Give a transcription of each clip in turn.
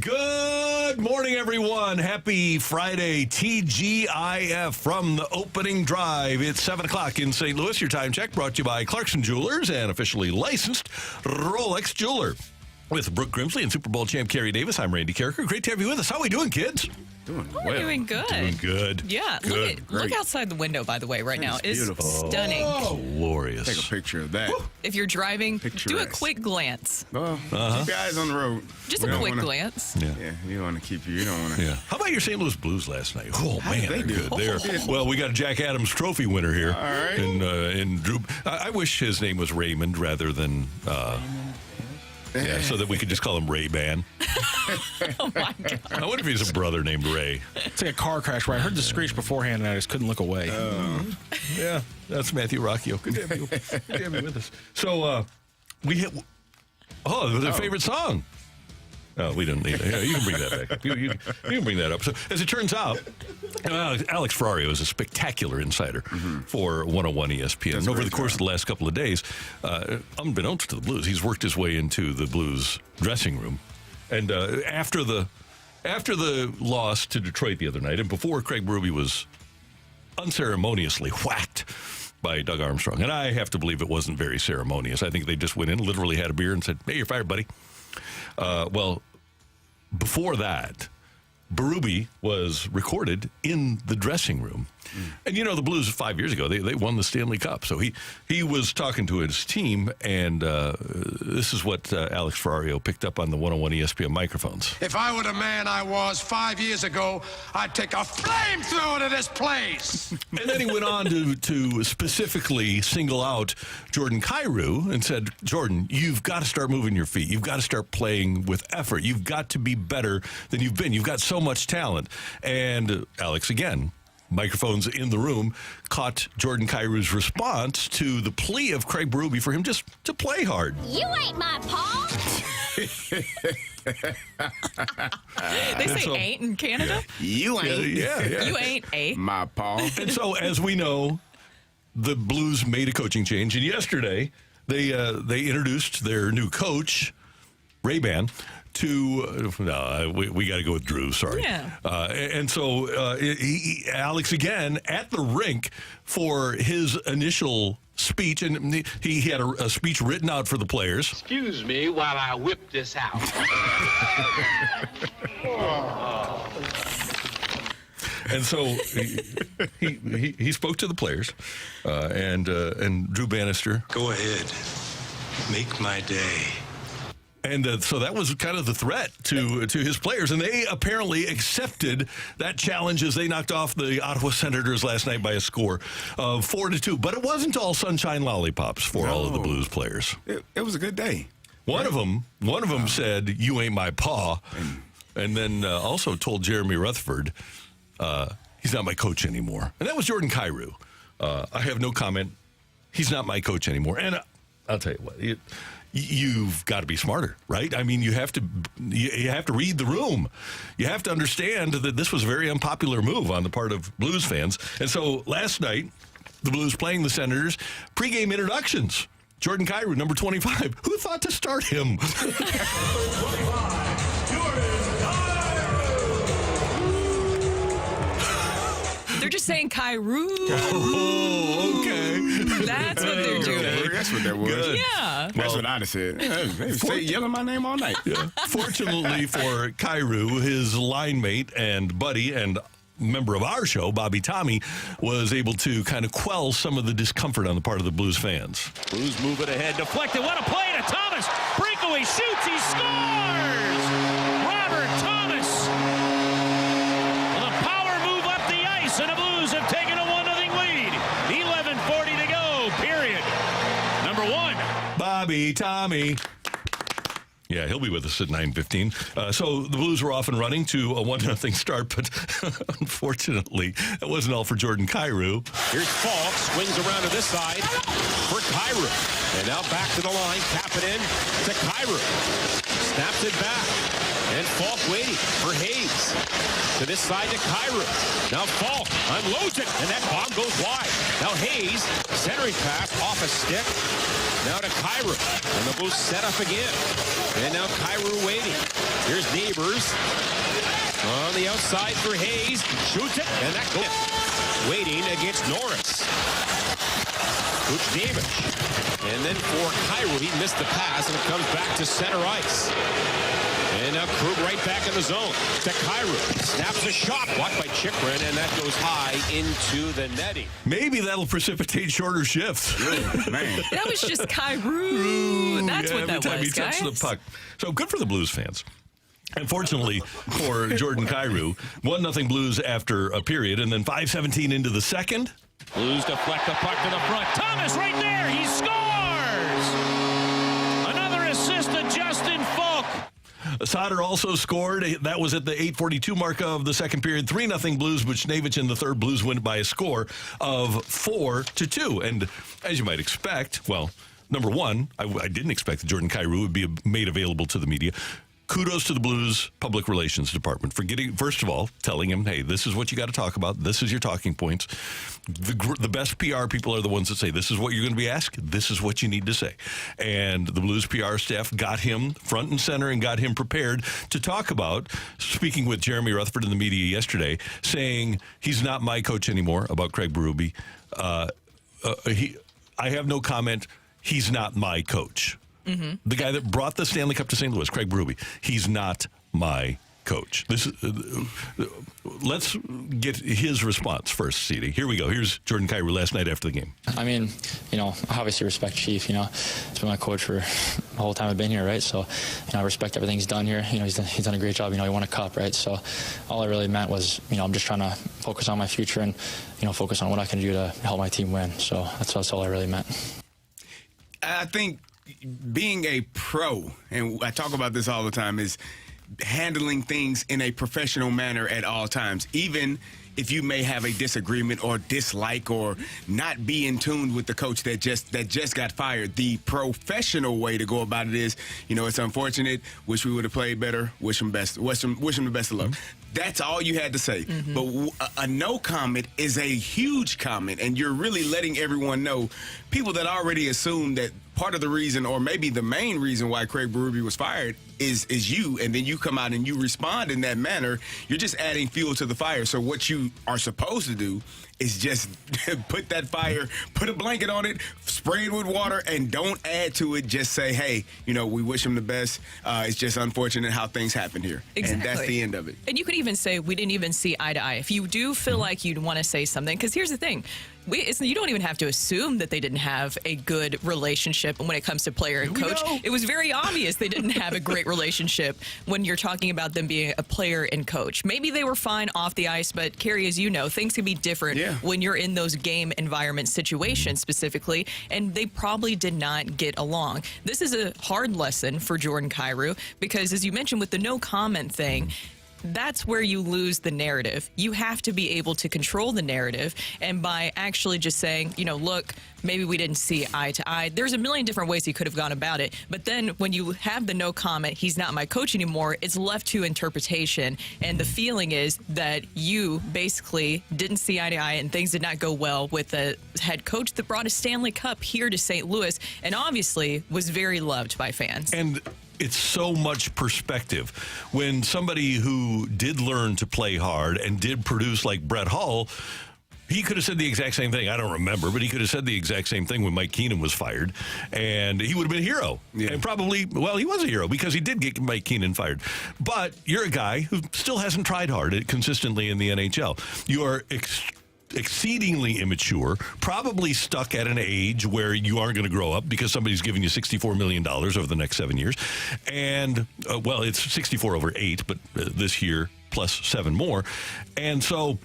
Good morning, everyone. Happy Friday, TGIF from the opening drive. It's 7 o'clock in St. Louis. Your time check brought to you by Clarkson Jewelers and officially licensed Rolex jeweler. With Brooke Grimsley and Super Bowl champ Kerry Davis, I'm Randy Carricker. Great to have you with us. How are we doing, kids? Doing well. well. Doing good. Doing good. Yeah. Good. Look outside the window, by the way, right now. It's stunning. Oh, glorious. Take a picture of that. If you're driving, do a Picturesque. quick glance. Well, keep your eyes on the road. Just a quick glance. Yeah. Yeah, you don't want to keep you. You don't want to. Yeah. How about your St. Louis Blues last night? Oh, How man, did they they're do? good. Well, we got a Jack Adams Trophy winner here. All right. In Drew. I wish his name was Raymond rather than... yeah, so that we could just call him Ray-Ban. Oh, my God. I wonder if he's a brother named Ray. It's like a car crash where I heard the screech beforehand and I just couldn't look away. Yeah, that's Matthew Rocchio. Good to have you, with us. So, we hit... Oh, it was a favorite song. Oh, we didn't need it. Yeah, you can bring that back. You can bring that up. So, as it turns out, Alex Ferrario is a spectacular insider for 101 ESPN. That's And over great the course of the last couple of days, unbeknownst to the Blues, he's worked his way into the Blues dressing room. And after the loss to Detroit the other night, and before Craig Berube was unceremoniously whacked by Doug Armstrong, and I have to believe it wasn't very ceremonious. I think they just went in, literally had a beer, and said, "Hey, you're fired, buddy." Well, before that, Berube was recorded in the dressing room. And, you know, the Blues 5 years ago, they won the Stanley Cup. So he was talking to his team, and this is what Alex Ferrario picked up on the 101 ESPN microphones. If I were the man I was 5 years ago, I'd take a flamethrower to this place. And then he went on to specifically single out Jordan Kyrou and said, "Jordan, you've got to start moving your feet. You've got to start playing with effort. You've got to be better than you've been. You've got so much talent." And Alex, again, microphones in the room, caught Jordan Kyrou's response to the plea of Craig Berube for him just to play hard. You ain't my paw. They say ain't in Canada? You ain't. Yeah. You ain't My paw. And so, as we know, the Blues made a coaching change, and yesterday they introduced their new coach, Ray-Ban, to we got to go with Drew. Sorry. Yeah. And so Alex again at the rink for his initial speech, and he had a speech written out for the players. Excuse me while I whip this out. And so he spoke to the players, and Drew Bannister. Go ahead, make my day. And so that was kind of the threat to his players. And they apparently accepted that challenge as they knocked off the Ottawa Senators last night by a score of 4-2. But it wasn't all sunshine lollipops for all of the Blues players. It was a good day. One of them said, "You ain't my paw." And then also told Jeremy Rutherford, he's not my coach anymore. And that was Jordan Kyrou. I have no comment. He's not my coach anymore. And I'll tell you what, you've got to be smarter, right? I mean, you have to read the room. You have to understand that this was a very unpopular move on the part of Blues fans. And so last night, the Blues playing the Senators, pregame introductions. Jordan Kyrou, number 25. Who thought to start him? They're just saying Kyrou. Oh, okay. That's what they're doing. That's what that was. Good. Yeah. That's what I'd have said. They say yelling my name all night. Yeah. Fortunately for Kyrou, his line mate and buddy and member of our show, Bobby Tommy, was able to kind of quell some of the discomfort on the part of the Blues fans. Blues move it ahead, deflected. What a play to Thomas. Breakaway shoots. He scores. Robert Thomas. The power move up the ice, and the Blues have taken a 1-0 lead. 11:40 to go, period. Number one. Bobby Tommy. Yeah, he'll be with us at 9:15. So the Blues were off and running to a 1-0 start, but unfortunately, that wasn't all for Jordan Kyrou. Here's Falk, swings around to this side for Kyrou. And now back to the line, tap it in to Kyrou. Snaps it back. And Falk waiting for Hayes. To this side to Kyrou. Now Falk unloads it, and that bomb goes wide. Now Hayes, centering pass off a stick. Now to Kyrou. And the Blues set up again. And now Kyrou waiting. Here's Neighbors. Neighbors on the outside for Hayes. Shoots it, and that goes. Waiting against Norris. Cooch damage. And then for Kyrou, he missed the pass, and it comes back to center ice. And now Krug right back in the zone to Kyrou. Snaps a shot, blocked by Chikrin, and that goes high into the netting. Maybe that'll precipitate shorter shifts. Man. That was just Kyrou. That's what that every time was, he touched guys. the puck. So good for the Blues fans. Unfortunately for Jordan Kyrou, 1-0 Blues after a period, and then 5:17 into the second. Blues deflect the puck to the front. Thomas right there. He scores! Another assist to Justin Falk. Sauter also scored. That was at the 8:42 mark of the second period. 3-0 Blues, Buchnevich in the third. Blues win by a score of 4-2. And as you might expect, well, number one, I didn't expect that Jordan Kyrou would be made available to the media. Kudos to the Blues Public Relations Department for getting, first of all, telling him, hey, this is what you got to talk about. This is your talking points. The best PR people are the ones that say, this is what you're going to be asked. This is what you need to say. And the Blues PR staff got him front and center and got him prepared to talk about, speaking with Jeremy Rutherford in the media yesterday, saying he's not my coach anymore about Craig Berube. I have no comment. He's not my coach. Mm-hmm. The guy that brought the Stanley Cup to St. Louis, Craig Berube, he's not my coach. Let's get his response first, CD. Here we go. Here's Jordan Kyrou last night after the game. I mean, I obviously respect Chief. He's been my coach for the whole time I've been here, right? So, I respect everything he's done here. He's done a great job. He won a cup, right? So, all I really meant was, I'm just trying to focus on my future and, focus on what I can do to help my team win. So, that's all I really meant. I think being a pro, and I talk about this all the time, is handling things in a professional manner at all times, even if you may have a disagreement or dislike or not be in tune with the coach that just got fired. The professional way to go about it is, it's unfortunate. Wish we would have played better. Wish him best. Wish him the best of luck. That's all you had to say. Mm-hmm. But a no comment is a huge comment, and you're really letting everyone know, people that already assume that part of the reason, or maybe the main reason why Craig Berube was fired is you, and then you come out and you respond in that manner, you're just adding fuel to the fire. So what you are supposed to do is just put that fire, put a blanket on it, spray it with water, and don't add to it. Just say, hey, we wish him the best. It's just unfortunate how things happened here. Exactly. And that's the end of it. And you could even say, we didn't even see eye to eye. If you do feel like you'd want to say something, because here's the thing. You don't even have to assume that they didn't have a good relationship when it comes to player and coach. It was very obvious they didn't have a great relationship when you're talking about them being a player and coach. Maybe they were fine off the ice, but Carrie, as you know, things can be different when you're in those game environment situations specifically, and they probably did not get along. This is a hard lesson for Jordan Kyrou because, as you mentioned, with the no comment thing, that's where you lose the narrative. You have to be able to control the narrative, and by actually just saying, look, maybe we didn't see eye to eye. There's a million different ways he could have gone about it, but then when you have the no comment, he's not my coach anymore, it's left to interpretation, and the feeling is that you basically didn't see eye to eye and things did not go well with the head coach that brought a Stanley Cup here to St. Louis and obviously was very loved by fans. And it's so much perspective. When somebody who did learn to play hard and did produce like Brett Hull, he could have said the exact same thing. I don't remember, but he could have said the exact same thing when Mike Keenan was fired, and he would have been a hero. Yeah. And probably, he was a hero because he did get Mike Keenan fired. But you're a guy who still hasn't tried hard consistently in the NHL. You are exceedingly immature, probably stuck at an age where you aren't going to grow up because somebody's giving you $64 million over the next 7 years. And, it's 64 over 8, but this year plus 7 more. And so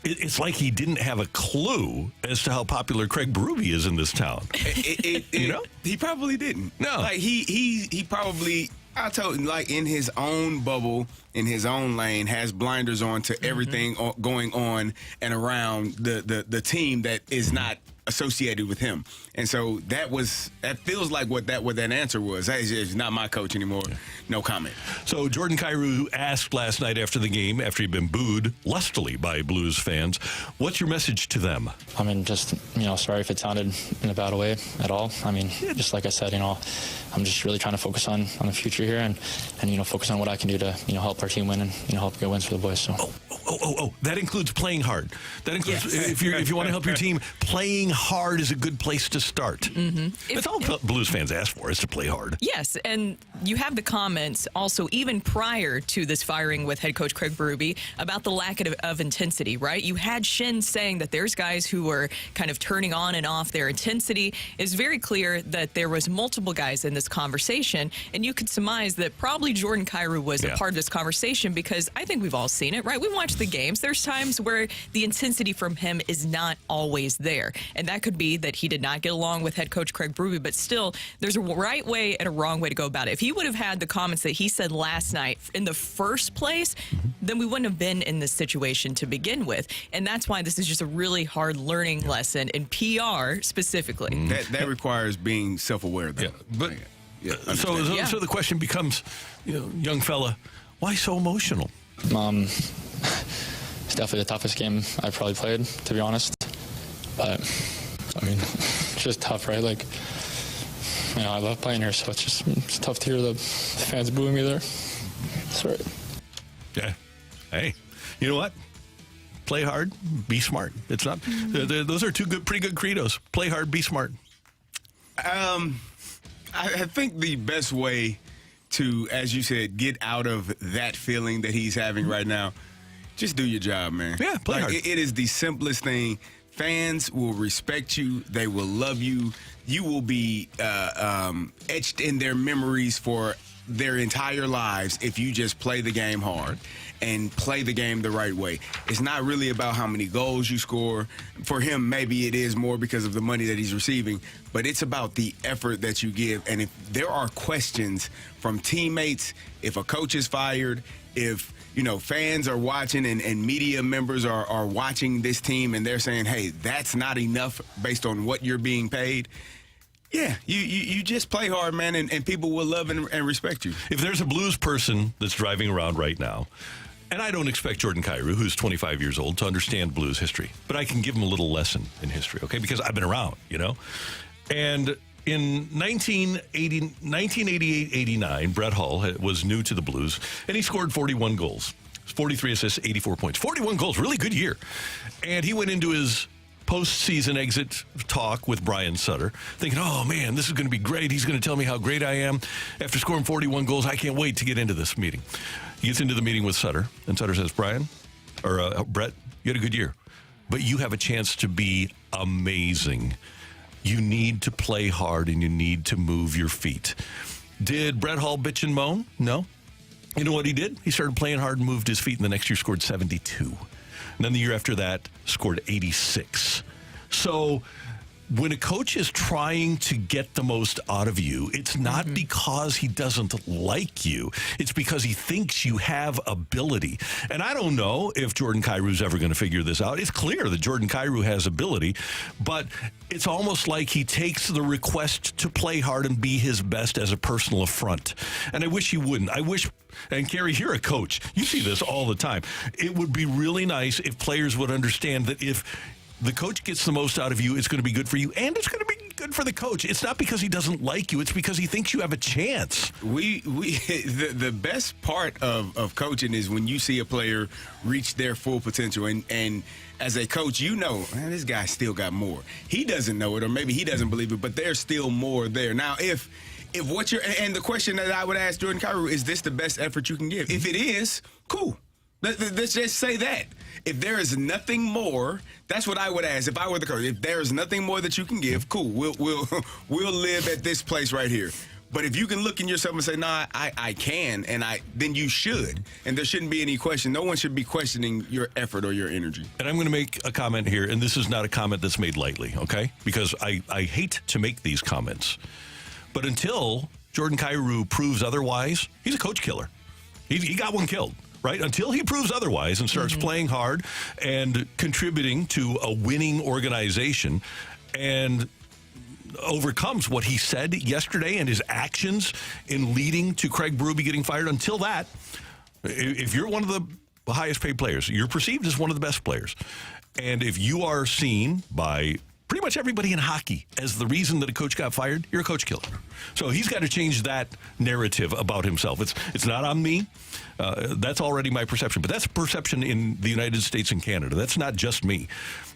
it's like he didn't have a clue as to how popular Craig Berube is in this town. He probably didn't. No. Like, he probably, I told you, like, in his own bubble, in his own lane, has blinders on to everything going on and around the team that is not associated with him. And so that feels like what that answer was. Hey, he's not my coach anymore. No comment. So Jordan Kyrou asked last night after the game, after he'd been booed lustily by Blues fans, what's your message to them? I mean, just, sorry if it sounded in a bad way at all. I mean, just like I said, I'm just really trying to focus on the future here and focus on what I can do to, help our team win and, help get wins for the boys. So. Oh, that includes playing hard. That includes, if you want to help your team, playing hard is a good place to start. Mm-hmm. That's all Blues fans ask for, is to play hard. Yes, and you have the comments also even prior to this firing with head coach Craig Berube about the lack of intensity, right? You had Shin saying that there's guys who were kind of turning on and off their intensity. It's very clear that there was multiple guys in this conversation, and you could surmise that probably Jordan Kyrou was a part of this conversation, because I think we've all seen it, right? We watched the games. There's times where the intensity from him is not always there, and that could be that he did not get along with head coach Craig Berube, but still, there's a right way and a wrong way to go about it. If he would have had the comments that he said last night in the first place, then we wouldn't have been in this situation to begin with, and that's why this is just a really hard learning lesson in PR specifically. That requires being self-aware, though. So the question becomes, young fella, why so emotional? It's definitely the toughest game I've probably played, to be honest. But, I mean, it's just tough, right? Like, I love playing here, so it's tough to hear the fans booing me there. Sorry. Yeah. Hey, you know what? Play hard, be smart. It's not. Those are pretty good credos. Play hard, be smart. I think the best way to, as you said, get out of that feeling that he's having right now, just do your job, man. Yeah, play hard. It is the simplest thing. Fans will respect you. They will love you. You will be etched in their memories for their entire lives if you just play the game hard and play the game the right way. It's not really about how many goals you score. For him, maybe it is more because of the money that he's receiving, but it's about the effort that you give. And if there are questions from teammates, if a coach is fired, if fans are watching and media members are watching this team and they're saying, hey, that's not enough based on what you're being paid, yeah, you just play hard, man, and people will love and respect you. If there's a Blues person that's driving around right now, and I don't expect Jordan Kyrou, who's 25 years old, to understand Blues history, but I can give him a little lesson in history, okay? Because I've been around, And in 1988-89, Brett Hull was new to the Blues, and he scored 41 goals, 43 assists, 84 points. 41 goals, really good year. And he went into his postseason exit talk with Brian Sutter, thinking, oh, man, this is going to be great. He's going to tell me how great I am. After scoring 41 goals, I can't wait to get into this meeting. He gets into the meeting with Sutter, and Sutter says, Brett, you had a good year, but you have a chance to be amazing. You need to play hard, and you need to move your feet. Did Brett Hull bitch and moan? No. You know what he did? He started playing hard and moved his feet, and the next year scored 72. And then the year after that, scored 86. So when a coach is trying to get the most out of you, it's not because he doesn't like you. It's because he thinks you have ability. And I don't know if Jordan Kyrou's ever going to figure this out. It's clear that Jordan Kyrou has ability, but it's almost like he takes the request to play hard and be his best as a personal affront. And I wish he wouldn't. I wish, and Kerry, you're a coach. You see this all the time. It would be really nice if players would understand that if the coach gets the most out of you, it's going to be good for you, and it's going to be good for the coach. It's not because he doesn't like you. It's because he thinks you have a chance. The best part of coaching is when you see a player reach their full potential, and as a coach, man, this guy still got more. He doesn't know it, or maybe he doesn't believe it, but there's still more there. Now, if what you're, and the question that I would ask Jordan Kyrou, is this the best effort you can give? If it is, cool. Let's just say that. If there is nothing more, that's what I would ask if I were the coach. If there is nothing more that you can give, cool. We'll live at this place right here. But if you can look in yourself and say, nah, I can, then you should. And there shouldn't be any question. No one should be questioning your effort or your energy. And I'm going to make a comment here, and this is not a comment that's made lightly, okay? Because I hate to make these comments. But until Jordan Kyrou proves otherwise, he's a coach killer. He got one killed. Right? Until he proves otherwise and starts playing hard and contributing to a winning organization and overcomes what he said yesterday and his actions in leading to Craig Berube getting fired. Until that, if you're one of the highest paid players, you're perceived as one of the best players. And if you are seen by pretty much everybody in hockey as the reason that a coach got fired, you're a coach killer. So he's got to change that narrative about himself. It's not on me. That's already my perception. But that's perception in the United States and Canada. That's not just me.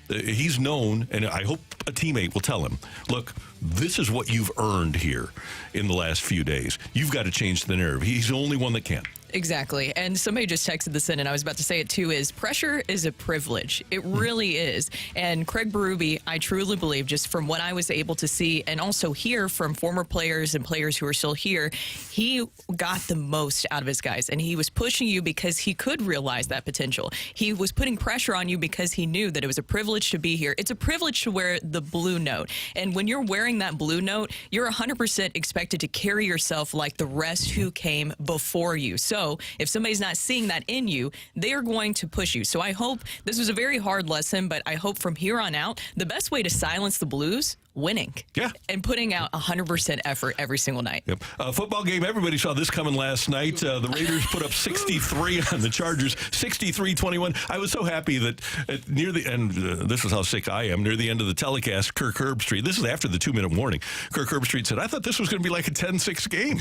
He's known, and I hope a teammate will tell him, look, this is what you've earned here in the last few days. You've got to change the narrative. He's the only one that can. Exactly. And somebody just texted this in, and I was about to say it too, is pressure is a privilege. It really is. And Craig Berube, I truly believe, just from what I was able to see and also hear from former players and players who are still here, he got the most out of his guys. And he was pushing you because he could realize that potential. He was putting pressure on you because he knew that it was a privilege to be here. It's a privilege to wear the blue note. And when you're wearing that blue note, you're 100% expected to carry yourself like the rest who came before you. So if somebody's not seeing that in you, they are going to push you. So I hope this was a very hard lesson, but I hope from here on out, the best way to silence the Blues, winning. Yeah. And putting out 100% effort every single night. Yep. Football game, everybody saw this coming last night. The Raiders put up 63 on the Chargers, 63-21. I was so happy that near the end, this is how sick I am, near the end of the telecast, Kirk Herbstreit, this is after the 2-minute warning, Kirk Herbstreit said, I thought this was going to be like a 10-6 game.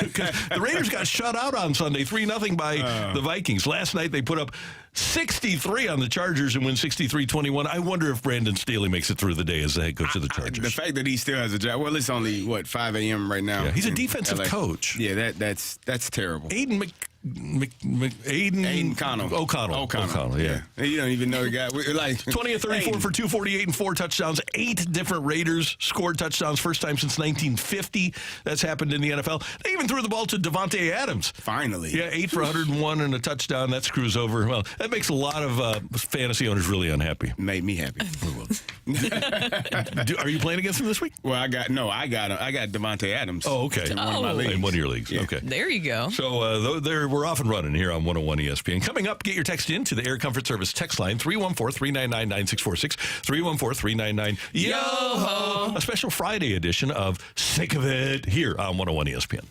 Because the Raiders got shut out on Sunday, 3-0 by the Vikings. Last night they put up 63 on the Chargers and win 63-21. I wonder if Brandon Staley makes it through the day as the head coach of the Chargers. The fact that he still has a job. Well, it's only 5 a.m. right now. Yeah, he's a defensive coach. Yeah, that's terrible. Aiden O'Connell. Yeah. You don't even know the guy. Like 20 of 34 for 248 and 4 touchdowns. 8 different Raiders scored touchdowns, first time since 1950. That's happened in the NFL. They even threw the ball to Devontae Adams. Finally. Yeah, 8 for 101 and a touchdown. That screws over. Well, that makes a lot of fantasy owners really unhappy. Made me happy. Are you playing against him this week? Well, I got Devontae Adams. Oh, okay. In one of my leagues. In one of your leagues. Yeah. Okay. There you go. So we're off and running here on 101 ESPN. Coming up, get your text in to the Air Comfort Service text line, 314-399-9646, 314-399-YO-HO. A special Friday edition of Sick of It here on 101 ESPN.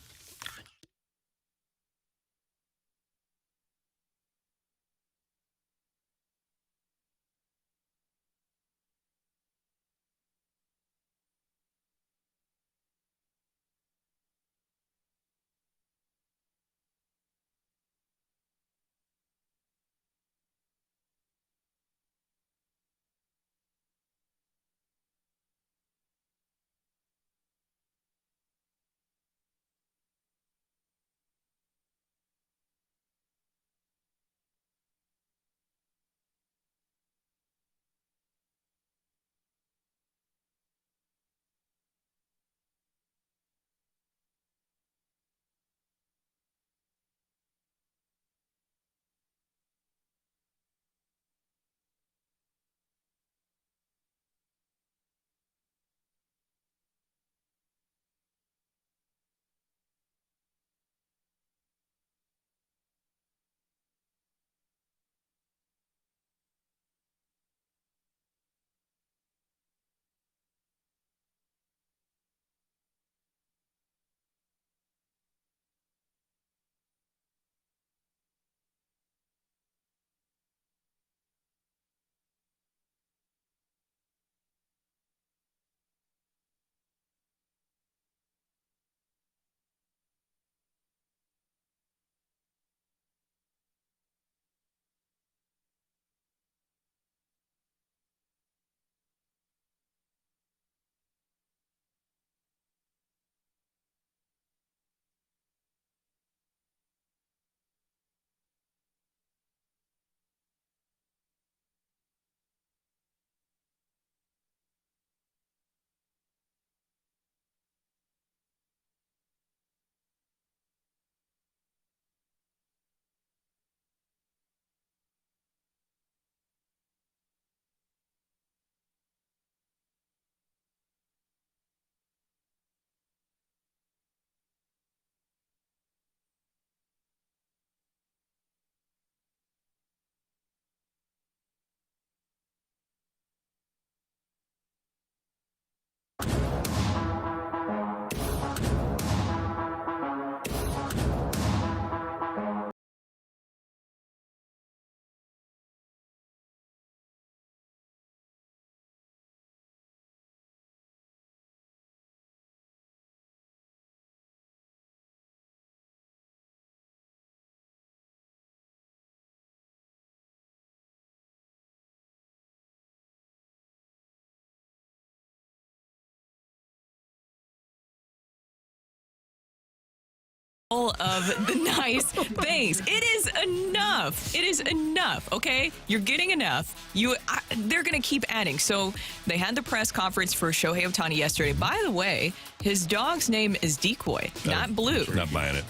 all of the nice things. It is enough. It is enough, okay? You're getting enough. They're going to keep adding. So they had the press conference for Shohei Ohtani yesterday. By the way, his dog's name is Decoy, not Blue. Not buying it.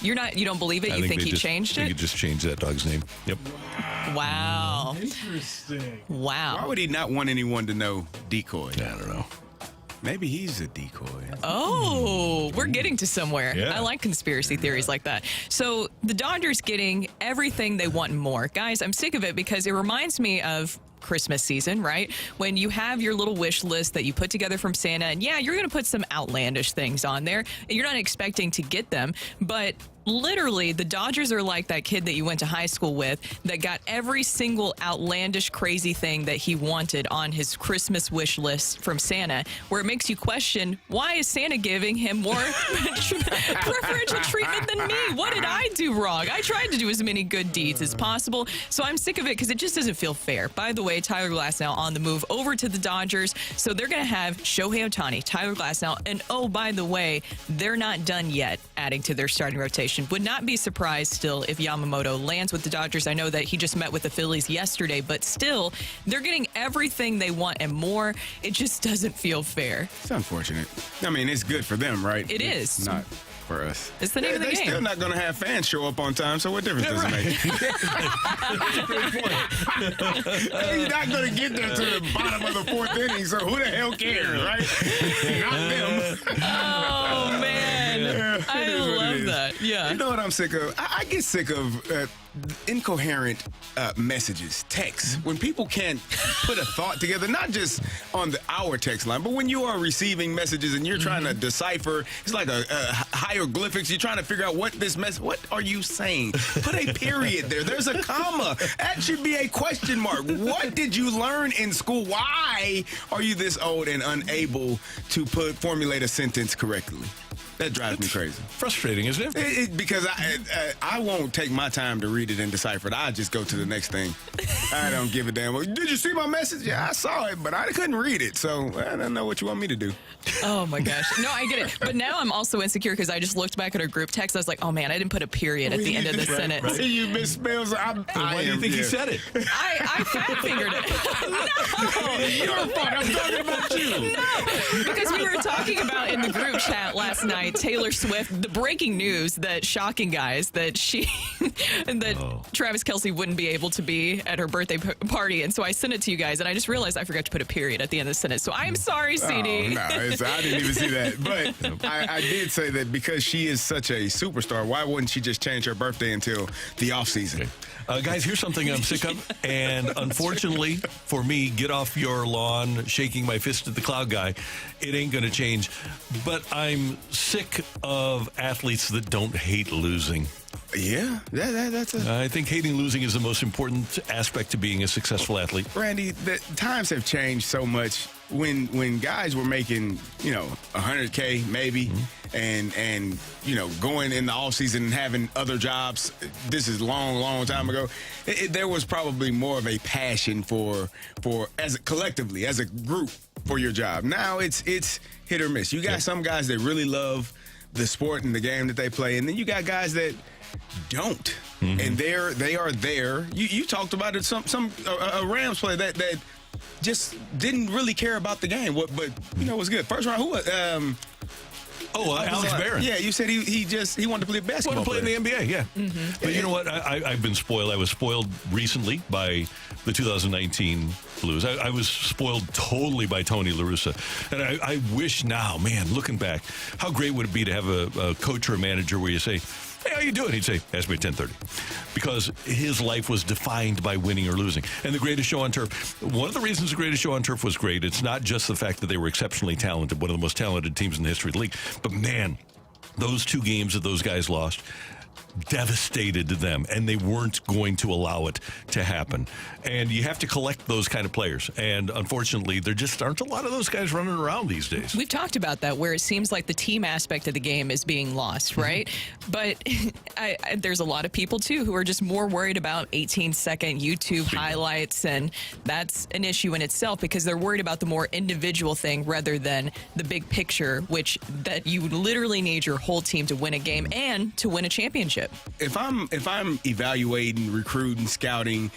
You don't believe it? You think he changed it? I think he just changed that dog's name. Yep. Wow. Interesting. Wow. Why would he not want anyone to know Decoy? I don't know. Maybe he's a decoy. Oh, we're getting to somewhere. Yeah. I like conspiracy theories like that. So the Dodgers getting everything they want and more. Guys, I'm sick of it because it reminds me of Christmas season, right? When you have your little wish list that you put together from Santa, and yeah, you're going to put some outlandish things on there. You're not expecting to get them, but literally, the Dodgers are like that kid that you went to high school with that got every single outlandish, crazy thing that he wanted on his Christmas wish list from Santa, where it makes you question, why is Santa giving him more preferential treatment than me? What did I do wrong? I tried to do as many good deeds as possible, so I'm sick of it because it just doesn't feel fair. By the way, Tyler Glasnow on the move over to the Dodgers, so they're going to have Shohei Ohtani, Tyler Glasnow, and oh, by the way, they're not done yet adding to their starting rotation. Would not be surprised still if Yamamoto lands with the Dodgers. I know that he just met with the Phillies yesterday, but still, they're getting everything they want and more. It just doesn't feel fair. It's unfortunate. I mean, it's good for them, right? It is. Not for us. It's the name of the They're game. still not going to have fans show up on time, so what difference does it make? He's not going to get there to the bottom of the fourth inning, so who the hell cares, right? Not them. Oh, man. I love that. Yeah. You know what I'm sick of? I get sick of incoherent messages, texts. When people can't put a thought together, not just on our text line, but when you are receiving messages and you're trying to decipher, it's like a hieroglyphics. You're trying to figure out what are you saying? Put a period there. There's a comma. That should be a question mark. What did you learn in school? Why are you this old and unable to formulate a sentence correctly? That drives me crazy. Frustrating, isn't it? Because I won't take my time to read it and decipher it. I just go to the next thing. I don't give a damn. Well, did you see my message? Yeah, I saw it, but I couldn't read it, so I don't know what you want me to do. Oh, my gosh. No, I get it. But now I'm also insecure because I just looked back at our group text. I was like, oh, man, I didn't put a period at the end of the sentence. Right. You misspelled. Why do you think he said it? I fat-fingered it. No. Your fault. I'm talking about you. No, because we were talking about in the group chat last night, Taylor Swift, the breaking news that shocking guys that Travis Kelce wouldn't be able to be at her birthday party, and so I sent it to you guys, and I just realized I forgot to put a period at the end of the sentence. So I'm sorry, CD. Oh, no, I didn't even see that, but I did say that because she is such a superstar, why wouldn't she just change her birthday until the off season? Guys, here's something I'm sick of, and unfortunately for me, get off your lawn, shaking my fist at the cloud guy. It ain't going to change, but I'm sick of athletes that don't hate losing. Yeah, that's I think hating losing is the most important aspect to being a successful athlete. Randy, the times have changed so much. When guys were making, $100K maybe, and going in the offseason and having other jobs, this is long time ago, there was probably more of a passion for collectively, as a group, for your job. Now it's hit or miss. You got some guys that really love the sport and the game that they play, and then you got guys that don't, and they are there. You talked about it. A Rams player that just didn't really care about the game. But was good. First round, who was? Alex Barron. Yeah, you said he wanted to play basketball. Wanted to play in the NBA, yeah. But you know what? I've been spoiled. I was spoiled recently by the 2019 Blues. I was spoiled totally by Tony La Russa. And I wish now, man, looking back, how great would it be to have a coach or a manager where you say, hey, how you doing? He'd say, ask me at 10:30. Because his life was defined by winning or losing. And the Greatest Show on Turf, one of the reasons the Greatest Show on Turf was great, it's not just the fact that they were exceptionally talented, one of the most talented teams in the history of the league, but man, those two games that those guys lost, devastated them, and they weren't going to allow it to happen. And you have to collect those kind of players. And unfortunately, there just aren't a lot of those guys running around these days. We've talked about that, where it seems like the team aspect of the game is being lost, right? But there's a lot of people, too, who are just more worried about 18-second YouTube highlights, and that's an issue in itself because they're worried about the more individual thing rather than the big picture, which that you literally need your whole team to win a game and to win a championship. If I'm evaluating, recruiting, scouting,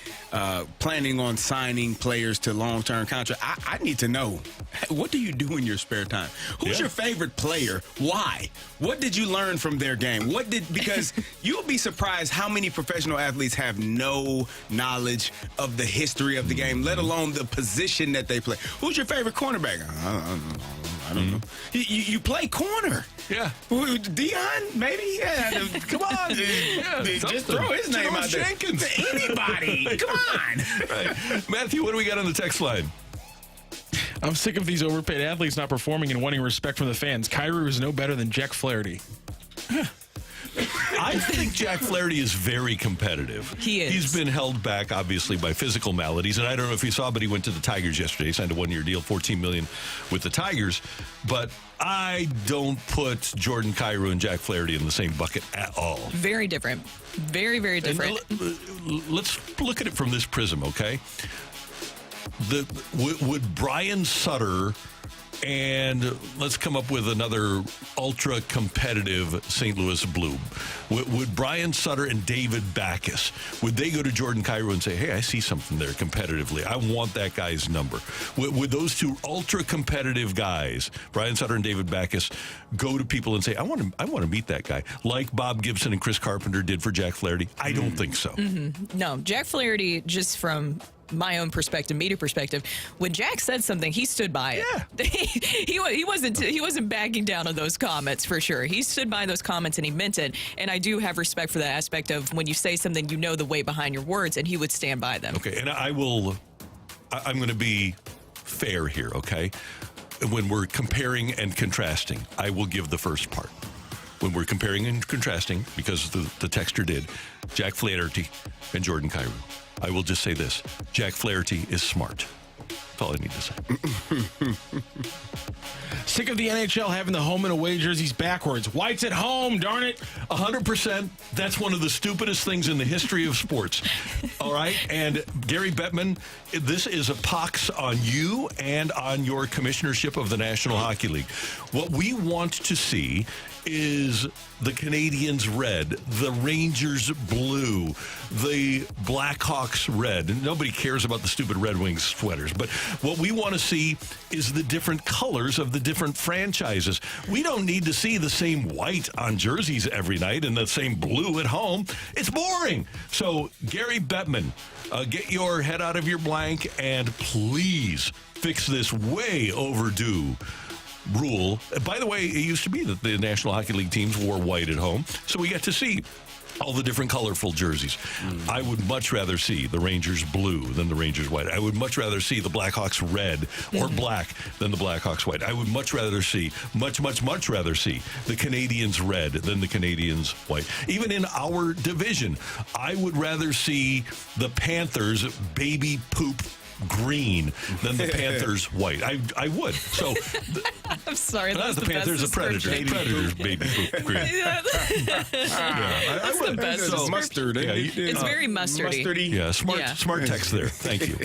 planning on signing players to long-term contract, I need to know, what do you do in your spare time? Who's your favorite player? Why? What did you learn from their game? Because you'll be surprised how many professional athletes have no knowledge of the history of the game, let alone the position that they play. Who's your favorite cornerback? I don't know. You play corner. Yeah. Dion, maybe? Yeah. Come on. Just throw his name out there. Jenkins. Anybody. Come on. Right. Matthew, what do we got on the text line? I'm sick of these overpaid athletes not performing and wanting respect from the fans. Kyrou is no better than Jack Flaherty. I think Jack Flaherty is very competitive. He is. He's been held back, obviously, by physical maladies. And I don't know if you saw, but he went to the Tigers yesterday, signed a one-year deal, $14 million with the Tigers. But I don't put Jordan Kyrou and Jack Flaherty in the same bucket at all. Very different. Very, very different. Let's look at it from this prism, okay? Would Brian Sutter and let's come up with another ultra-competitive St. Louis Blue. Would Brian Sutter and David Backus, would they go to Jordan Kyrou and say, hey, I see something there competitively. I want that guy's number. Would those two ultra-competitive guys, Brian Sutter and David Backus, go to people and say, I want to meet that guy, like Bob Gibson and Chris Carpenter did for Jack Flaherty? I don't think so. Mm-hmm. No, Jack Flaherty, just from my own perspective, media perspective, when Jack said something, he stood by it. Yeah. he wasn't backing down on those comments for sure. He stood by those comments and he meant it. And I do have respect for that aspect of when you say something, you know the weight behind your words, and he would stand by them. Okay, and I'm going to be fair here, okay? When we're comparing and contrasting, I will give the first part. When we're comparing and contrasting, because the texter did, Jack Flaherty and Jordan Kyrou, I will just say this. Jack Flaherty is smart. That's all I need to say. Sick of the NHL having the home and away jerseys backwards. White's at home, darn it. 100%. That's one of the stupidest things in the history of sports. All right? And Gary Bettman, this is a pox on you and on your commissionership of the National Hockey League. What we want to see is the Canadians red, the Rangers blue, the Blackhawks red. Nobody cares about the stupid Red Wings sweaters. But what we want to see is the different colors of the different franchises. We don't need to see the same white on jerseys every night and the same blue at home. It's boring. So, Gary Bettman, get your head out of your blank and please fix this way overdue rule. By the way, it used to be that the National Hockey League teams wore white at home, so we get to see all the different colorful jerseys. I would much rather see the Rangers blue than the Rangers white. I would much rather see the Blackhawks red or black than the Blackhawks white. I would much rather see, much rather see the Canadians red than the Canadians white. Even in our division, I would rather see the Panthers baby poop green than the Panthers white. I would. So I'm sorry. Not the Panthers, the Predators baby poop green. That's the best. So, mustard. It's very mustardy. Mustardy. Yeah, smart text there. Thank you.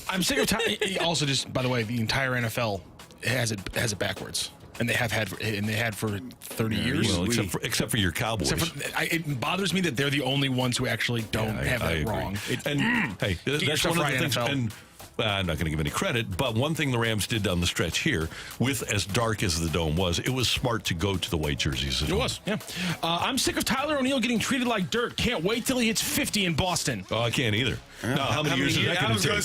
I'm sick of also, just by the way, the entire NFL has it backwards. And they had for 30 years. Well, except for your Cowboys. It bothers me that they're the only ones who actually don't have that wrong. Hey, that's one of the things. And I'm not going to give any credit, but one thing the Rams did down the stretch here, with as dark as the dome was, it was smart to go to the white jerseys. It was, yeah. I'm sick of Tyler O'Neill getting treated like dirt. Can't wait till he hits 50 in Boston. Oh, I can't either. No, how many years is that going to take?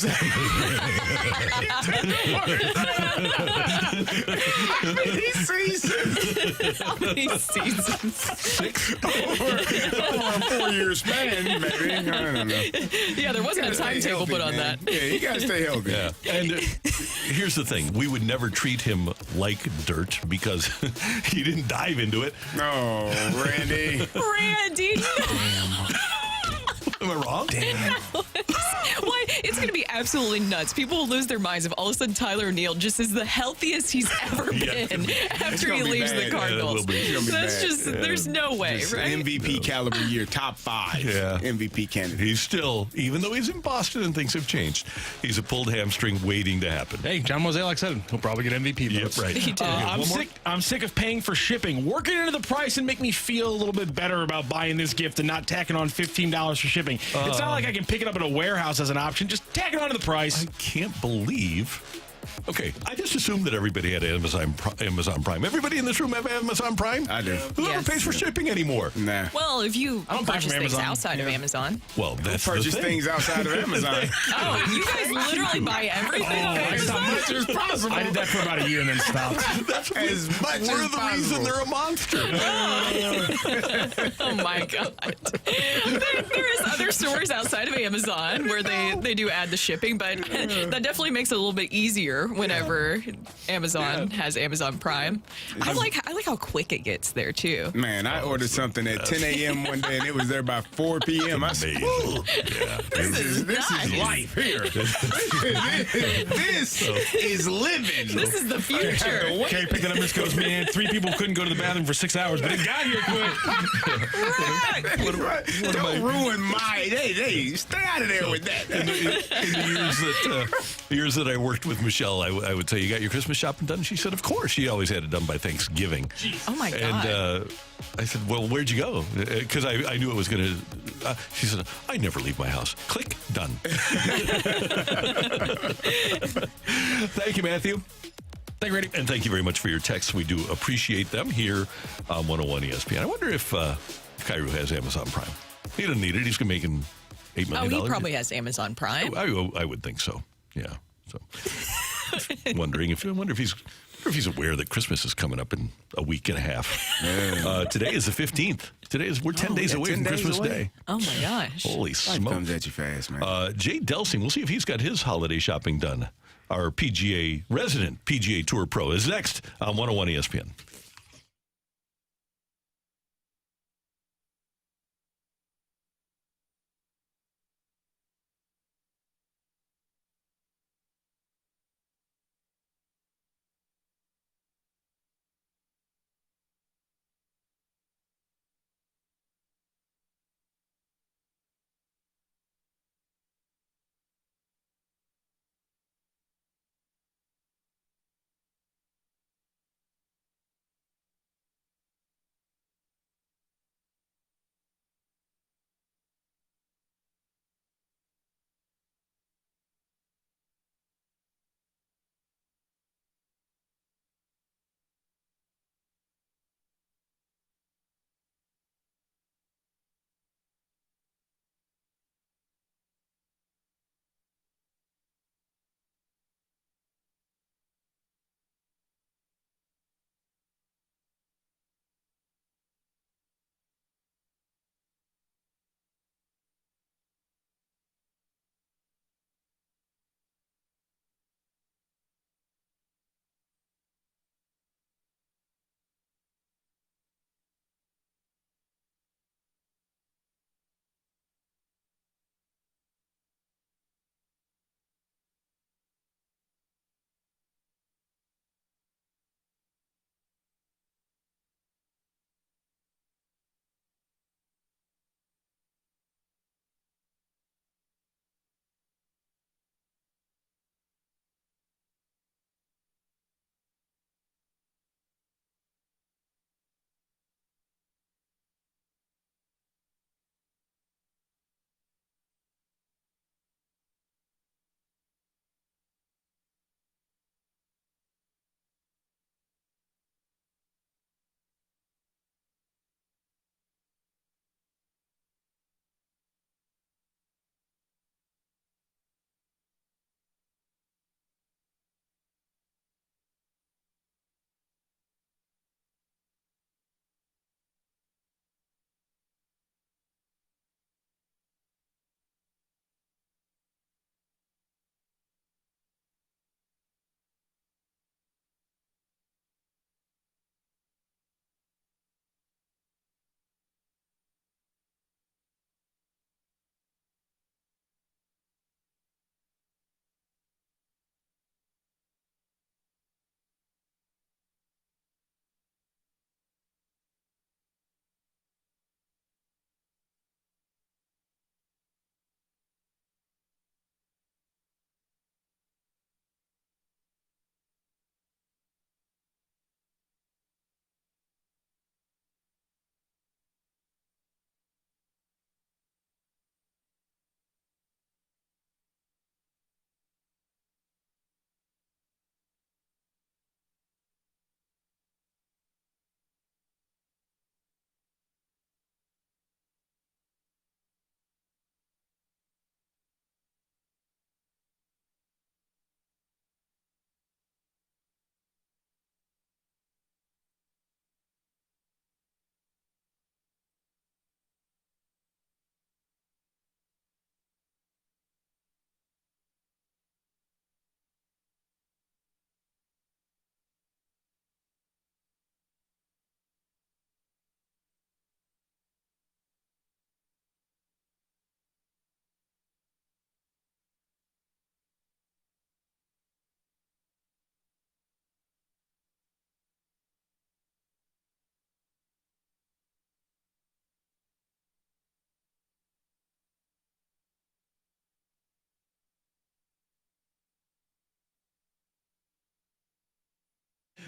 How many seasons? 6? Over a 4-year span, maybe. I don't know. Yeah, there wasn't a timetable put on that. Yeah, you got to stay Stay healthy. Yeah. And here's the thing. We would never treat him like dirt because he didn't dive into it. No, Randy. Randy. Am I wrong? Damn. Why? It's going to be absolutely nuts. People will lose their minds if all of a sudden Tyler O'Neill just is the healthiest he's ever Yeah. been after gonna he be leaves bad. the Yeah, Cardinals. it will be. It's gonna be That's bad. just, there's no way, Just right? MVP caliber year, top 5 Yeah. MVP candidate. He's still, even though he's in Boston and things have changed, he's a pulled hamstring waiting to happen. Hey, John Mozeliak said he'll probably get MVP Yep, votes. right. He did. I'm sick of paying for shipping. Work it into the price and make me feel a little bit better about buying this gift and not tacking on $15 for shipping. It's not like I can pick it up at a warehouse as an option. Just tack it onto the price. I can't believe. Okay, I just assumed that everybody had Amazon Prime. Everybody in this room have Amazon Prime? I do. Whoever Yes. pays for shipping anymore? Nah. Well, if you I don't buy purchase from things Amazon. outside of Amazon. Well, that's the Purchase thing. things outside of Amazon. Oh, you guys literally buy everything on Amazon? as much as possible. I did that for about a year and then stopped. That's As much we're as the reason possible. they're a monster. Oh my god! There is other stores outside of Amazon where they do add the shipping, but that definitely makes it a little bit easier whenever Amazon has Amazon Prime. I like how quick it gets there too. Man, I ordered something at 10 a.m. one day and it was there by 4 p.m. I said, Amazing. Yeah. This is nice. life here. This is living. This is the future. Carrie picked it up and just goes, man, 3 people couldn't go to the bathroom for 6 hours, but it got here quick. Don't ruin my. Hey, stay out of there with that. In the years that I worked with Michelle, I would say, "You got your Christmas shopping done?" She said, "Of course." She always had it done by Thanksgiving. Oh my god! And I said, "Well, where'd you go?" Because I knew it was going to. She said, "I never leave my house." Click, done. Thank you, Matthew. Thank you, Randy. And thank you very much for your texts. We do appreciate them here on 101 ESPN. I wonder if Kyrou has Amazon Prime. He doesn't need it. He's making $8 Oh, million. he probably has Amazon Prime. I would think so. Yeah. So, I wonder if he's aware that Christmas is coming up in a week and a half. Today is the 15th. We're 10 days away 10 from days Christmas away? Day. Oh my gosh! Holy Life smoke! comes at you fast, man. Jay Delsing, we'll see if he's got his holiday shopping done. Our resident PGA Tour pro is next on 101 ESPN.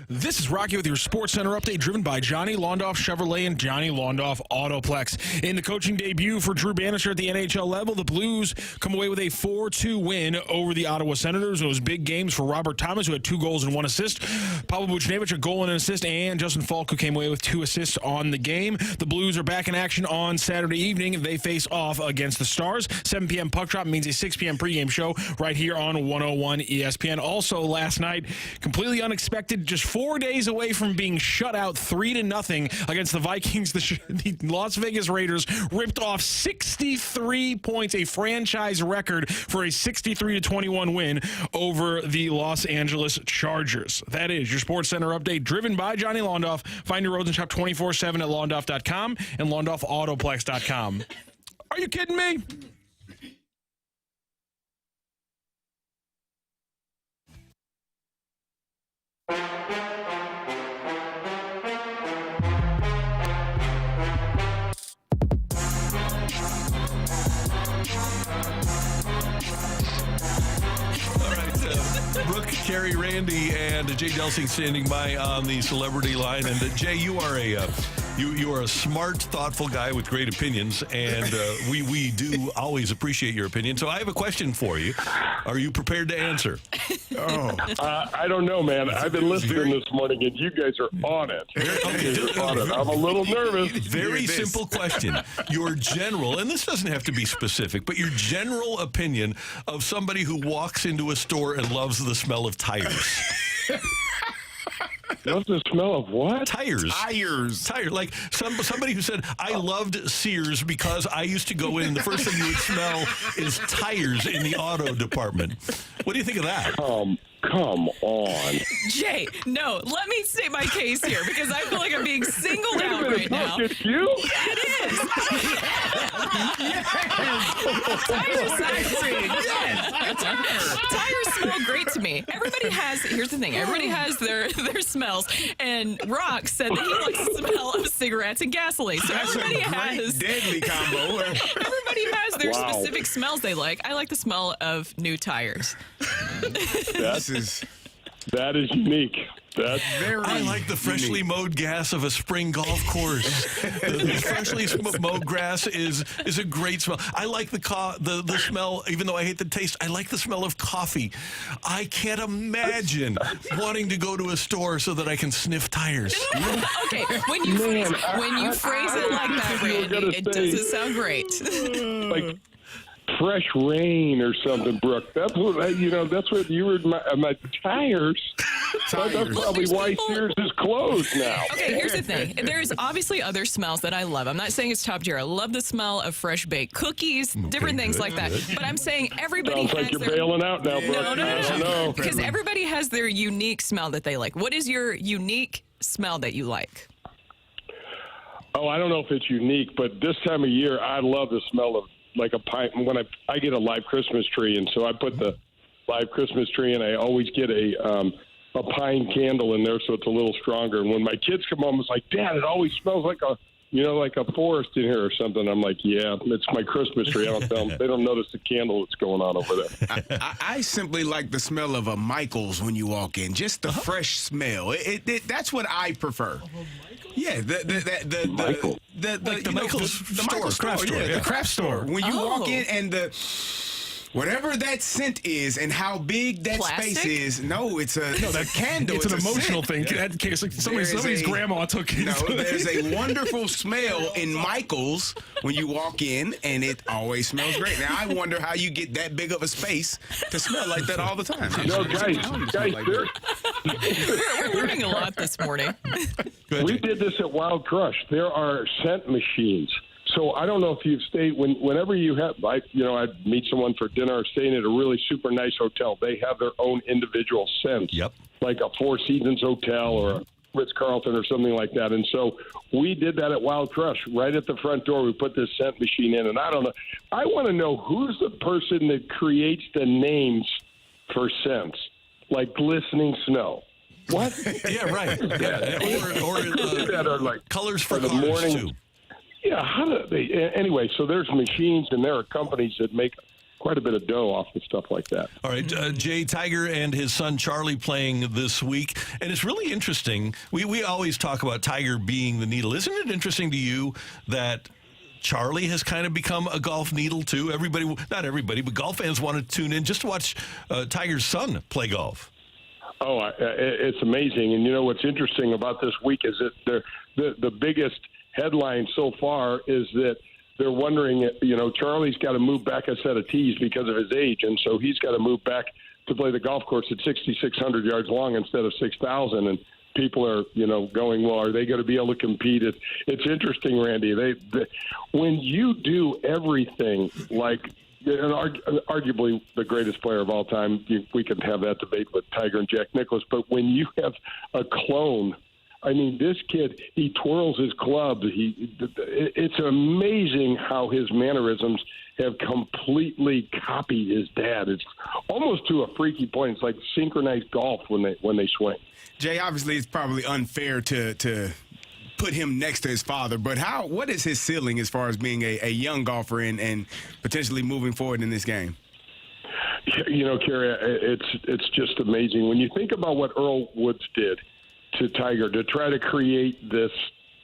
This is Rocky with your Sports Center update, driven by Johnny Londoff Chevrolet and Johnny Londoff Autoplex. In the coaching debut for Drew Bannister at the NHL level, the Blues come away with a 4-2 win over the Ottawa Senators. It was big games for Robert Thomas, who had 2 goals and 1 assist. Pavel Buchnevich, a goal and an assist, and Justin Falk, who came away with 2 assists on the game. The Blues are back in action on Saturday evening. They face off against the Stars. 7 p.m. puck drop means a 6 p.m. pregame show right here on 101 ESPN. Also, last night, completely unexpected, just 4 days away from being shut out 3-0 against the Vikings, the Las Vegas Raiders ripped off 63 points, a franchise record for a 63-21 win over the Los Angeles Chargers. That is your Sports Center update, driven by Johnny Londoff. Find your roads and shop 24/7 at londoff.com and londoffautoplex.com. Are you kidding me? Brooke, Carrie, Randy, and Jay Delsing standing by on the celebrity line. And Jay, you are a smart, thoughtful guy with great opinions, and we do always appreciate your opinion. So I have a question for you. Are you prepared to answer? I don't know, man. I've been listening this morning, and you guys are on it. I'm a little nervous. Very simple question. Your general, and this doesn't have to be specific, but your general opinion of somebody who walks into a store and loves the smell of tires. What's the smell of what? Tires. Like somebody who said, I loved Sears because I used to go in and the first thing you would smell is tires in the auto department. What do you think of that? Come on. Jay, no, let me state my case here because I feel like I'm being singled out right now. It's you? Yeah, it is. Tires smell great to me. Here's the thing, everybody has their smells, and Rocc said that he likes the smell of cigarettes and gasoline. So everybody has deadly combo. Everybody has their specific smells they like. I like the smell of new tires. That is unique. That's I like the freshly mowed grass of a spring golf course. The freshly mowed grass is a great smell. I like the smell, even though I hate the taste. I like the smell of coffee. I can't imagine wanting to go to a store so that I can sniff tires. Okay, when you phrase it like that, Randy, it doesn't sound great. Like fresh rain or something, Brooke. That's what you were. My tires. That's probably why Sears is closed now. Okay, here's the thing. There's obviously other smells that I love. I'm not saying it's top tier. I love the smell of fresh baked cookies, different things like that. But I'm saying everybody Sounds like you're bailing out now, Brooke. No. Because everybody has their unique smell that they like. What is your unique smell that you like? Oh, I don't know if it's unique, but this time of year, I love the smell of like a pine. When I get a live Christmas tree, and so I put the live Christmas tree, and I always get a pine candle in there, so it's a little stronger. And when my kids come home, it's like, Dad, it always smells like a forest in here or something. I'm like, yeah, it's my Christmas tree. I don't tell them. They don't notice the candle that's going on over there. I simply like the smell of a Michael's when you walk in, just the fresh smell. That's what I prefer. Yeah, the Michael's craft store. The craft store. When you walk in and whatever that scent is and how big that space is, it's a candle. It's an emotional thing. Somebody's grandma took it. No, there's a wonderful smell in Michael's when you walk in, and it always smells great. Now, I wonder how you get that big of a space to smell like that all the time. No, guys, we're learning a lot this morning. We did this at Wild Crush. There are scent machines. So I don't know if you've stayed whenever you have, I'd meet someone for dinner or staying at a really super nice hotel. They have their own individual scents, like a Four Seasons hotel or a Ritz-Carlton or something like that. And so we did that at Wild Crush. Right at the front door, we put this scent machine in. And I don't know. I want to know who's the person that creates the names for scents, like glistening snow. What? Yeah, right. Or like colors for the cars, morning. too. Yeah, how do they? Anyway, so there's machines, and there are companies that make quite a bit of dough off of stuff like that. All right, Jay, Tiger and his son Charlie playing this week, and it's really interesting. We always talk about Tiger being the needle. Isn't it interesting to you that Charlie has kind of become a golf needle too? Not everybody, but golf fans want to tune in just to watch Tiger's son play golf. Oh, it's amazing. And you know what's interesting about this week is that the biggest headline so far is that they're wondering, Charlie's got to move back a set of tees because of his age, and so he's got to move back to play the golf course at 6,600 yards long instead of 6,000. And people are, going, well, are they going to be able to compete? It's interesting, Randy. When you do everything like – and arguably the greatest player of all time, we can have that debate with Tiger and Jack Nicklaus, but when you have a clone, I mean, this kid, he twirls his clubs. It's amazing how his mannerisms have completely copied his dad. It's almost to a freaky point. It's like synchronized golf when they swing. Jay, obviously it's probably unfair to put him next to his father, but what is his ceiling as far as being a young golfer and potentially moving forward in this game? Kerry, it's just amazing. When you think about what Earl Woods did to Tiger to try to create this,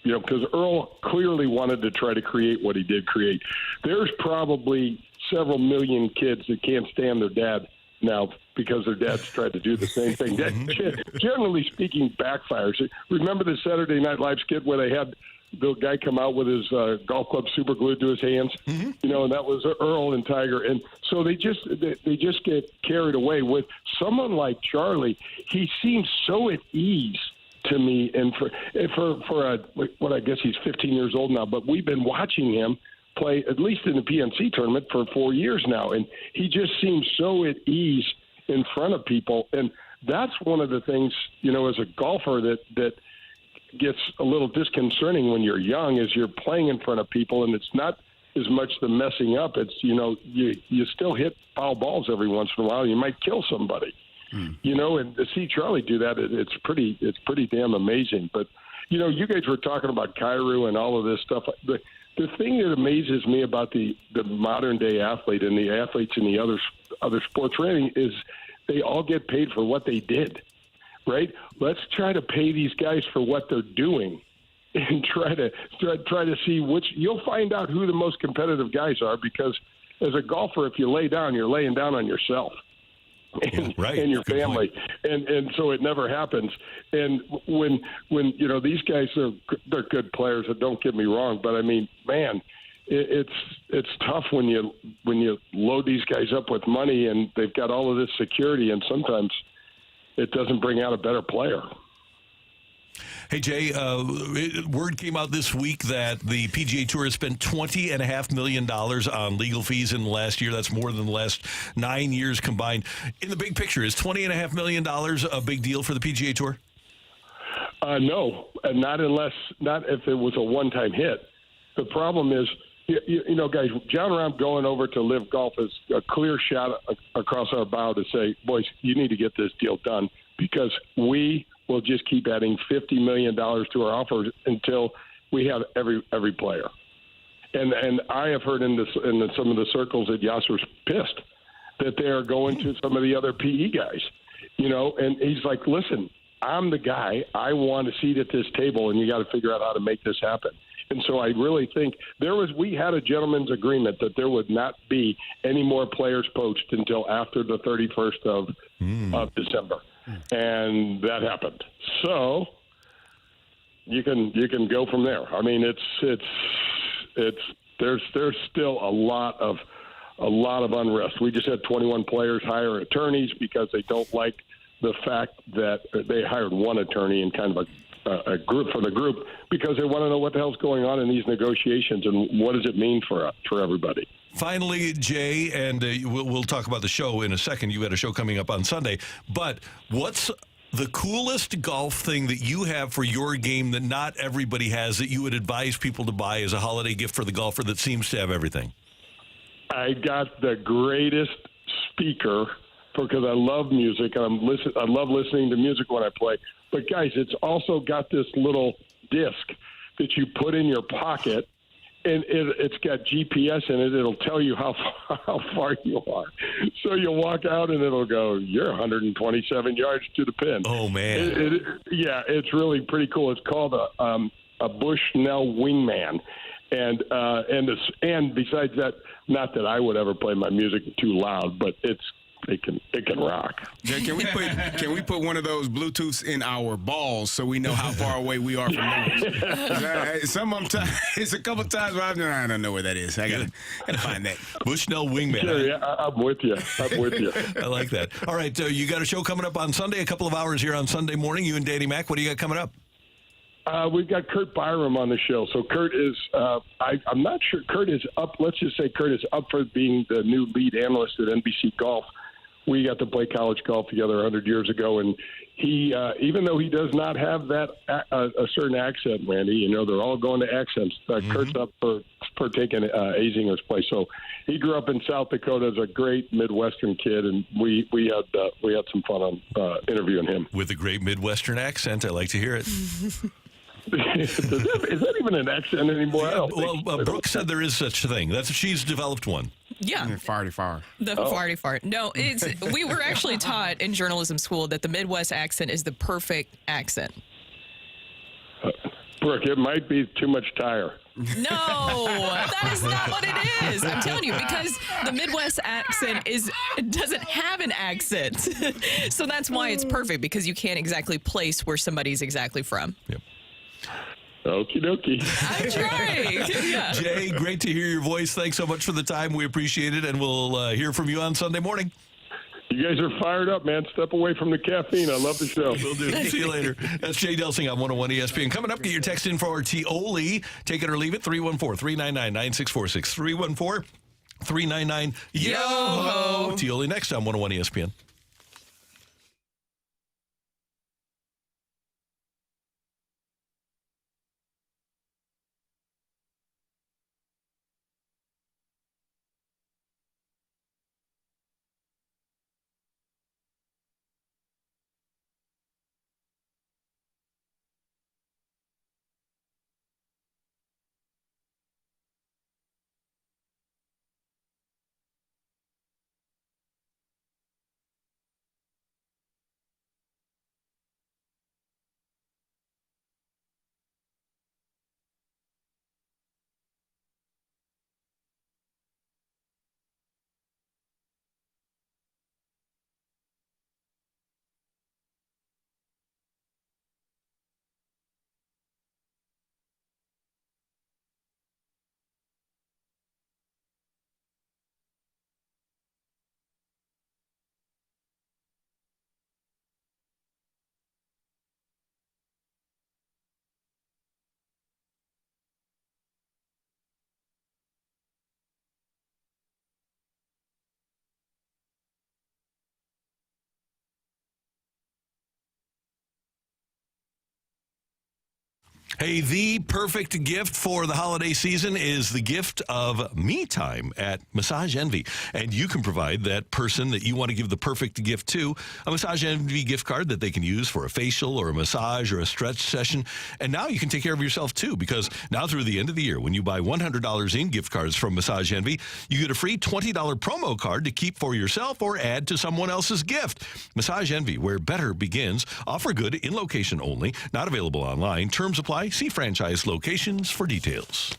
because Earl clearly wanted to try to create what he did create. There's probably several million kids that can't stand their dad now because their dads tried to do the same thing. That, generally speaking, backfires. Remember the Saturday Night Live skit where they had the guy come out with his golf club super glued to his hands? Mm-hmm. And that was Earl and Tiger. And so they just get carried away. With someone like Charlie, he seems so at ease to me. And for what I guess he's 15 years old now, but we've been watching him play, at least in the PNC tournament, for 4 years now. And he just seems so at ease in front of people. And that's one of the things, as a golfer that gets a little disconcerting when you're young is you're playing in front of people, and it's not as much the messing up. It's, you still hit foul balls every once in a while. You might kill somebody, and to see Charlie do that, it's pretty damn amazing. But, you guys were talking about Kyrou and all of this stuff. The thing that amazes me about the modern day athlete and the athletes in the other sports rating is they all get paid for what they did, right? Let's try to pay these guys for what they're doing and try to see which you'll find out who the most competitive guys are, because as a golfer, if you lay down, you're laying down on yourself. And, right. and your family, and so it never happens. And when these guys they're good players, and don't get me wrong, but I mean, man, it's tough when you load these guys up with money and they've got all of this security, and sometimes it doesn't bring out a better player. Hey, Jay, word came out this week that the PGA Tour has spent $20.5 million on legal fees in the last year. That's more than the last 9 years combined. In the big picture, is $20.5 million a big deal for the PGA Tour? No, not if it was a one-time hit. The problem is, guys, John Rahm going over to LIV Golf is a clear shot across our bow to say, boys, you need to get this deal done, because we will just keep adding $50 million to our offers until we have every player. And I have heard in some of the circles that Yasser's pissed that they are going to some of the other PE guys, and he's like, listen, I'm the guy. I want a seat at this table, and you got to figure out how to make this happen. And so I really think we had a gentleman's agreement that there would not be any more players poached until after the 31st of December. And that happened. So you can go from there. I mean, there's still a lot of unrest. We just had 21 players hire attorneys because they don't like the fact that they hired one attorney in kind of a group for the group, because they want to know what the hell's going on in these negotiations and what does it mean for everybody. Finally, Jay, and we'll talk about the show in a second. You got a show coming up on Sunday. But what's the coolest golf thing that you have for your game that not everybody has that you would advise people to buy as a holiday gift for the golfer that seems to have everything? I got the greatest speaker because I love music, and I love listening to music when I play. But, guys, it's also got this little disc that you put in your pocket, and it's got GPS in it. It'll tell you how far you are. So you'll walk out, and it'll go, you're 127 yards to the pin. Oh, man. Yeah, it's really pretty cool. It's called a Bushnell Wingman. And besides that, not that I would ever play my music too loud, but it can rock. Jay, can we put one of those Bluetooths in our balls so we know how far away we are from those? It's a couple times where I don't know where that is. I gotta find that. Bushnell Wingman. Sure, yeah, I'm with you. I like that. All right, you got a show coming up on Sunday, a couple of hours here on Sunday morning. You and Danny Mac, what do you got coming up? We've got Kurt Byram on the show. So Kurt is, I'm not sure, Kurt is up. Let's just say Kurt is up for being the new lead analyst at NBC Golf. We got to play college golf together 100 years ago, and he, even though he does not have that a certain accent, Randy, they're all going to accents. Kurt's up for taking Azinger's place. So he grew up in South Dakota as a great Midwestern kid, and we had some fun on interviewing him. With a great Midwestern accent, I like to hear it. Is that even an accent anymore? Yeah, Brooke said there is such a thing. She's developed one. Yeah. Farty fart. The farty fart. No, we were actually taught in journalism school that the Midwest accent is the perfect accent. Brooke, it might be too much tire. No, that is not what it is. I'm telling you, because the Midwest accent doesn't have an accent. So that's why it's perfect, because you can't exactly place where somebody's exactly from. Yep. Okie dokie. I'm trying. Yeah. Jay, great to hear your voice. Thanks so much for the time. We appreciate it, and we'll hear from you on Sunday morning. You guys are fired up, man. Step away from the caffeine. I love the show. Will do. See you later. That's Jay Delsing on 101 ESPN. Coming up, get your text in for our TIOLI. Take it or leave it, 314-399-9646. 314-399-YO-HO. TIOLI next on 101 ESPN. Hey, the perfect gift for the holiday season is the gift of me time at Massage Envy. And you can provide that person that you want to give the perfect gift to a Massage Envy gift card that they can use for a facial or a massage or a stretch session. And now you can take care of yourself, too, because now through the end of the year, when you buy $100 in gift cards from Massage Envy, you get a free $20 promo card to keep for yourself or add to someone else's gift. Massage Envy, where better begins. Offer good in location only. Not available online. Terms apply. See franchise locations for details.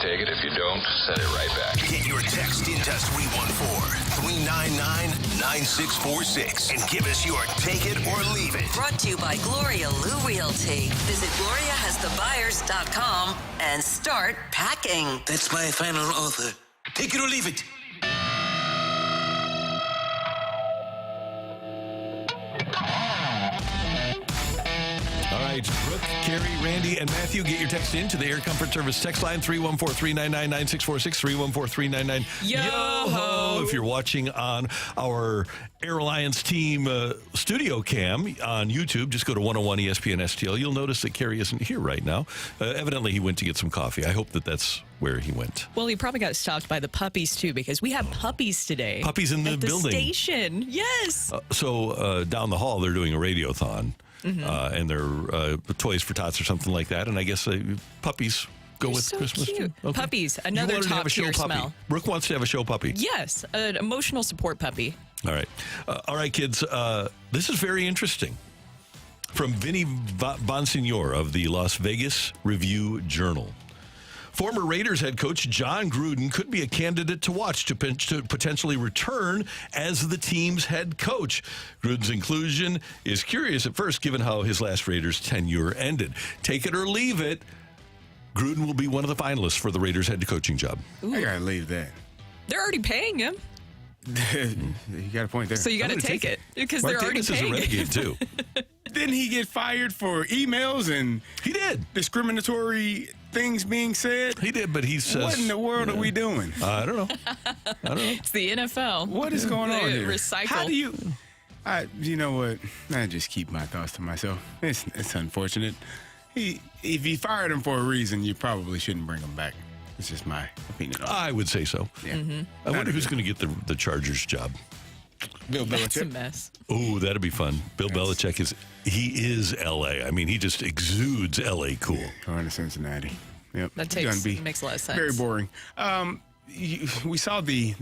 take it. If you don't, send it right back. Get your text into 314-399-9646 and give us your take it or leave it. Brought to you by Gloria Lou Realty. Visit GloriaHasTheBuyers.com and start packing. That's my final offer. Take it or leave it. All right, Brooke, Carrie, Randy, and Matthew, get your text in to the Air Comfort Service text line, 314-399-9646, 314-399-YO-HO. If you're watching on our Air Alliance team studio cam on YouTube, just go to 101 ESPN STL. You'll notice that Carrie isn't here right now. Evidently, he went to get some coffee. I hope that that's where he went. Well, he probably got stopped by the puppies, too, because we have puppies today. Puppies in the building. Station, yes. So down the hall, they're doing a radiothon. And they're toys for tots or something like that. And I guess puppies go with so Christmas cute. too. Okay. Puppies, another top tier smell. Brooke wants to have a show puppy. Yes, an emotional support puppy. All right. All right, kids. This is very interesting. From Vinny Bonsignor of the Las Vegas Review-Journal. Former Raiders head coach John Gruden could be a candidate to watch to potentially return as the team's head coach. Gruden's inclusion is curious at first, given how his last Raiders tenure ended. Take it or leave it, Gruden will be one of the finalists for the Raiders head coaching job. Ooh. I gotta leave that. They're already paying him. You got a point there. So you got to take it because they're already paying is a renegade too. Didn't he get fired for emails and he did discriminatory things being said? He did, but he says, what in the world are we doing? I don't know. It's the NFL. What is going on here? Recycle. How do you? You know what? I just keep my thoughts to myself. It's unfortunate. If you fired him for a reason, you probably shouldn't bring him back. It's just my opinion. I would say so. Yeah. I wonder who's going to get the Chargers job. Bill Belichick. That's a mess. Oh, that'd be fun. Bill Belichick is L.A. I mean, he just exudes L.A. cool. Going to Cincinnati. Yep. That makes a lot of sense. Very boring. We saw the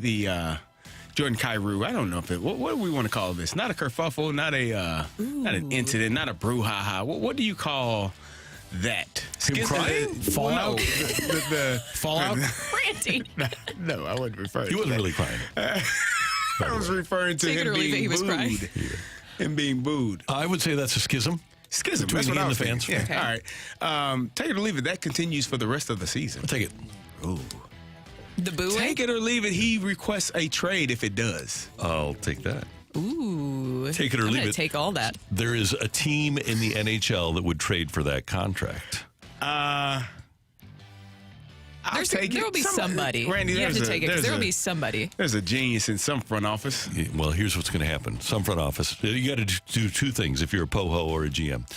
Jordan Kyrou. I don't know if what do we want to call this? Not a kerfuffle, not an incident, not a brouhaha. What do you call that? Him crying? Fallout? The Fallout? Randy. No, I wasn't referring. He wasn't really crying. I was referring to him being booed. Him being booed. I would say that's a schism. Schism. Between That's what he I and was the fans. thinking. Yeah. Okay. All right. Take it or leave it. That continues for the rest of the season. I'll take it. Ooh. The booing? Take it or leave it. He requests a trade if it does. I'll take that. Ooh. Take it or leave it. Take all that. There is a team in the NHL that would trade for that contract. I'll take it. There will be somebody. Randy, you have to take it because there will be somebody. There's a genius in some front office. Well, here's what's going to happen. Some front office. You got to do two things if you're a POHO or a GM.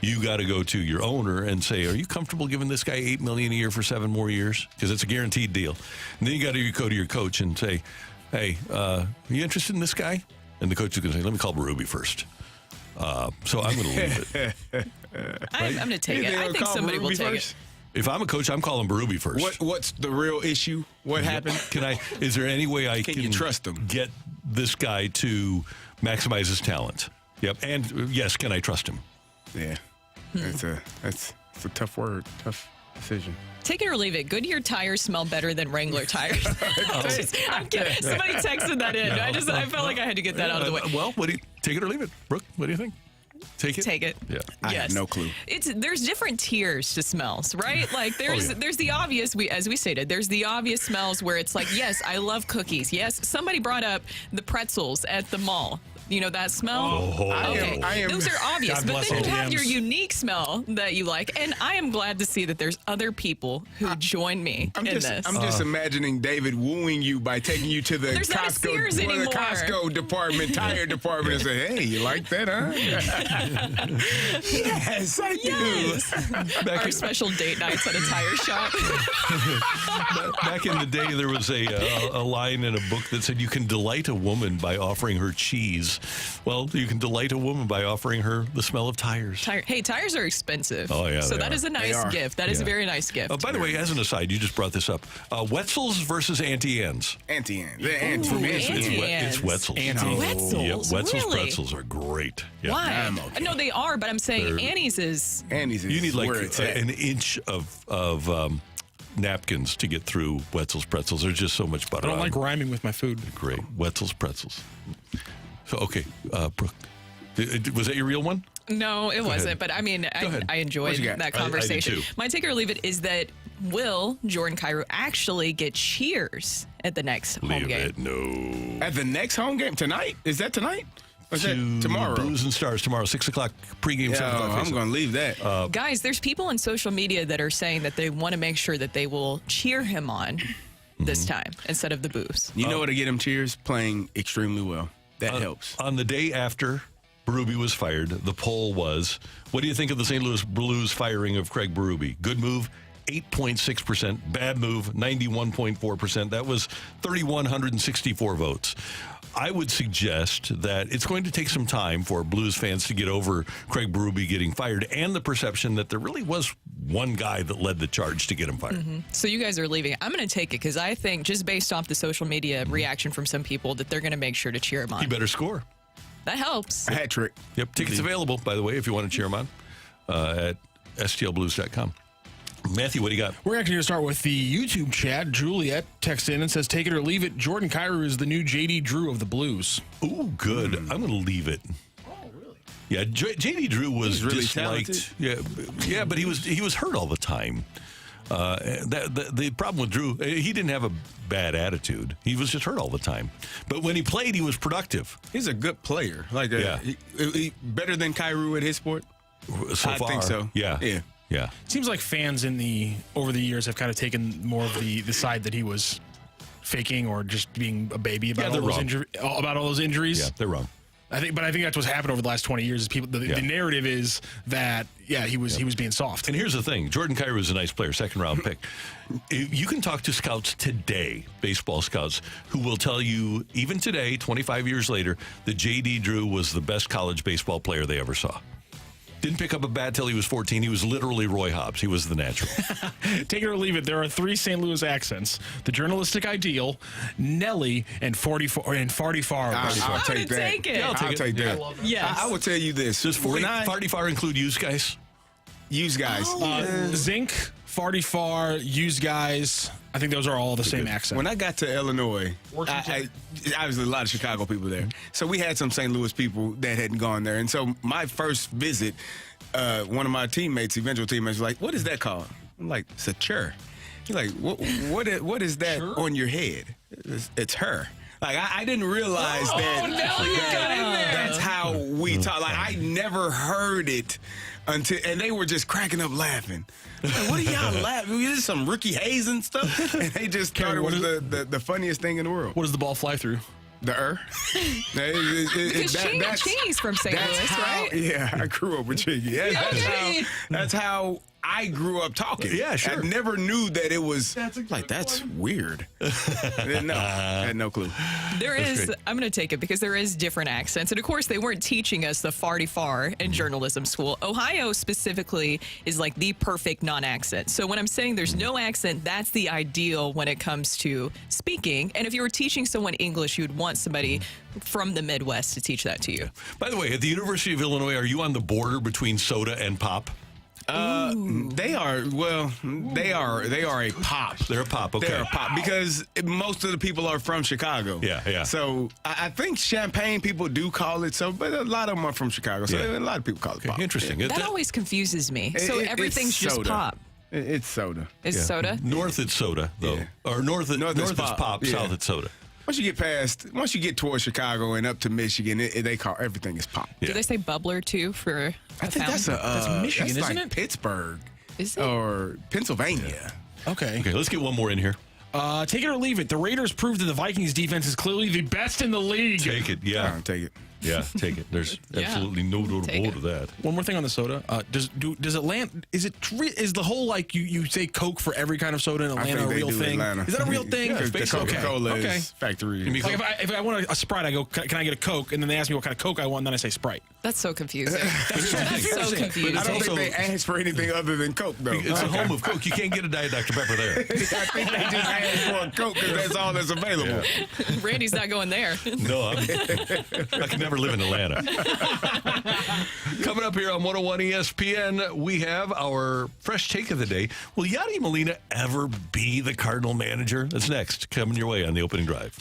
You got to go to your owner and say, are you comfortable giving this guy $8 million a year for 7 more years? Because it's a guaranteed deal. And then you got to go to your coach and say, hey, are you interested in this guy? And the coach is going to say, let me call Berube first. So I'm going to leave it. I'm going to take it. I think somebody will take it. If I'm a coach, I'm calling Berube first. What's the real issue? What happened? Is there any way I can you trust him? Get this guy to maximize his talent? Yep. And yes, can I trust him? Yeah. That's a tough word, tough decision. Take it or leave it. Goodyear tires smell better than Wrangler tires. I'm kidding. Somebody texted that in. I felt like I had to get that out of the way. Well, take it or leave it, Brooke? What do you think? Take it? Take it. Yeah. I have no clue. There's different tiers to smells, right? Like there's the obvious, as we stated, there's the obvious smells where it's like, yes, I love cookies. Yes, somebody brought up the pretzels at the mall. You know that smell? Those are obvious. But then you have your unique smell that you like. And I am glad to see that there's other people who join me in this. I'm just imagining David wooing you by taking you to the Costco department, tire department, and say, hey, you like that, huh? Yes, I do. Our special date nights at a tire shop. Back in the day, there was a line in a book that said you can delight a woman by offering her cheese. Well, you can delight a woman by offering her the smell of tires. Hey, tires are expensive. Oh, yeah. So that is a nice gift. That is a very nice gift. By the way, as an aside, you just brought this up. Wetzel's versus Auntie Anne's. Auntie Anne's. It's Wetzel's. Wetzel's? Yeah, Wetzel's Really? pretzels are great. Yeah. Why? No, they are, but I'm saying Annie's is... Annie's is you need like where it's at. an inch of napkins to get through Wetzel's Pretzels. There's just so much butter I don't on like them. rhyming with my food. Great. Wetzel's Pretzels. So, okay, Brooke, was that your real one? No, it wasn't. But I mean, I enjoyed that conversation. I did too. My take it or leave it is that will Jordan Kyrou actually get cheers at the next home Leave game? it. No. At the next home game tonight? Is that tonight? Or is that tomorrow? Blues and Stars tomorrow, 6 o'clock pregame. 7 o'clock. I'm going to leave that. Guys, there's people on social media that are saying that they want to make sure that they will cheer him on this time instead of the boos. You know what to get him cheers? Playing extremely well. That helps. On the day after Berube was fired, the poll was, what do you think of the St. Louis Blues firing of Craig Berube? Good move, 8.6%. Bad move, 91.4%. That was 3,164 votes. I would suggest that it's going to take some time for Blues fans to get over Craig Berube getting fired and the perception that there really was one guy that led the charge to get him fired. So you guys are leaving. I'm going to take it because I think just based off the social media reaction from some people that they're going to make sure to cheer him on. He better score. That helps. A hat trick. Yep, tickets available, by the way, if you want to cheer him on at stlblues.com. Matthew, what do you got? We're actually going to start with the YouTube chat. Juliet texts in and says, take it or leave it. Jordan Kyrou is the new J.D. Drew of the Blues. Ooh, good. I'm going to leave it. Oh, really? Yeah, J.D. Drew was really disliked. Yeah, but he was hurt all the time. The problem with Drew, he didn't have a bad attitude. He was just hurt all the time. But when he played, he was productive. He's a good player. He better than Kyrou at his sport? So I far, think so. Yeah. It seems like fans over the years have kind of taken more of the side that he was faking or just being a baby about all those injuries. Yeah, they're wrong. I think that's what's happened over the last 20 years. Is people the narrative is that he was being soft. And here's the thing: Jordan Kyrou is a nice player, second round pick. You can talk to scouts today, baseball scouts, who will tell you even today, 25 years later, that J.D. Drew was the best college baseball player they ever saw. Didn't pick up a bat till he was 14. He was literally Roy Hobbs. He was the natural. Take it or leave it. There are 3 St. Louis accents: the journalistic ideal, Nelly, and Farty Far. I'll take that. Take it. Yeah, I'll take that. Yes. I will tell you this. Does Farty Far include use guys? Use guys. Zinc, Farty Far, use guys. I think those are all the same accent. When I got to Illinois, I obviously a lot of Chicago people there. So we had some St. Louis people that hadn't gone there. And so my first visit, one of my teammates, eventual teammates, was like, what is that called? I'm like, it's a chur. He's like, what is that on your head? It's her. Like, I didn't realize that's how we talk. Like, I never heard it and they were just cracking up laughing. Like, what are y'all laughing? This is some Ricky Hayes and stuff. And they just thought it was the funniest thing in the world. What does the ball fly thugh? Because Chingy's from St. Louis, right? Yeah, I grew up with Chingy. That's how I grew up talking. Yeah, sure. I never knew that it was that's weird. I had no clue. There is, I'm going to take it because there is different accents. And of course, they weren't teaching us the Farty Far in journalism school. Ohio specifically is like the perfect non-accent. So when I'm saying there's no accent, that's the ideal when it comes to speaking. And if you were teaching someone English, you'd want somebody from the Midwest to teach that to you. By the way, at the University of Illinois, are you on the border between soda and pop? They are a pop. They're a pop, okay. They're a pop because most of the people are from Chicago. Yeah. So I think Champagne people do call it so, but a lot of them are from Chicago. So a lot of people call it pop. Interesting. That always confuses me. So everything's just pop. It's soda. It's soda? North it's soda, though. Yeah. Or north is pop, south it's soda. Once you get towards Chicago and up to Michigan, they call everything is pop. Do they say bubbler too for? I think that's Michigan, that's isn't like it? Pittsburgh, is it? Or Pennsylvania? Yeah. Okay, let's get one more in here. Take it or leave it. The Raiders proved that the Vikings defense is clearly the best in the league. Take it, yeah. Take it. Yeah, take it. There's absolutely no doubt to that. One more thing on the soda. Does Atlanta? Is the whole like you say Coke for every kind of soda in Atlanta a real thing? Is that a real thing? Yeah, the Coca-Cola is factory. Like if I want a Sprite, I go, can I get a Coke? And then they ask me what kind of Coke I want, and then I say Sprite. That's so confusing. That's so confusing. I don't think they ask for anything other than Coke, though. It's a home of Coke. You can't get a Diet Dr. Pepper there. I think they just ask for a Coke because that's all that's available. Randy's not going there. No, I can never never live in Atlanta. Coming up here on 101 ESPN, we have our fresh take of the day. Will Yadi Molina ever be the Cardinal manager? That's next, coming your way on the opening drive.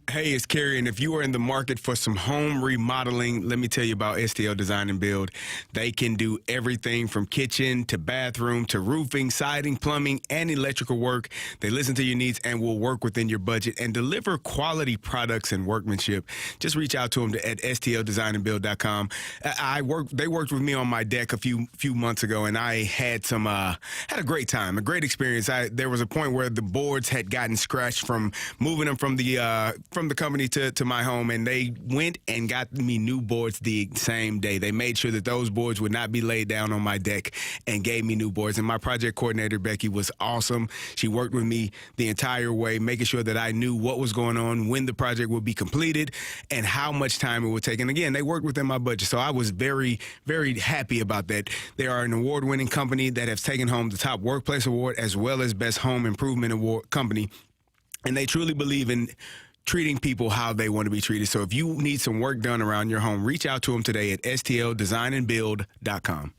Hey, it's Kerry, and if you are in the market for some home remodeling, let me tell you about STL Design and Build. They can do everything from kitchen to bathroom to roofing, siding, plumbing, and electrical work. They listen to your needs and will work within your budget and deliver quality products and workmanship. Just reach out to them at stldesignandbuild.com. They worked with me on my deck a few months ago, and I had a great time, a great experience. There was a point where the boards had gotten scratched from moving them from the company to my home, and they went and got me new boards the same day. They made sure that those boards would not be laid down on my deck and gave me new boards. And my project coordinator, Becky, was awesome. She worked with me the entire way, making sure that I knew what was going on, when the project would be completed, and how much time it would take. And again, they worked within my budget, so I was very, very happy about that. They are an award-winning company that has taken home the top workplace award as well as best home improvement award company. And they truly believe in treating people how they want to be treated. So if you need some work done around your home, reach out to them today at stldesignandbuild.com.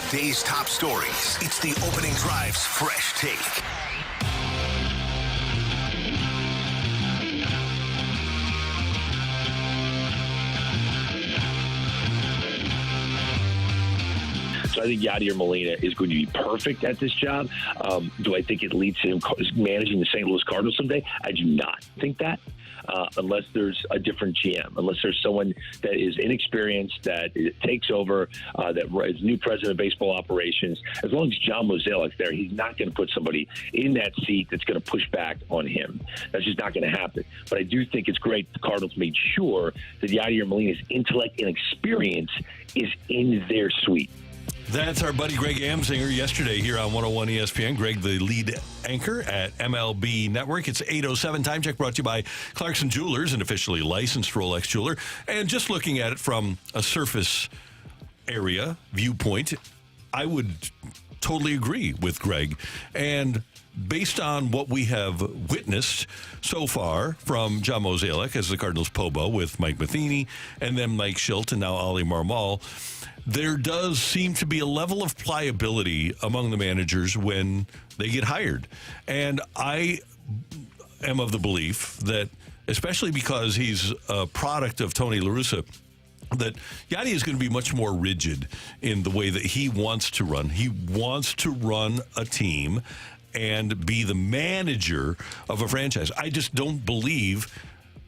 day's top stories. It's the Opening Drive's Fresh Take. So I think Yadi or Molina is going to be perfect at this job. Do I think it leads to him managing the St. Louis Cardinals someday? I do not think that. Unless there's a different GM, unless there's someone that is inexperienced, that takes over, that is new president of baseball operations. As long as John Mozelek's there, he's not going to put somebody in that seat that's going to push back on him. That's just not going to happen. But I do think it's great the Cardinals made sure that Yadi or Molina's intellect and experience is in their suite. That's our buddy Greg Amsinger yesterday here on 101 ESPN. Greg, the lead anchor at MLB Network. It's 8:07 time check brought to you by Clarkson Jewelers, an officially licensed Rolex jeweler. And just looking at it from a surface area viewpoint, I would totally agree with Greg. And based on what we have witnessed so far from John Mozelek as the Cardinals POBO with Mike Matheny and then Mike Schilt and now Oli Marmol, there does seem to be a level of pliability among the managers when they get hired. And I am of the belief that, especially because he's a product of Tony La Russa, that Yadi is going to be much more rigid in the way that he wants to run. He wants to run a team and be the manager of a franchise. I just don't believe,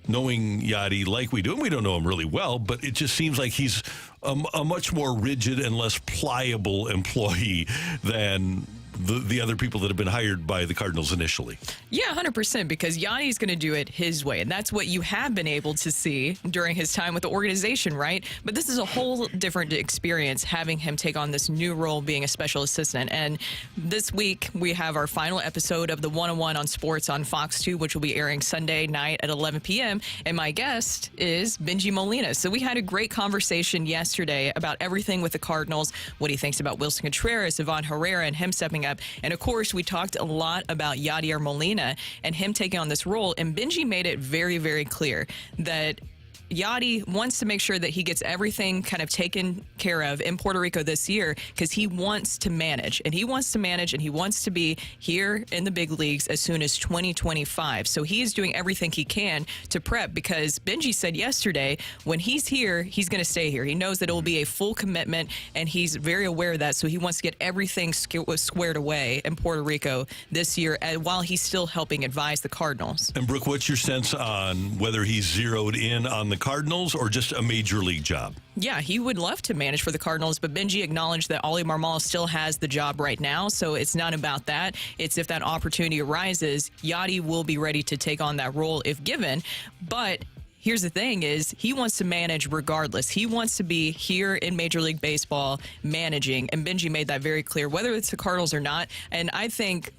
knowing Yadi like we do, and we don't know him really well, but it just seems like he's a much more rigid and less pliable employee than the other people that have been hired by the Cardinals initially. Yeah, 100%, because Yadi's going to do it his way, and that's what you have been able to see during his time with the organization, right? But this is a whole different experience having him take on this new role being a special assistant. And this week, we have our final episode of the 101 on Sports on Fox 2, which will be airing Sunday night at 11 p.m. And my guest is Benji Molina. So we had a great conversation yesterday about everything with the Cardinals, what he thinks about Wilson Contreras, Ivan Herrera, and him stepping up. And of course, we talked a lot about Yadier Molina and him taking on this role. And Benji made it very, very clear that Yadi wants to make sure that he gets everything kind of taken care of in Puerto Rico this year because he wants to manage. And he wants to manage and he wants to be here in the big leagues as soon as 2025. So he is doing everything he can to prep because Benji said yesterday when he's here, he's going to stay here. He knows that it will be a full commitment and he's very aware of that. So he wants to get everything squared away in Puerto Rico this year while he's still helping advise the Cardinals. And Brooke, what's your sense on whether he's zeroed in on the Cardinals or just a major league job? Yeah, he would love to manage for the Cardinals, but Benji acknowledged that Oli Marmol still has the job right now, so it's not about that. It's if that opportunity arises, Yadi will be ready to take on that role if given. But here's the thing is he wants to manage regardless. He wants to be here in Major League Baseball managing, and Benji made that very clear, whether it's the Cardinals or not. And I think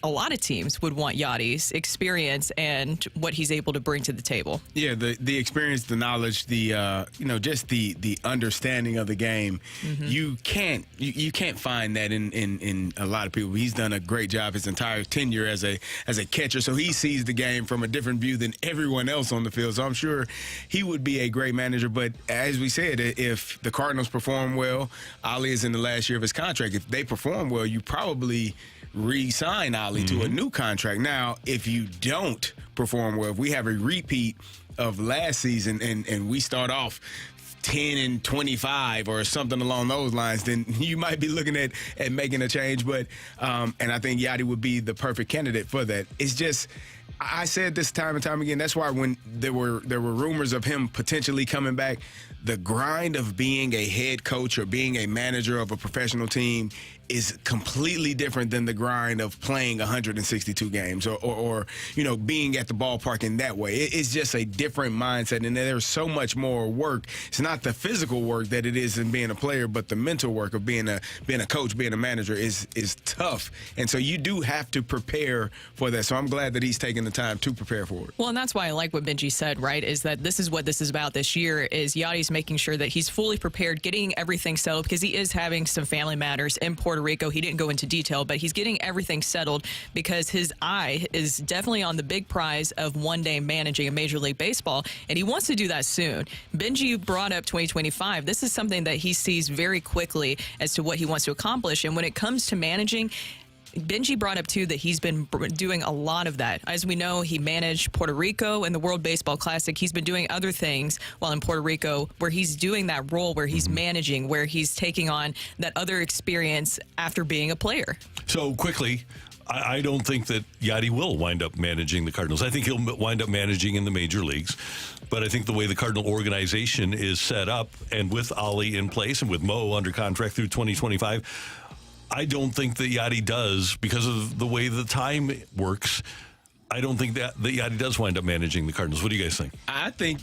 a lot of teams would want Yadi's experience and what he's able to bring to the table. Yeah, the experience, the knowledge, the just the understanding of the game. Mm-hmm. You can't find that in a lot of people. He's done a great job his entire tenure as a catcher, so he sees the game from a different view than everyone else on the field. So I'm sure he would be a great manager. But as we said, if the Cardinals perform well, Ali is in the last year of his contract. If they perform well, you probably re-sign Ali to a new contract. Now, if you don't perform well, if we have a repeat of last season and we start off 10-25 or something along those lines, then you might be looking at making a change. But and I think Yadi would be the perfect candidate for that. It's just, I said this time and time again, that's why when there were rumors of him potentially coming back, the grind of being a head coach or being a manager of a professional team is completely different than the grind of playing 162 games or being at the ballpark in that way. It's just a different mindset, and there's so much more work. It's not the physical work that it is in being a player, but the mental work of being a coach, being a manager is tough. And so you do have to prepare for that. So I'm glad that he's taking the time to prepare for it. Well, and that's why I like what Benji said, right, is that this is what this is about this year, is Yadi's making sure that he's fully prepared, getting everything settled, because he is having some family matters in Puerto Puerto Rico. He didn't go into detail, but he's getting everything settled because his eye is definitely on the big prize of one day managing a Major League Baseball, and he wants to do that soon. Benji brought up 2025. This is something that he sees very quickly as to what he wants to accomplish. And when it comes to managing, Benji brought up, too, that he's been doing a lot of that. As we know, he managed Puerto Rico in the World Baseball Classic. He's been doing other things while in Puerto Rico where he's doing that role, where he's managing, where he's taking on that other experience after being a player. So, quickly, I don't think that Yadi will wind up managing the Cardinals. I think he'll wind up managing in the major leagues. But I think the way the Cardinal organization is set up, and with Ollie in place and with Mo under contract through 2025, I don't think that Yadi does, because of the way the time works. I don't think that Yadi does wind up managing the Cardinals. What do you guys think? I think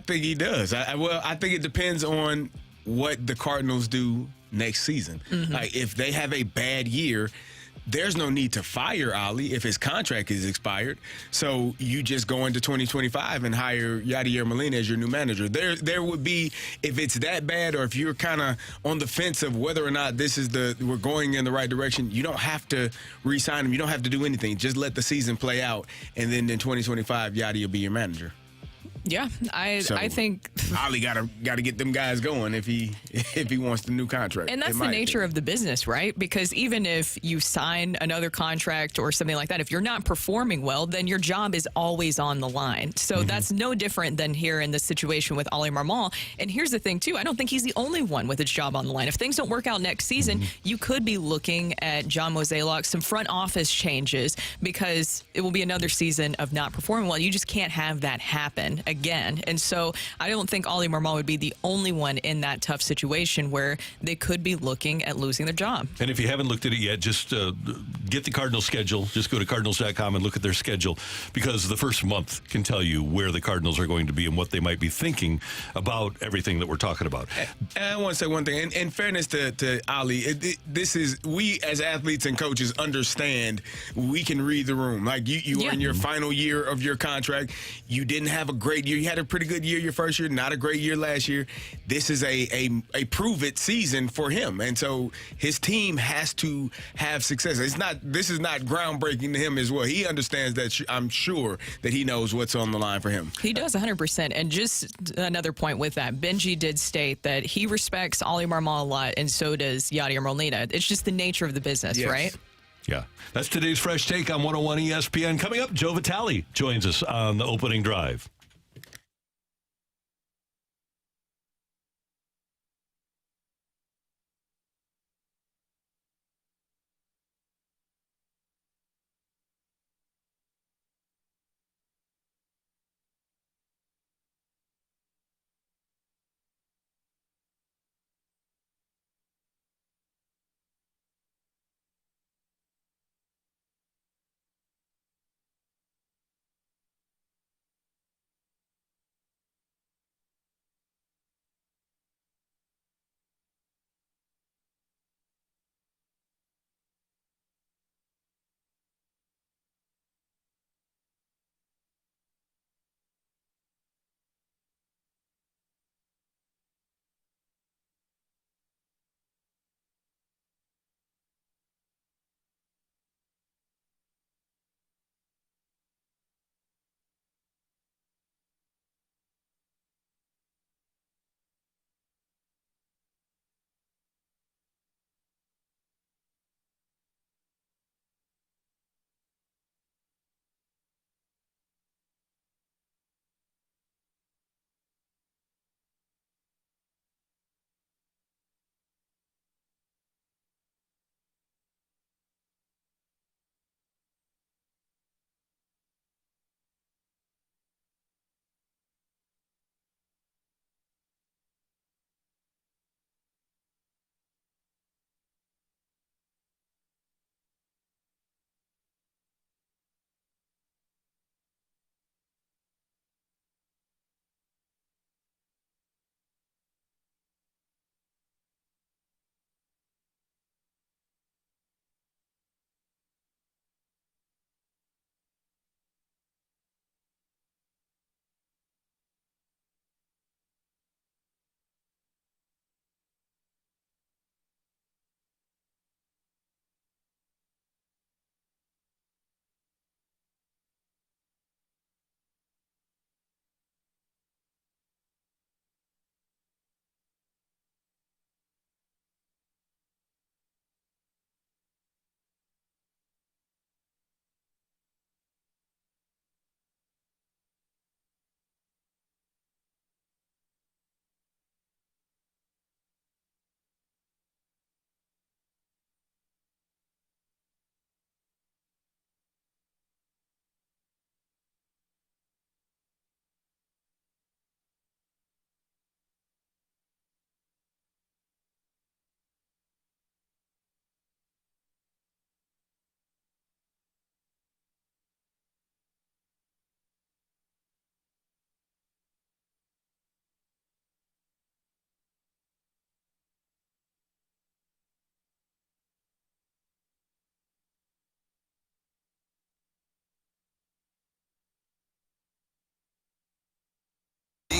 he does. I think it depends on what the Cardinals do next season. Like, if they have a bad year, there's no need to fire Ollie if his contract is expired. So you just go into 2025 and hire Yadier Molina as your new manager. There would be, if it's that bad, or if you're kind of on the fence of whether or not we're going in the right direction, you don't have to re-sign him. You don't have to do anything. Just let the season play out, and then in 2025, Yadi will be your manager. Yeah, I think Ollie got to get them guys going if he wants the new contract. And that's the nature of the business, right? Because even if you sign another contract or something like that, if you're not performing well, then your job is always on the line. So that's no different than here in this situation with Ollie Marmol. And here's the thing, too. I don't think he's the only one with his job on the line. If things don't work out next season, you could be looking at John Mozeliak, some front office changes, because it will be another season of not performing well. You just can't have that happen again. And so I don't think Ollie Marmol would be the only one in that tough situation where they could be looking at losing their job. And if you haven't looked at it yet, just get the Cardinals schedule. Just go to Cardinals.com and look at their schedule, because the first month can tell you where the Cardinals are going to be and what they might be thinking about everything that we're talking about. And I want to say one thing. In fairness to Ollie, we as athletes and coaches understand we can read the room. Like you are in your final year of your contract. You didn't have a great year. You had a pretty good year your first year, not a great year last year. This is a prove-it season for him. And so his team has to have success. This is not groundbreaking to him as well. He understands that. I'm sure that he knows what's on the line for him. He does 100%. And just another point with that, Benji did state that he respects Ollie Marmol a lot, and so does Yadier Molina. It's just the nature of the business, right? Yeah. That's today's Fresh Take on 101 ESPN. Coming up, Joey Vitale joins us on the opening drive.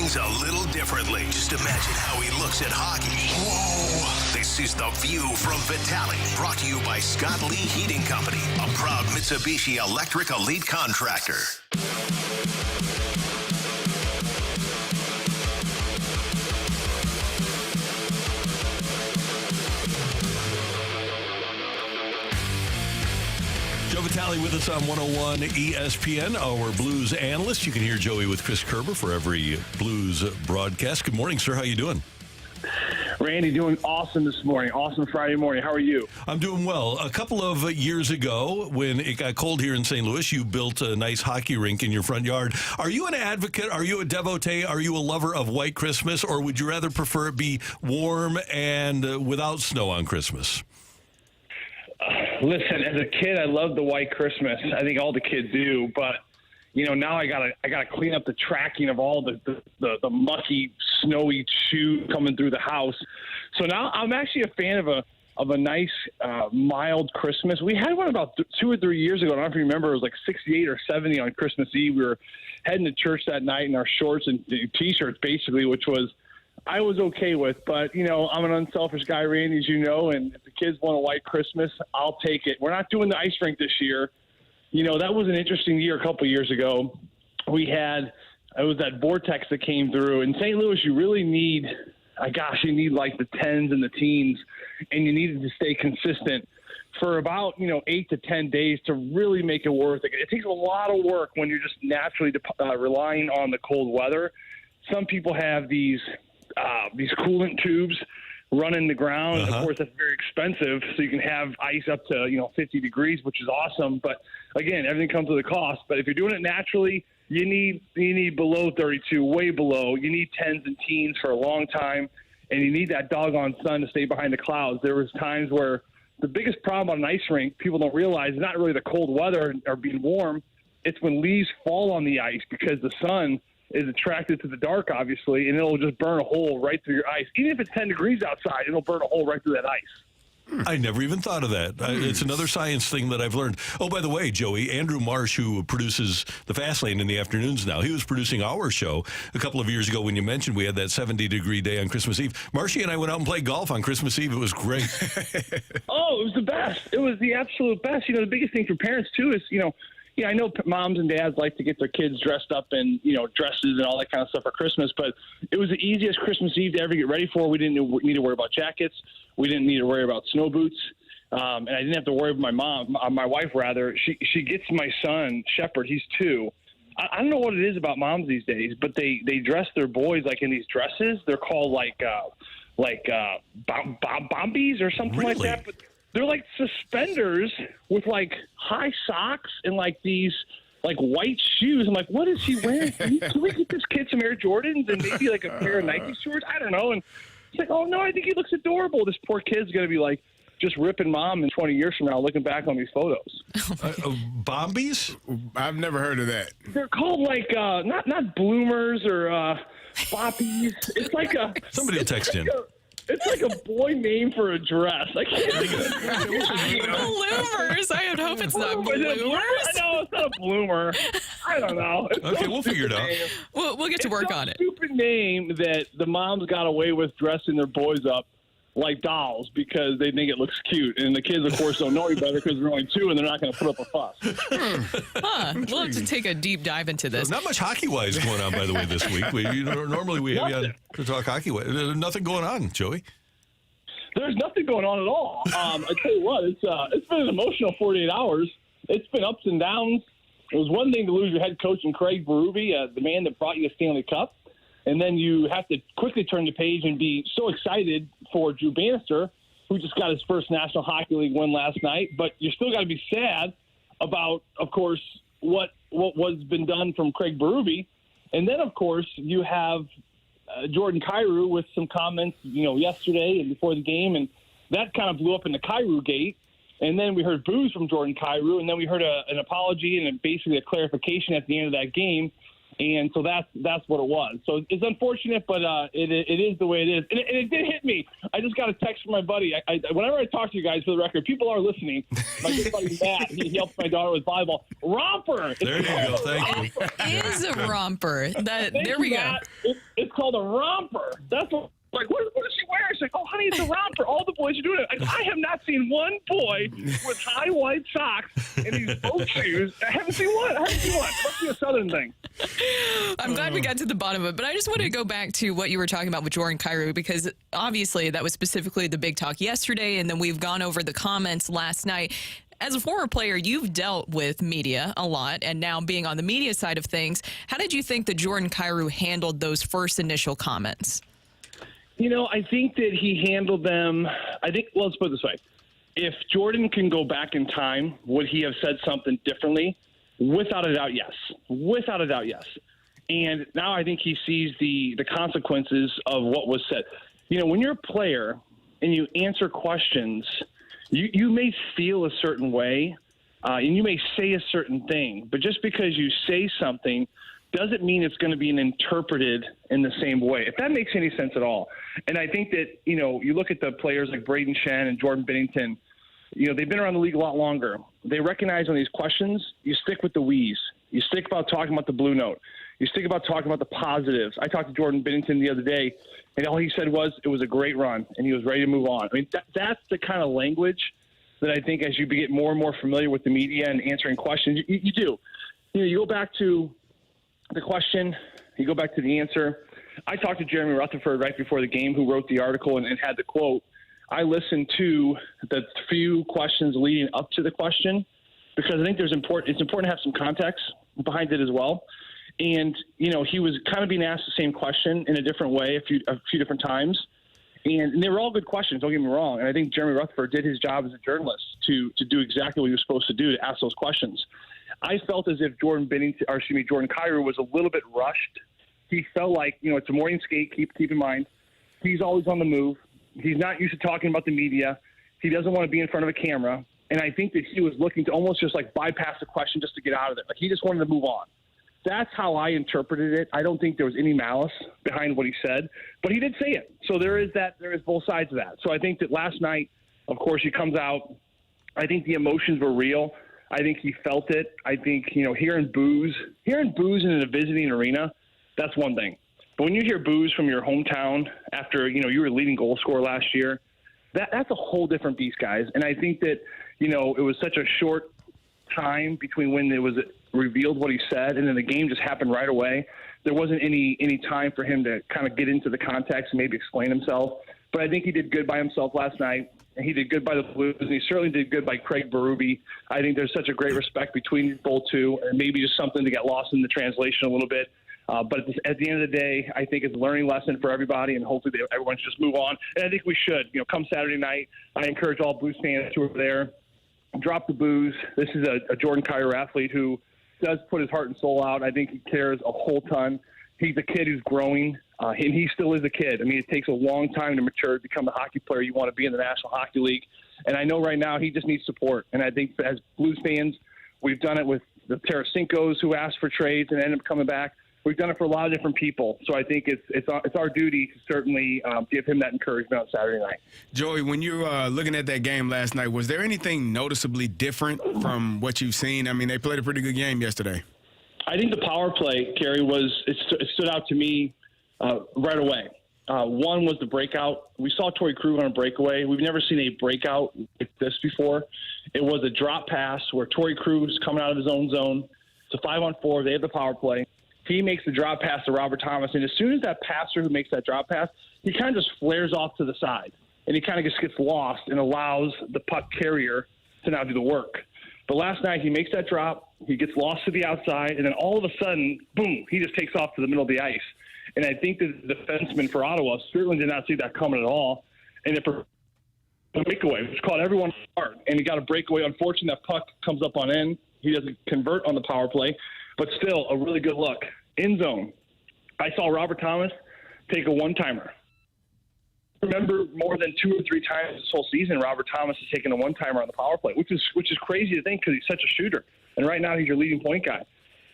things a little differently. Just imagine how he looks at hockey. Whoa. This is The View from Vitale, brought to you by Scott Lee Heating Company, a proud Mitsubishi Electric Elite contractor. Joe Vitale with us on 101 ESPN, our Blues analyst. You can hear Joey with Chris Kerber for every Blues broadcast. Good morning, sir. How you doing? Randy, doing awesome this morning. Awesome Friday morning. How are you? I'm doing well. A couple of years ago, when it got cold here in St. Louis, you built a nice hockey rink in your front yard. Are you an advocate? Are you a devotee? Are you a lover of White Christmas? Or would you rather prefer it be warm and without snow on Christmas? Listen, as a kid, I loved the White Christmas. I think all the kids do, but now I gotta clean up the tracking of all the mucky, snowy shoes coming through the house. So now I'm actually a fan of a nice, mild Christmas. We had one about 2 or 3 years ago. I don't know if you remember. It was like 68 or 70 on Christmas Eve. We were heading to church that night in our shorts and T-shirts, basically, which I was okay with. But, I'm an unselfish guy, Randy, as you know, and if the kids want a White Christmas, I'll take it. We're not doing the ice rink this year. That was an interesting year a couple of years ago. It was that vortex that came through. In St. Louis, you really need like the 10s and the teens, and you needed to stay consistent for about, 8 to 10 days to really make it worth it. It takes a lot of work when you're just naturally relying on the cold weather. Some people have these coolant tubes run in the ground. Uh-huh. Of course, that's very expensive, so you can have ice up to 50 degrees, which is awesome. But again, everything comes with a cost. But if you're doing it naturally, you need below 32, way below. You need 10s and teens for a long time, and you need that doggone sun to stay behind the clouds. There was times where the biggest problem on an ice rink, people don't realize, is not really the cold weather or being warm. It's when leaves fall on the ice because the sun is attracted to the dark, obviously, and it'll just burn a hole right through your ice. Even if it's 10 degrees outside, it'll burn a hole right through that ice. I never even thought of that. It's another science thing that I've learned. Oh, by the way, Joey, Andrew Marsh, who produces the Fast Lane in the afternoons now, he was producing our show a couple of years ago when you mentioned we had that 70-degree day on Christmas Eve. Marshy and I went out and played golf on Christmas Eve. It was great. Oh, it was the best. It was the absolute best. The biggest thing for parents, too, is, I know moms and dads like to get their kids dressed up in, dresses and all that kind of stuff for Christmas, but it was the easiest Christmas Eve to ever get ready for. We didn't need to worry about jackets. We didn't need to worry about snow boots. And I didn't have to worry about my wife, rather. She gets my son, Shepard, he's 2. I don't know what it is about moms these days, but they dress their boys like in these dresses. They're called bombies or something like that. But they're like suspenders with like high socks and like these like white shoes. I'm like, what is he wearing? Can we get this kid some Air Jordans and maybe like a pair of Nike shorts? I don't know. And it's like, oh no, I think he looks adorable. This poor kid's gonna be like just ripping mom in 20 years from now, looking back on these photos. Bombies? I've never heard of that. They're called like not bloomers or boppies. It's like a somebody will text in. It's like a boy name for a dress. I can't bloomers. I would hope it's not bloomers. No, it's not a bloomer. I don't know. Okay, we'll figure it out. We'll get to work on it. Stupid name that the moms got away with dressing their boys up like dolls because they think it looks cute. And the kids, of course, don't know any better because they're only 2 and they're not going to put up a fuss. We'll have to take a deep dive into this. Not much hockey-wise going on, by the way, this week. Normally we have you on to talk hockey-wise. There's nothing going on, Joey. There's nothing going on at all. I tell you what, it's been an emotional 48 hours. It's been ups and downs. It was one thing to lose your head coach in Craig Berube, the man that brought you a Stanley Cup. And then you have to quickly turn the page and be so excited for Drew Bannister, who just got his first National Hockey League win last night. But you still got to be sad about, of course, what was been done from Craig Berube. And then, of course, you have Jordan Kyrou with some comments, yesterday and before the game. And that kind of blew up in the Kyrou gate. And then we heard boos from Jordan Kyrou. And then we heard an apology and basically a clarification at the end of that game. And so that's what it was. So it's unfortunate, but it is the way it is. And it did hit me. I just got a text from my buddy. Whenever I talk to you guys, for the record, people are listening. My good buddy Matt, he helps my daughter with volleyball. Romper. There you go. Thank you. It is a romper. There we go. It's called a romper. That's what. Like, what does she wear? She's like, oh, honey, it's a romper. All the boys are doing it. I have not seen one boy with high white socks and these boat shoes. I haven't seen one. It must be a Southern thing. I'm glad we got to the bottom of it, but I just want to go back to what you were talking about with Jordan Kyrou, because obviously that was specifically the big talk yesterday, and then we've gone over the comments last night. As a former player, you've dealt with media a lot, and now being on the media side of things, how did you think that Jordan Kyrou handled those first initial comments? I think that he handled them. Let's put it this way. If Jordan can go back in time, would he have said something differently? Without a doubt, yes. Without a doubt, yes. And now I think he sees the consequences of what was said. When you're a player and you answer questions, you may feel a certain way, and you may say a certain thing, but just because you say something doesn't mean it's going to be interpreted in the same way, if that makes any sense at all. And I think that, you look at the players like Braden Shen and Jordan Binnington, they've been around the league a lot longer. They recognize on these questions, you stick with the we's. You stick about talking about the blue note. You stick about talking about the positives. I talked to Jordan Binnington the other day, and all he said was it was a great run, and he was ready to move on. I mean, that's the kind of language that I think as you get more and more familiar with the media and answering questions, you do. You go back to the question, you go back to the answer. I talked to Jeremy Rutherford right before the game, who wrote the article and had the quote. I listened to the few questions leading up to the question because I think it's important to have some context behind it as well. And, he was kind of being asked the same question in a different way a few different times. And they were all good questions, don't get me wrong. And I think Jeremy Rutherford did his job as a journalist to do exactly what he was supposed to do, to ask those questions. I felt as if Jordan Kyrou was a little bit rushed. He felt like, it's a morning skate. Keep in mind, he's always on the move. He's not used to talking about the media. He doesn't want to be in front of a camera. And I think that he was looking to almost just like bypass the question just to get out of it. Like he just wanted to move on. That's how I interpreted it. I don't think there was any malice behind what he said, but he did say it. So there is both sides of that. So I think that last night, of course, he comes out. I think the emotions were real. I think he felt it. I think, hearing boos in a visiting arena, that's one thing. But when you hear boos from your hometown after, you were leading goal scorer last year, that's a whole different beast, guys. And I think that, it was such a short time between when it was revealed what he said and then the game just happened right away. There wasn't any time for him to kind of get into the context and maybe explain himself. But I think he did good by himself last night. And he did good by the Blues, and he certainly did good by Craig Berube. I think there's such a great respect between both two, and maybe just something to get lost in the translation a little bit. But at the end of the day, I think it's a learning lesson for everybody, and hopefully everyone should just move on. And I think we should. Come Saturday night, I encourage all Blues fans who are there, drop the booze. This is a Jordan Kyrou athlete who does put his heart and soul out. I think he cares a whole ton. He's a kid who's growing, and he still is a kid. I mean, it takes a long time to mature to become the hockey player you want to be in the National Hockey League. And I know right now he just needs support. And I think as Blues fans, we've done it with the Tarasenko's who asked for trades and ended up coming back. We've done it for a lot of different people. So I think it's our duty to certainly give him that encouragement on Saturday night. Joey, when you were looking at that game last night, was there anything noticeably different from what you've seen? I mean, they played a pretty good game yesterday. I think the power play, Kerry, it stood out to me right away. One was the breakout. We saw Torrey Krug on a breakaway. We've never seen a breakout like this before. It was a drop pass where Torrey Krug is coming out of his own zone. It's a 5-on-4. They have the power play. He makes the drop pass to Robert Thomas, and as soon as that passer who makes that drop pass, he kind of just flares off to the side, and he kind of just gets lost and allows the puck carrier to now do the work. But last night, he makes that drop, he gets lost to the outside, and then all of a sudden, boom, he just takes off to the middle of the ice. And I think that the defenseman for Ottawa certainly did not see that coming at all. And a breakaway, which caught everyone hard, and he got a breakaway. Unfortunately, that puck comes up on end. He doesn't convert on the power play, but still a really good look. End zone. I saw Robert Thomas take a one-timer. Remember more than 2 or 3 times this whole season, Robert Thomas has taken a one-timer on the power play, which is crazy to think because he's such a shooter. And right now he's your leading point guy.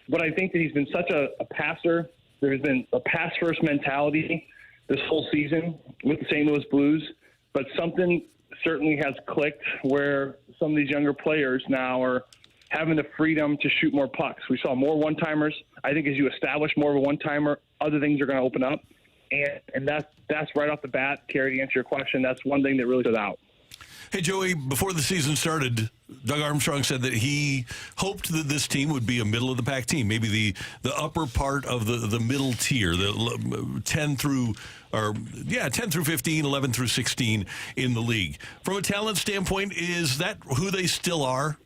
But I think that he's been such a passer. There's been a pass-first mentality this whole season with the St. Louis Blues. But something certainly has clicked where some of these younger players now are having the freedom to shoot more pucks. We saw more one-timers. I think as you establish more of a one-timer, other things are going to open up. And that's right off the bat, Kerry, to answer your question, that's one thing that really stood out. Hey, Joey, before the season started, Doug Armstrong said that he hoped that this team would be a middle-of-the-pack team, maybe the upper part of the middle tier, the 10 through 15, 11 through 16 in the league. From a talent standpoint, is that who they still are?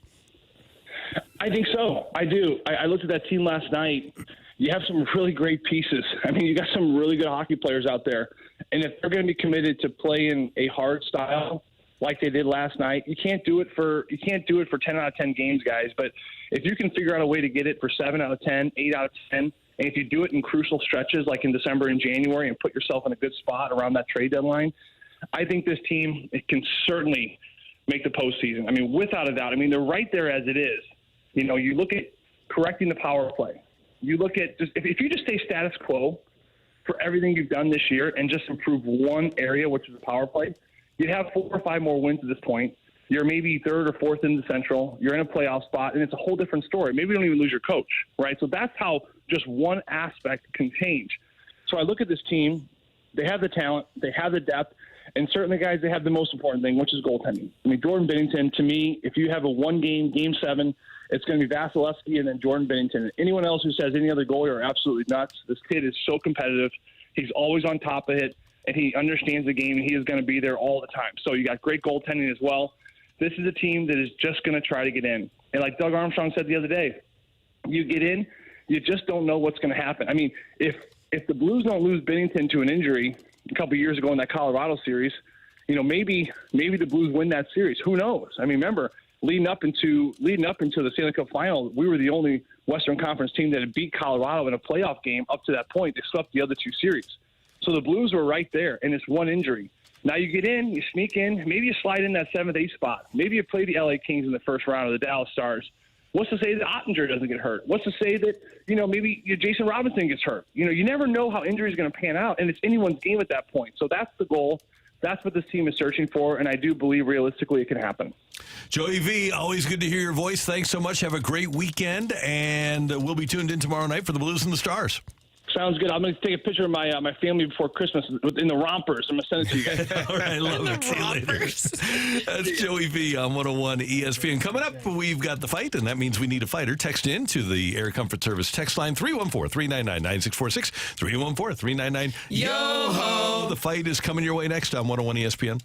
I think so. I do. I looked at that team last night. You have some really great pieces. I mean, you got some really good hockey players out there. And if they're going to be committed to play in a hard style like they did last night, you can't do it for 10 out of 10 games, guys. But if you can figure out a way to get it for 7 out of 10, 8 out of 10, and if you do it in crucial stretches like in December and January and put yourself in a good spot around that trade deadline, I think this team can certainly make the postseason. I mean, without a doubt. I mean, they're right there as it is. You know, you look at correcting the power play. You look at just if you just stay status quo for everything you've done this year and just improve one area, which is the power play, you'd have 4 or 5 more wins at this point. You're maybe 3rd or 4th in the Central. You're in a playoff spot, and it's a whole different story. Maybe you don't even lose your coach, right? So that's how just one aspect can change. So I look at this team. They have the talent. They have the depth. And certainly, guys, they have the most important thing, which is goaltending. I mean, Jordan Binnington, to me, if you have a one-game, Game 7, it's going to be Vasilevsky and then Jordan Binnington. Anyone else who says any other goalie are absolutely nuts. This kid is so competitive. He's always on top of it, and he understands the game, and he is going to be there all the time. So you got great goaltending as well. This is a team that is just going to try to get in. And like Doug Armstrong said the other day, you get in, you just don't know what's going to happen. I mean, if the Blues don't lose Binnington to an injury a couple of years ago in that Colorado series, you know, maybe the Blues win that series. Who knows? I mean, remember, leading up into the Stanley Cup final, we were the only Western Conference team that had beat Colorado in a playoff game up to that point. They swept the other 2 series. So the Blues were right there, and it's one injury. Now you get in, you sneak in, maybe you slide in that 7th, 8th spot. Maybe you play the LA Kings in the first round of the Dallas Stars. What's to say that Ottinger doesn't get hurt? What's to say that, you know, maybe Jason Robinson gets hurt? You know, you never know how injury is going to pan out, and it's anyone's game at that point. So that's the goal. That's what this team is searching for, and I do believe realistically it can happen. Joey V, always good to hear your voice. Thanks so much. Have a great weekend, and we'll be tuned in tomorrow night for the Blues and the Stars. Sounds good. I'm going to take a picture of my family before Christmas in the rompers. I'm going to send it to you guys. All right, love it. See you later. That's Joey V on 101 ESPN. Coming up, we've got the fight, and that means we need a fighter. Text in to the Air Comfort Service text line 314-399-9646, 314-399-YO-HO. The fight is coming your way next on 101 ESPN.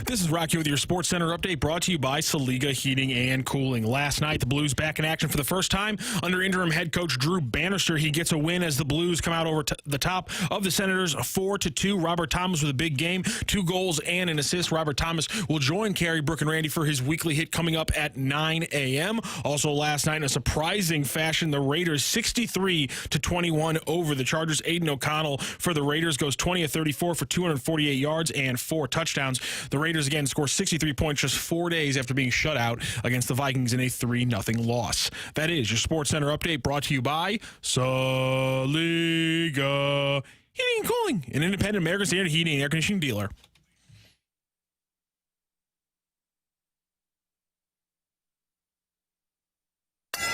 This is Rocky with your Sports Center update brought to you by Saliga Heating and Cooling. Last night, the Blues back in action for the first time under interim head coach Drew Bannister. He gets a win as the Blues come out over the top of the Senators 4-2. Robert Thomas with a big game, 2 goals and an assist. Robert Thomas will join Carey, Brooke, and Randy for his weekly hit coming up at 9 a.m. Also last night in a surprising fashion, the Raiders 63-21 over the Chargers. Aiden O'Connell for the Raiders goes 20 of 34 for 248 yards and 4 touchdowns. The Raiders again score 63 points just 4 days after being shut out against the Vikings in a 3-0 loss. That is your Sports Center update brought to you by Saliga Heating and Cooling, an independent American Standard heating and air conditioning dealer.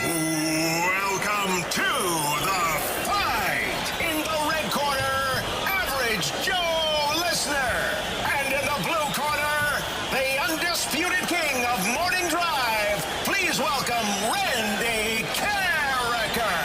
Welcome to the fight. In the red corner, Average Joe Listener. And in the blue corner, the undisputed king of morning drive. Please welcome Randy Carricker.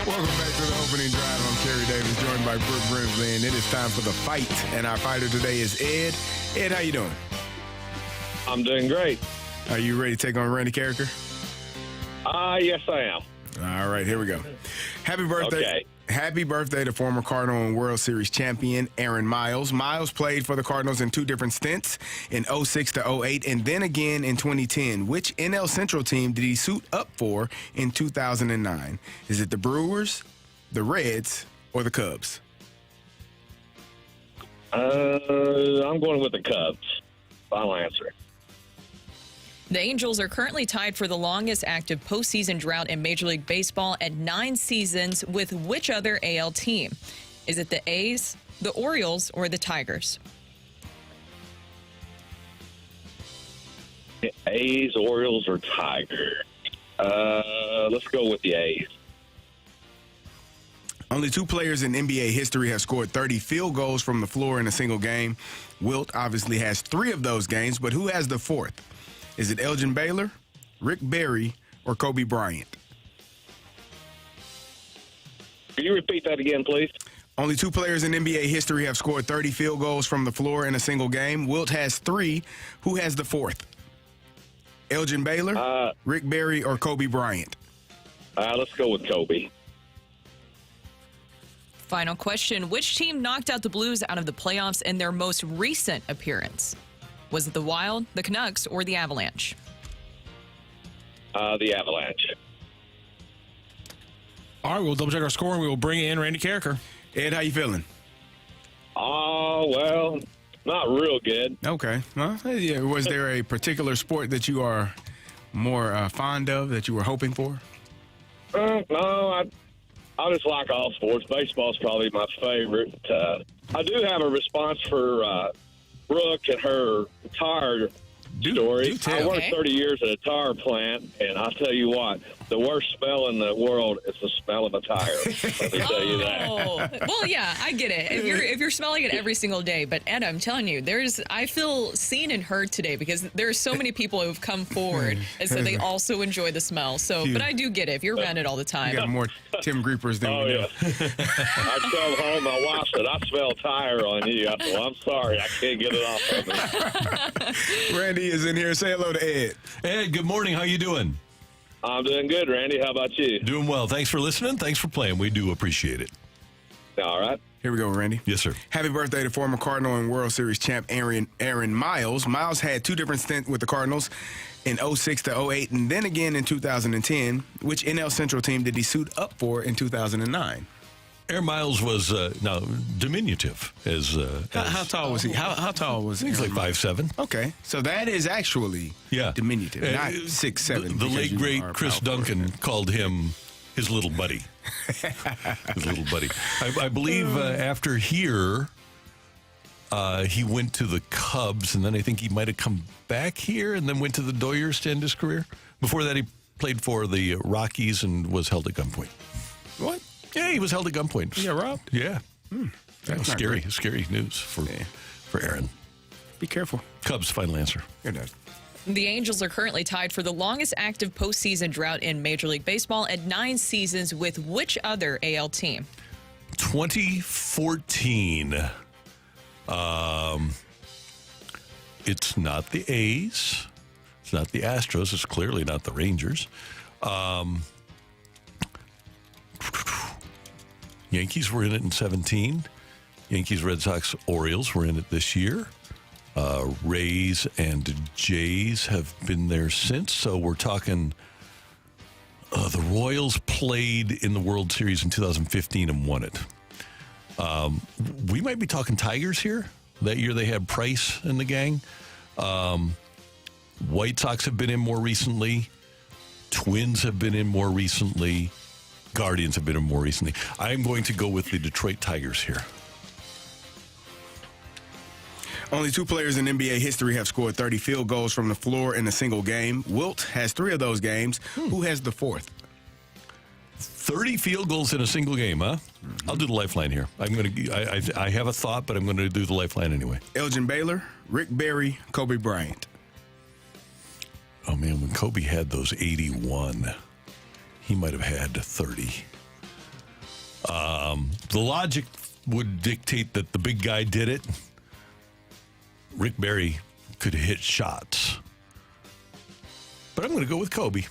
Welcome back to the opening drive. I'm Kerry Davis, joined by Brooke Brimsley, and it is time for the fight. And our fighter today is Ed. Ed, how you doing? I'm doing great. Are you ready to take on Randy Carricker? Yes, I am. All right, here we go. Happy birthday. Okay. Happy birthday to former Cardinal and World Series champion Aaron Miles. Miles played for the Cardinals in 2 different stints, in 06 to 08, and then again in 2010. Which NL Central team did he suit up for in 2009? Is it the Brewers, the Reds, or the Cubs? I'm going with the Cubs. Final answer. The Angels are currently tied for the longest active postseason drought in Major League Baseball at 9 seasons with which other AL team? Is it the A's, the Orioles, or the Tigers? A's, Orioles, or Tigers? Let's go with the A's. Only 2 players in NBA history have scored 30 field goals from the floor in a single game. Wilt obviously has 3 of those games, but who has the 4th? Is it Elgin Baylor, Rick Barry, or Kobe Bryant? Can you repeat that again, please? Only 2 players in NBA history have scored 30 field goals from the floor in a single game. Wilt has 3. Who has the 4th? Elgin Baylor, Rick Barry, or Kobe Bryant? Let's go with Kobe. Final question. Which team knocked out the Blues out of the playoffs in their most recent appearance? Was it the Wild, the Canucks, or the Avalanche? The Avalanche. All right, we'll double-check our score, and we will bring in Randy Carricker. Ed, how you feeling? Oh, well, not real good. Okay. Well, yeah. Was there a particular sport that you are more fond of, that you were hoping for? No, I just like all sports. Baseball's probably my favorite. I do have a response for Brooke and her tire story. I worked 30 years at a tire plant, and I'll tell you what, the worst smell in the world is the smell of a tire. Let me tell you that. Well, yeah, I get it. If you're smelling it every single day, but Ed, I'm telling you, I feel seen and heard today because there are so many people who have come forward and said they also enjoy the smell. So, but I do get it if you're around it all the time. You got more Tim Griepers than we know. I come home, my wife said, I smell tire on you. I said, well, I'm sorry, I can't get it off of me. Randy is in here. Say hello to Ed. Ed, good morning. How you doing? I'm doing good, Randy. How about you? Doing well. Thanks for listening. Thanks for playing. We do appreciate it. All right. Here we go, Randy. Yes, sir. Happy birthday to former Cardinal and World Series champ Aaron Miles. Miles had 2 different stints with the Cardinals in 06 to 08 and then again in 2010. Which NL Central team did he suit up for in 2009? Aaron Miles was now diminutive. How tall was he? How tall was he? He's like 5'7". Okay, so that is actually diminutive, not 6'7". The late great Chris Duncan called him his little buddy. His little buddy. I believe after here, he went to the Cubs, and then I think he might have come back here, and then went to the Doyers to end his career. Before that, he played for the Rockies and was held at gunpoint. What? Yeah, he was held at gunpoint. Yeah, robbed? Yeah. That was scary news for Aaron. Be careful. Cubs, final answer. You're done. The Angels are currently tied for the longest active postseason drought in Major League Baseball at 9 seasons with which other AL team? 2014. It's not the A's. It's not the Astros. It's clearly not the Rangers. Yankees were in it in 17. Yankees, Red Sox, Orioles were in it this year. Rays and Jays have been there since. So we're talking the Royals played in the World Series in 2015 and won it. We might be talking Tigers here. That year they had Price and the gang. White Sox have been in more recently. Twins have been in more recently. Guardians have been in more recently. I'm going to go with the Detroit Tigers here. Only 2 players in NBA history have scored 30 field goals from the floor in a single game. Wilt has 3 of those games. Who has the 4th? 30 field goals in a single game, huh? Mm-hmm. I'll do the lifeline here. I have a thought, but I'm going to do the lifeline anyway. Elgin Baylor, Rick Barry, Kobe Bryant. Oh, man, when Kobe had those 81, he might have had 30. The logic would dictate that the big guy did it. Rick Barry could hit shots. But I'm going to go with Kobe.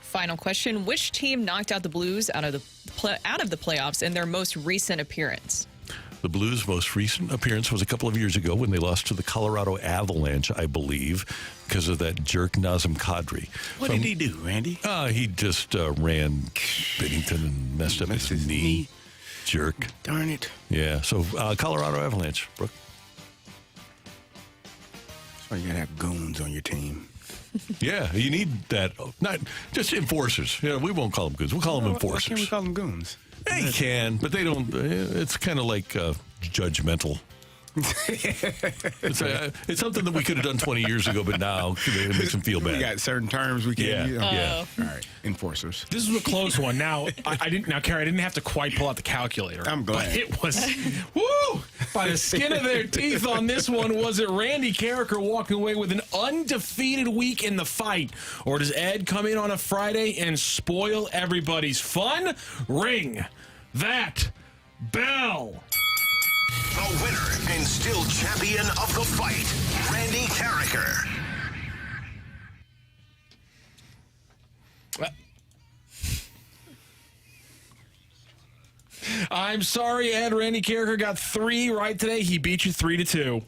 Final question. Which team knocked out the Blues out of the playoffs in their most recent appearance? The Blues' most recent appearance was a couple of years ago when they lost to the Colorado Avalanche, I believe, because of that jerk Nazem Kadri. What did he do, Randy? He just ran Bennington and messed up his knee. Jerk. Darn it. Yeah, so Colorado Avalanche, Brooke. That's why you got to have goons on your team. Yeah, you need that. Not just enforcers. Yeah, we won't call them goons. We'll call them enforcers. Why can't we call them goons? They can, but they don't. It's kind of like judgmental. It's something that we could have done 20 years ago, but now it makes them feel bad. We got certain terms we can't use. Yeah. All right, enforcers. This is a close one. Now, Carrie, I didn't have to quite pull out the calculator. I'm glad. But it was, woo, by the skin of their teeth on this one. Was it Randy Carricker walking away with an undefeated week in the fight? Or does Ed come in on a Friday and spoil everybody's fun? Ring that bell. The winner and still champion of the fight, Randy Carricker. I'm sorry, Ed. Randy Carricker got 3 right today. He beat you 3-2.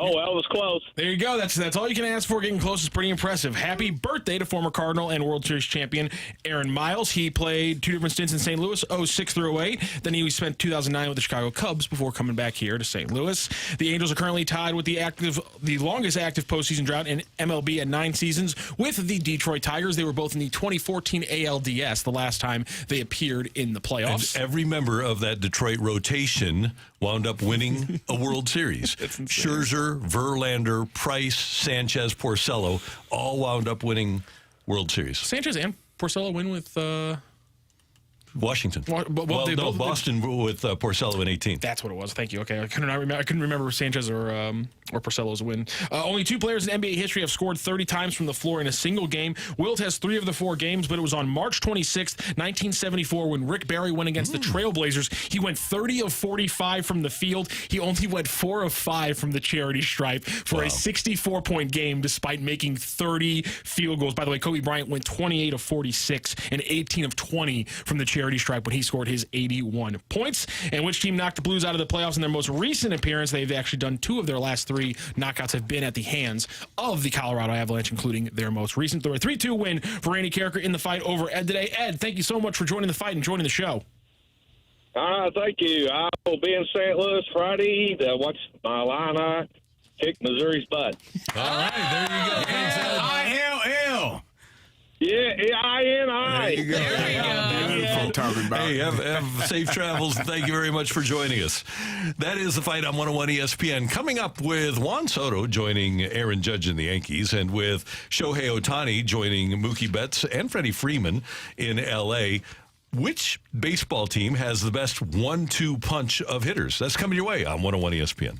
Oh, well, it was close. There you go. That's all you can ask for. Getting close is pretty impressive. Happy birthday to former Cardinal and World Series champion Aaron Miles. He played 2 different stints in St. Louis, 06 through 08. Then he spent 2009 with the Chicago Cubs before coming back here to St. Louis. The Angels are currently tied with the longest active postseason drought in MLB at 9 seasons with the Detroit Tigers. They were both in the 2014 ALDS, the last time they appeared in the playoffs. And every member of that Detroit rotation wound up winning a World Series. Scherzer, Verlander, Price, Sanchez, Porcello all wound up winning World Series. Sanchez and Porcello win with Washington. Boston with Porcello in 18. That's what it was. Thank you. Okay, I couldn't remember Sanchez or Porcello's win. Only 2 players in NBA history have scored 30 times from the floor in a single game. Wilt has 3 of the 4 games, but it was on March 26th, 1974, when Rick Barry went against the Trailblazers. He went 30 of 45 from the field. He only went 4 of 5 from the charity stripe for a 64-point game, despite making 30 field goals. By the way, Kobe Bryant went 28 of 46 and 18 of 20 from the charity stripe when he scored his 81 points. And which team knocked the Blues out of the playoffs in their most recent appearance? They've actually done 2 of their last 3 knockouts have been at the hands of the Colorado Avalanche, including their most recent. There were 3-2 win for Randy Carricker in the fight over Ed today. Ed, thank you so much for joining the fight and joining the show. Thank you. I will be in St. Louis Friday to watch my Illini kick Missouri's butt. All right, there you go. ILL. Yeah, INI. There you go. That's what I'm talking about. Hey, have safe travels. Thank you very much for joining us. That is the fight on 101 ESPN. Coming up with Juan Soto joining Aaron Judge and the Yankees, and with Shohei Ohtani joining Mookie Betts and Freddie Freeman in L.A. which baseball team has the best 1-2 punch of hitters? That's coming your way on 101 ESPN.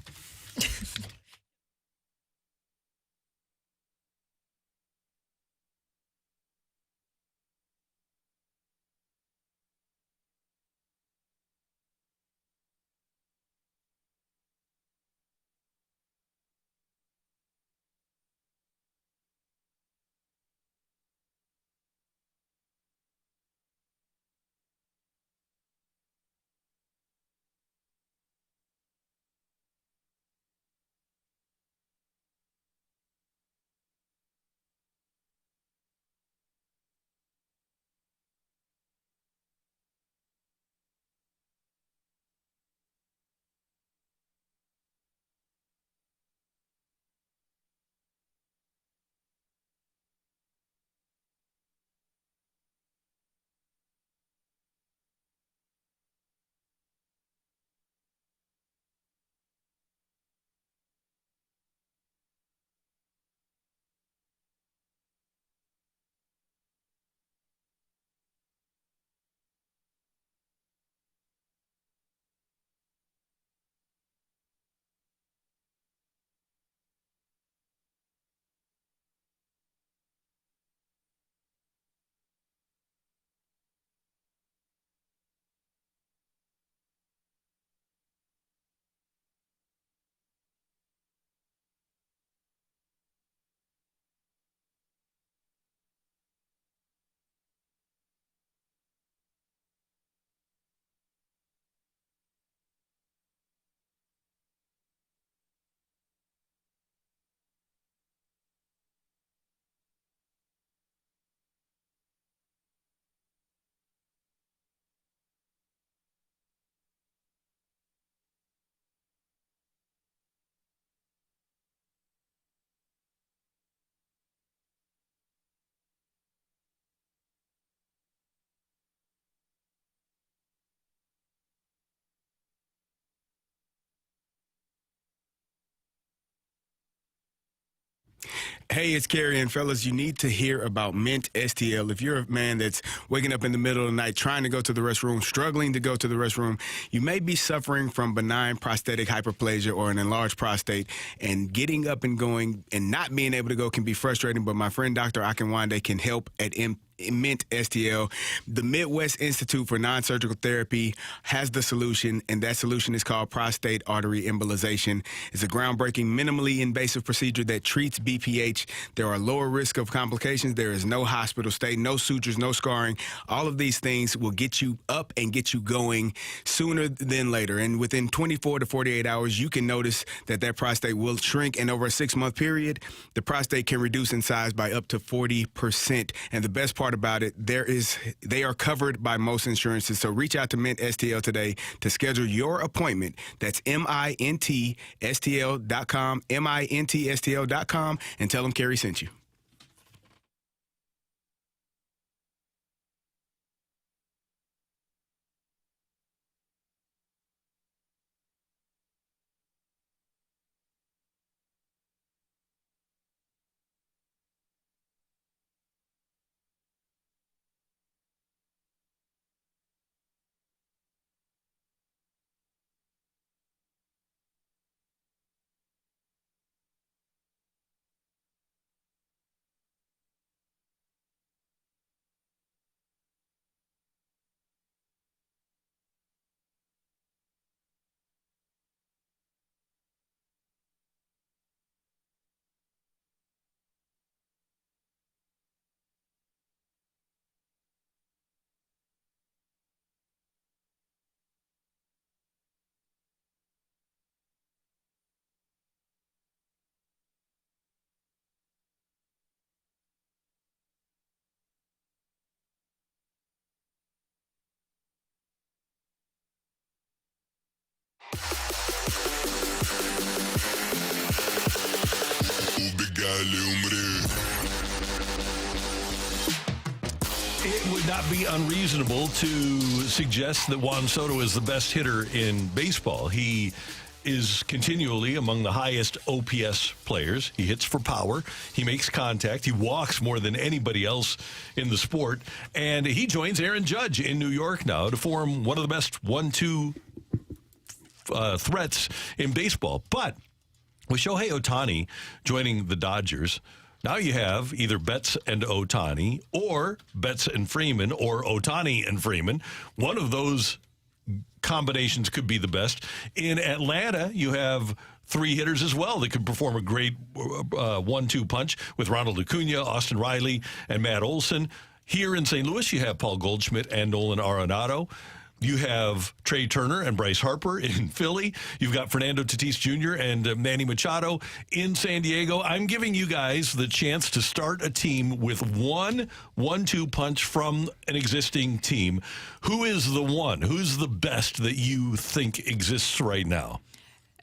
Hey, it's Carrie, and fellas, you need to hear about Mint STL. If you're a man that's waking up in the middle of the night trying to go to the restroom, struggling to go to the restroom, you may be suffering from benign prostatic hyperplasia or an enlarged prostate, and getting up and going and not being able to go can be frustrating, but my friend Dr. Akinwande can help at Mint STL. The Midwest Institute for Non-Surgical Therapy has the solution, and that solution is called prostate artery embolization. It's a groundbreaking, minimally invasive procedure that treats BPH. There are lower risk of complications. There is no hospital stay, no sutures, no scarring. All of these things will get you up and get you going sooner than later. And within 24 to 48 hours, you can notice that prostate will shrink. And over a 6-month period, the prostate can reduce in size by up to 40%. And the best part about it, they are covered by most insurances. So reach out to Mint STL today to schedule your appointment. That's MINTSTL.com, MINTSTL.com, and tell them Carrie sent you. It would not be unreasonable to suggest that Juan Soto is the best hitter in baseball. He is continually among the highest OPS players. He hits for power. He makes contact. He walks more than anybody else in the sport. And he joins Aaron Judge in New York now to form one of the best 1-2 threats in baseball. But with Shohei Ohtani joining the Dodgers, now you have either Betts and Ohtani, or Betts and Freeman, or Ohtani and Freeman. One of those combinations could be the best. In Atlanta, you have 3 hitters as well that could perform a great 1-2 punch with Ronald Acuna, Austin Riley, and Matt Olson. Here in St. Louis, you have Paul Goldschmidt and Nolan Arenado. You have Trey Turner and Bryce Harper in Philly. You've got Fernando Tatis Jr. and Manny Machado in San Diego. I'm giving you guys the chance to start a team with 1-2 punch from an existing team. Who is the one? Who's the best that you think exists right now?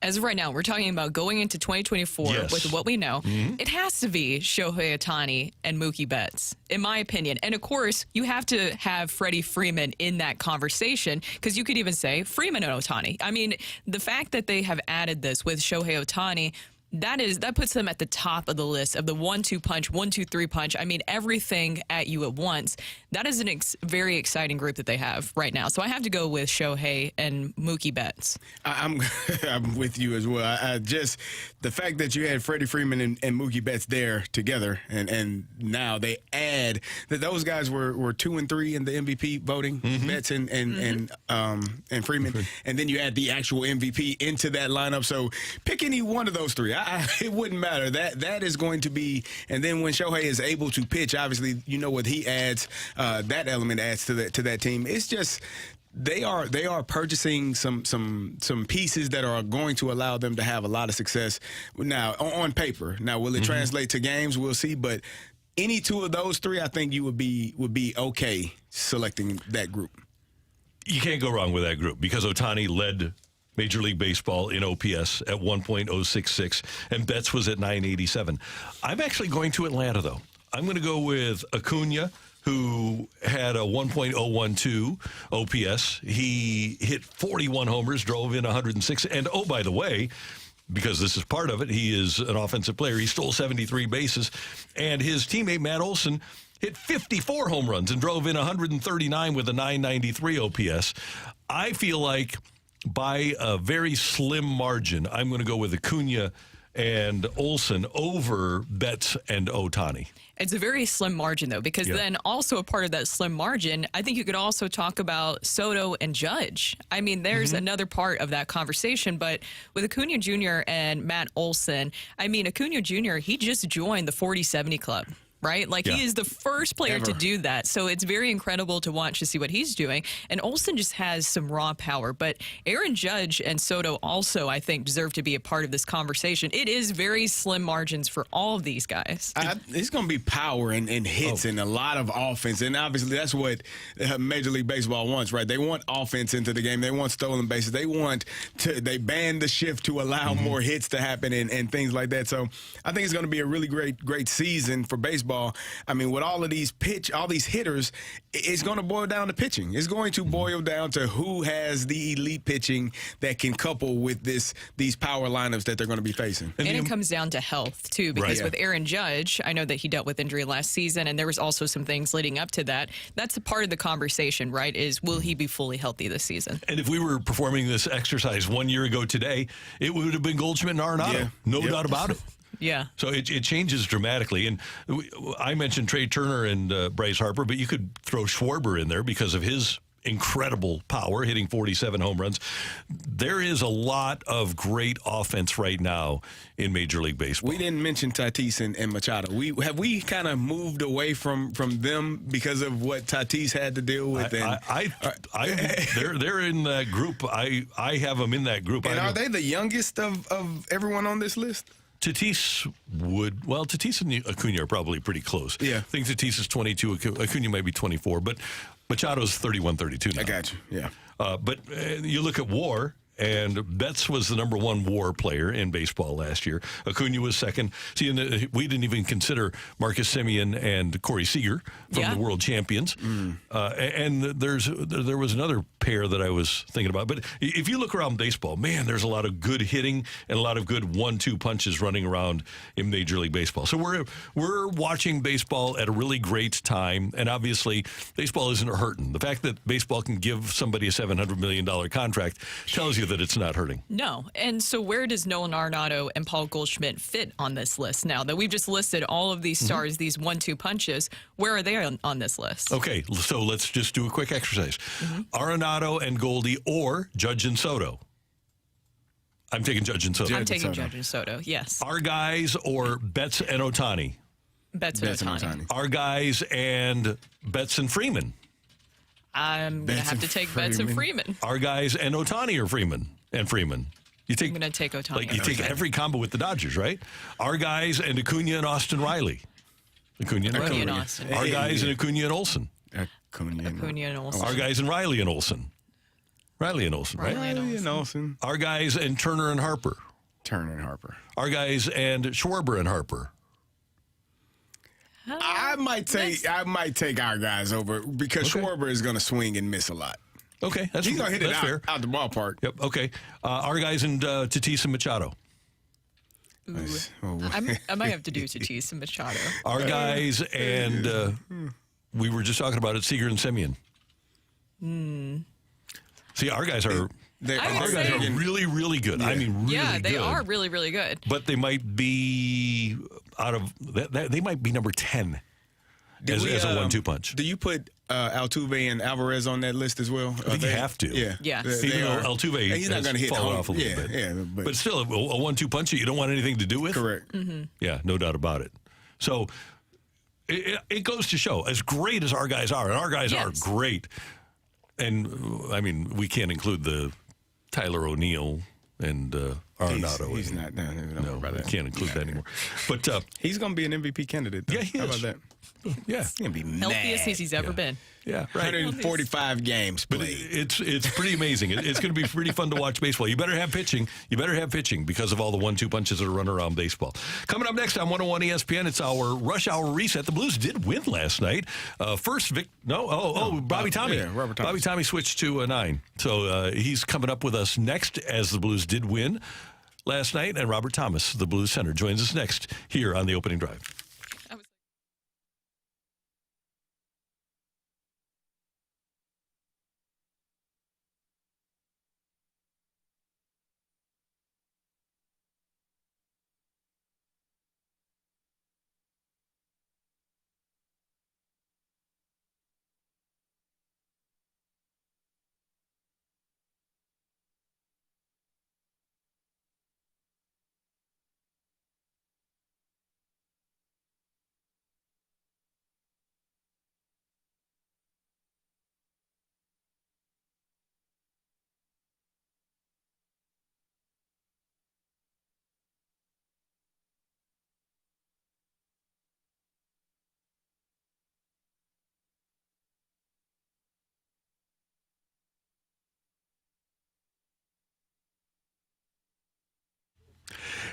As of right now, we're talking about going into 2024 with what we know. It has to be Shohei Ohtani and Mookie Betts, in my opinion. And, of course, you have to have Freddie Freeman in that conversation, because you could even say Freeman and Ohtani. I mean, the fact that they have added this with Shohei Ohtani, that puts them at the top of the list of the 1-2 punch, 1-2-3 punch. I mean, everything at you at once. That is a very exciting group that they have right now. So I have to go with Shohei and Mookie Betts. I'm with you as well. I just the fact that you had Freddie Freeman and Mookie Betts there together, and now they add that those guys were 2 and 3 in the MVP voting, Betts and Freeman, and then you add the actual MVP into that lineup. So pick any one of those 3. It wouldn't matter. That is going to be, and then when Shohei is able to pitch, obviously you know what he adds. That element adds to that team. It's just they are purchasing some pieces that are going to allow them to have a lot of success now on paper. Now, will it translate to games? We'll see. But any 2 of those 3, I think you would be okay selecting that group. You can't go wrong with that group because Ohtani led Major League Baseball in OPS at 1.066, and Betts was at 987. I'm actually going to Atlanta, though. I'm going to go with Acuna, who had a 1.012 OPS. He hit 41 homers, drove in 106. And, oh, by the way, because this is part of it, he is an offensive player. He stole 73 bases. And his teammate, Matt Olson, hit 54 home runs and drove in 139 with a 993 OPS. I feel like by a very slim margin, I'm going to go with Acuna and Olson over Betts and Ohtani. It's a very slim margin, though, because then also a part of that slim margin, I think you could also talk about Soto and Judge. I mean, there's another part of that conversation, but with Acuna Jr. and Matt Olson, I mean, Acuna Jr., he just joined the 40-70 club. Right? Like, he is the first player to do that. So it's very incredible to watch to see what he's doing. And Olsen just has some raw power. But Aaron Judge and Soto also, I think, deserve to be a part of this conversation. It is very slim margins for all of these guys. It's going to be power and hits and a lot of offense. And obviously that's what Major League Baseball wants, right? They want offense into the game. They want stolen bases. They ban the shift to allow more hits to happen and things like that. So I think it's going to be a really great season for baseball. I mean, with all these hitters, it's going to boil down to pitching. It's going to boil down to who has the elite pitching that can couple with these power lineups that they're going to be facing. And it comes down to health, too, because with Aaron Judge, I know that he dealt with injury last season, and there was also some things leading up to that. That's a part of the conversation, right, is will he be fully healthy this season? And if we were performing this exercise 1 year ago today, it would have been Goldschmidt and Arenado. No doubt about it. Yeah. So it changes dramatically. And I mentioned Trey Turner and Bryce Harper, but you could throw Schwarber in there because of his incredible power, hitting 47 home runs. There is a lot of great offense right now in Major League Baseball. We didn't mention Tatis and Machado. Have we kind of moved away from them because of what Tatis had to deal with? They're in that group. I have them in that group. And are they the youngest of everyone on this list? Tatis and Acuna are probably pretty close. Yeah. I think Tatis is 22, Acuna might be 24, but Machado's 31, 32 now. I got you, yeah. But you look at WAR, And Betts was the number 1 WAR player in baseball last year. Acuna was second. See, we didn't even consider Marcus Semien and Corey Seager from the world champions. And there was another pair that I was thinking about. But if you look around baseball, man, there's a lot of good hitting and a lot of good 1-2 punches running around in Major League Baseball. So we're watching baseball at a really great time. And obviously, baseball isn't hurting. The fact that baseball can give somebody a $700 million contract tells you that it's not hurting. No. And so where does Nolan Arenado and Paul Goldschmidt fit on this list now that we've just listed all of these stars, these 1-2 punches? Where are they on this list? Okay, so let's just do a quick exercise. Arenado and Goldie or Judge and Soto. I'm taking Judge and Soto. I'm taking Judge and Soto, yes. Our guys or Betts and Ohtani? Betts and Ohtani. Our guys and Betts and Freeman? I'm going to have to take Betts and Freeman. Our guys and Ohtani or Freeman and Freeman? I'm going to take Ohtani. Like you take every combo with the Dodgers, right? Our guys and Acuna and Austin Riley. Acuna and Austin. Our guys and Acuna and Olsen. Acuna and Olsen. Our guys and Riley and Olsen. Riley and Olsen, right? Riley and Olsen. Our guys and Turner and Harper. Turner and Harper. Our guys and Schwarber and Harper. I might take our guys over because Schwarber is going to swing and miss a lot. Okay, he's going to hit it fair. out the ballpark. Yep. Okay. Our guys and Tatis and Machado. I might have to do Tatis and Machado. Our guys and we were just talking about it, Seager and Semien. See, our guys are. Our guys are really, really good. Yeah. I mean, really good. Yeah, they are really, really good. But they might be they might be number 10 as a 1-2 punch. Do you put Altuve and Alvarez on that list as well? I think you have to. Yeah. Even though Altuve he's not going to hit fallen off a little bit. Yeah, but still, a 1-2 punch that you don't want anything to do with? Correct. Yeah, no doubt about it. So it goes to show, as great as our guys are, and our guys are great, and, I mean, we can't include the Tyler O'Neill and Arenado. He's not. No, we can't include that anymore. But he's going to be an MVP candidate, though. Yeah, he is. How about that? Yeah. He's going to be healthiest he's ever been. Yeah, right. 145 games played. But it's pretty amazing. It's going to be pretty fun to watch baseball. You better have pitching. Because of all the 1-2 punches that are running around baseball. Coming up next on 101 ESPN, it's our rush hour reset. The Blues did win last night. Bobby Tommy. Yeah, Robert Thomas. Bobby Tommy switched to a 9. So he's coming up with us next as the Blues did win last night. And Robert Thomas, the Blues center, joins us next here on the opening drive.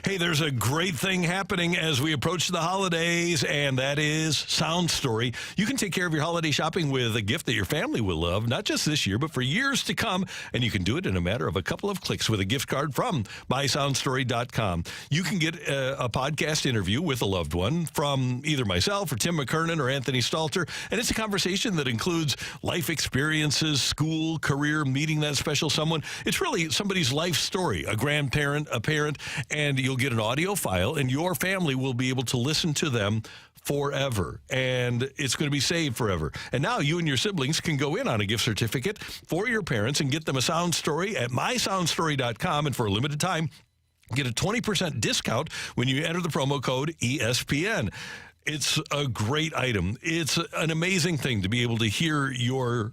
Hey, there's a great thing happening as we approach the holidays, and that is Sound Story. You can take care of your holiday shopping with a gift that your family will love, not just this year, but for years to come. And you can do it in a matter of a couple of clicks with a gift card from mysoundstory.com. You can get a podcast interview with a loved one from either myself or Tim McKernan or Anthony Stalter. And it's a conversation that includes life experiences, school, career, meeting that special someone. It's really somebody's life story, a grandparent, a parent, and you'll get an audio file, and your family will be able to listen to them forever, and it's going to be saved forever. And now you and your siblings can go in on a gift certificate for your parents and get them a sound story at mysoundstory.com, and for a limited time, get a 20% discount when you enter the promo code ESPN. It's a great item. It's an amazing thing to be able to hear your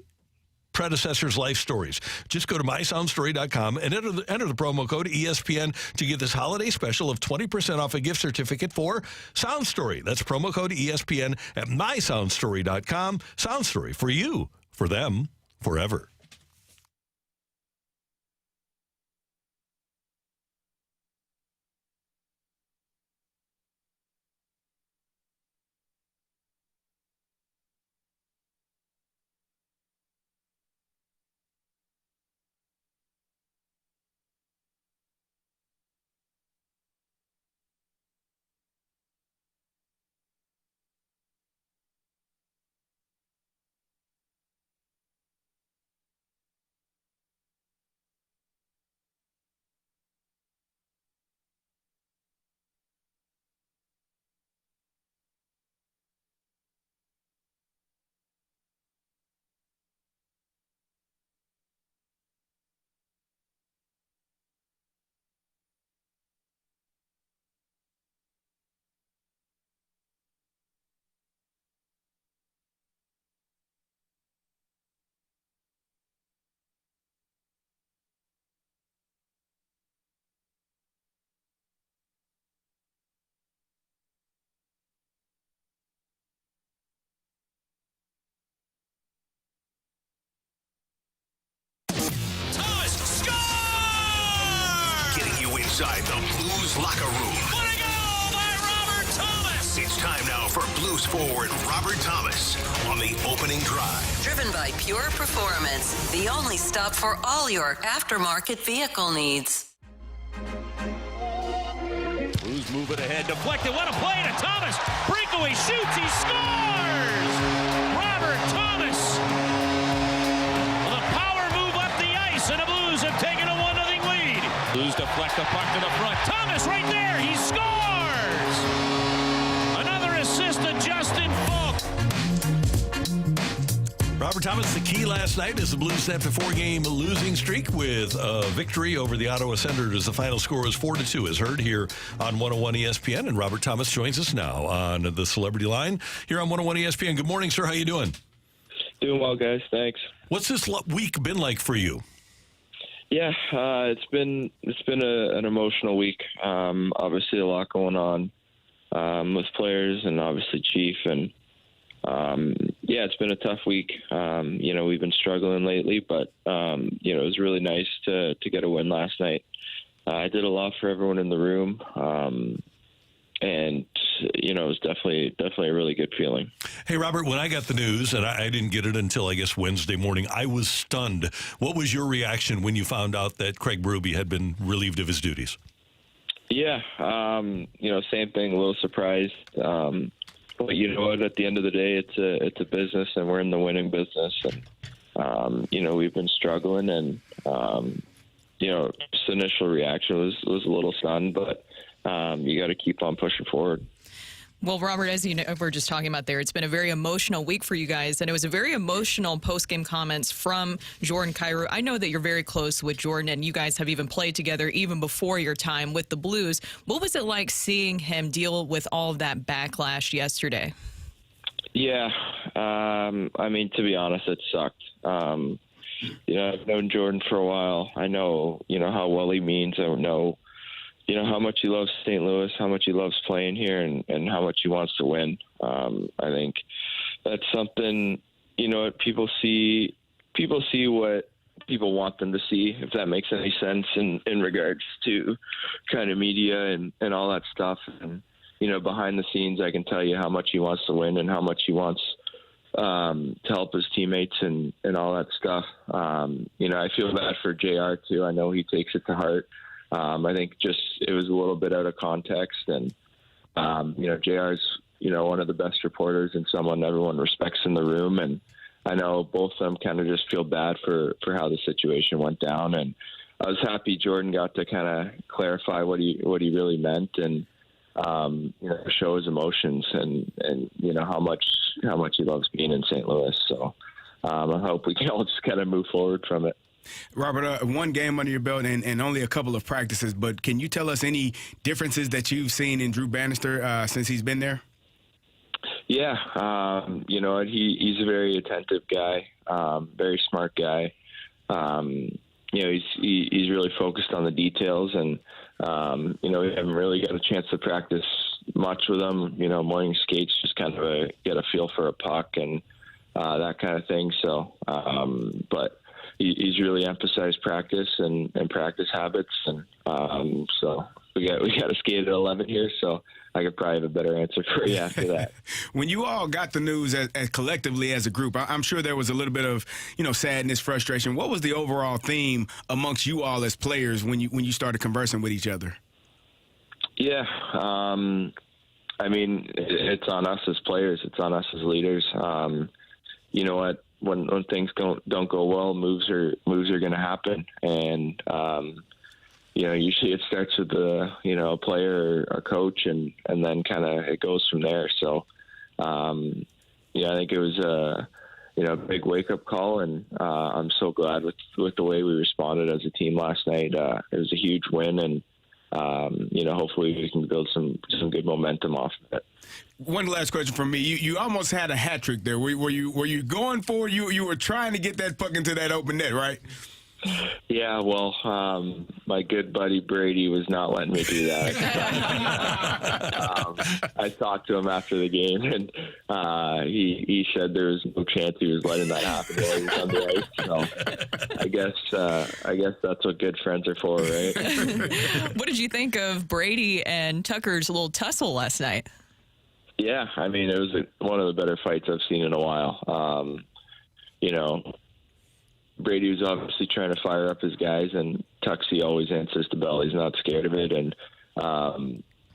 predecessors' life stories. Just go to mysoundstory.com and enter the promo code ESPN to get this holiday special of 20% off a gift certificate for Sound Story. That's promo code ESPN at mysoundstory.com. Sound Story, for you, for them, forever. inside the Blues locker room. What a goal by Robert Thomas! It's time now for Blues forward Robert Thomas on the opening drive. Driven by Pure Performance, the only stop for all your aftermarket vehicle needs. Blues move it ahead, deflected. What a play to Thomas! Breakaway shoots, he scores! Robert Thomas! The power move up the ice, and the Blues have taken a 1-0 lead. Blues deflect the puck to the front. Thomas right there, he scores! Another assist to Justin Falk. Robert Thomas, the key last night as the Blues snapped a 4-game losing streak with a victory over the Ottawa Senators. The final score is 4-2, as heard here on 101 ESPN. And Robert Thomas joins us now on the Celebrity Line here on 101 ESPN. Good morning, sir. How you doing? Doing well, guys. Thanks. What's this week been like for you? Yeah, it's been an emotional week. Obviously, a lot going on with players and obviously Chief, and yeah, it's been a tough week. We've been struggling lately, but it was really nice to get a win last night. I did a lot for everyone in the room, and it was definitely a really good feeling. Hey, Robert, when I got the news, and I didn't get it until, I guess, Wednesday morning, I was stunned. What was your reaction when you found out that Craig Berube had been relieved of his duties? Yeah, same thing, a little surprised. But you know what? At the end of the day, it's a business, and we're in the winning business. And we've been struggling, and just the initial reaction was a little stunned, but you got to keep on pushing forward. Well, Robert, as you know, we're just talking about there, it's been a very emotional week for you guys, and it was a very emotional post-game comments from Jordan Kyrou. I know that you're very close with Jordan, and you guys have even played together even before your time with the Blues. What was it like seeing him deal with all of that backlash yesterday? Yeah, to be honest, it sucked. I've known Jordan for a while. I know, how well he means. I know, how much he loves St. Louis, how much he loves playing here, and how much he wants to win. I think that's something, people see what people want them to see, if that makes any sense in regards to kind of media and all that stuff. And, behind the scenes, I can tell you how much he wants to win and how much he wants to help his teammates and all that stuff. I feel bad for JR too. I know he takes it to heart. I think just it was a little bit out of context, and JR's one of the best reporters and someone everyone respects in the room, and I know both of them kind of just feel bad for how the situation went down, and I was happy Jordan got to kind of clarify what he really meant, and show his emotions and how much he loves being in St. Louis. So I hope we can all just kind of move forward from it. Robert, one game under your belt and only a couple of practices, but can you tell us any differences that you've seen in Drew Bannister since he's been there? Yeah, he's a very attentive guy, very smart guy. He's really focused on the details, and we haven't really got a chance to practice much with him. Morning skates, just kind of get a feel for a puck and that kind of thing. So, but he's really emphasized practice and practice habits, and so we got to skate at 11 here. So I could probably have a better answer for you after that. When you all got the news as collectively as a group, I'm sure there was a little bit of sadness, frustration. What was the overall theme amongst you all as players when you started conversing with each other? Yeah, it's on us as players. It's on us as leaders. You know what? When things don't go well, moves are going to happen, and usually it starts with a player or coach, and then kind of it goes from there. So, I think it was a big wake up call, and I'm so glad with the way we responded as a team last night. It was a huge win, and hopefully we can build some good momentum off of it. One last question from me. You almost had a hat trick there. Were you going for it? You were trying to get that puck into that open net, right? Yeah, well, my good buddy Brady was not letting me do that. I talked to him after the game, and he said there was no chance he was letting that happen while he was on the ice. So I guess that's what good friends are for, right? What did you think of Brady and Tucker's little tussle last night? Yeah, I mean, it was one of the better fights I've seen in a while. Brady was obviously trying to fire up his guys, and Tuxie always answers the bell. He's not scared of it, and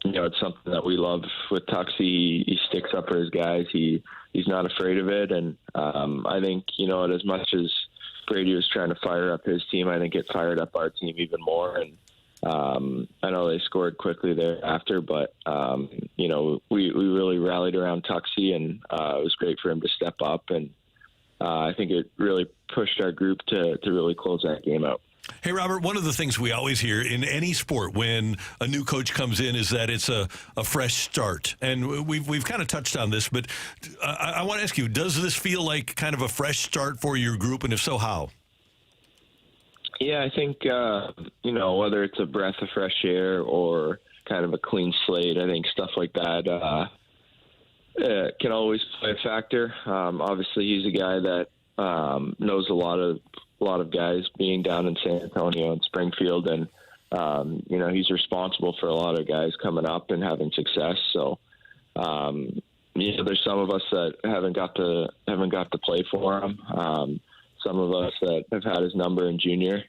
it's something that we love with Tuxie. He sticks up for his guys. He's not afraid of it, and I think as much as Brady was trying to fire up his team, I think it fired up our team even more. And I know they scored quickly thereafter, but we really rallied around Tuxie, and it was great for him to step up, and I think it really pushed our group to really close that game out. Hey, Robert, one of the things we always hear in any sport when a new coach comes in is that it's a fresh start. And we've kind of touched on this, but I want to ask you, does this feel like kind of a fresh start for your group? And if so, how? Yeah, I think, whether it's a breath of fresh air or kind of a clean slate, I think stuff like that can always play a factor. Obviously, he's a guy that knows a lot of guys being down in San Antonio and Springfield, and he's responsible for a lot of guys coming up and having success. So there's some of us that haven't got to play for him. Some of us that have had his number in junior,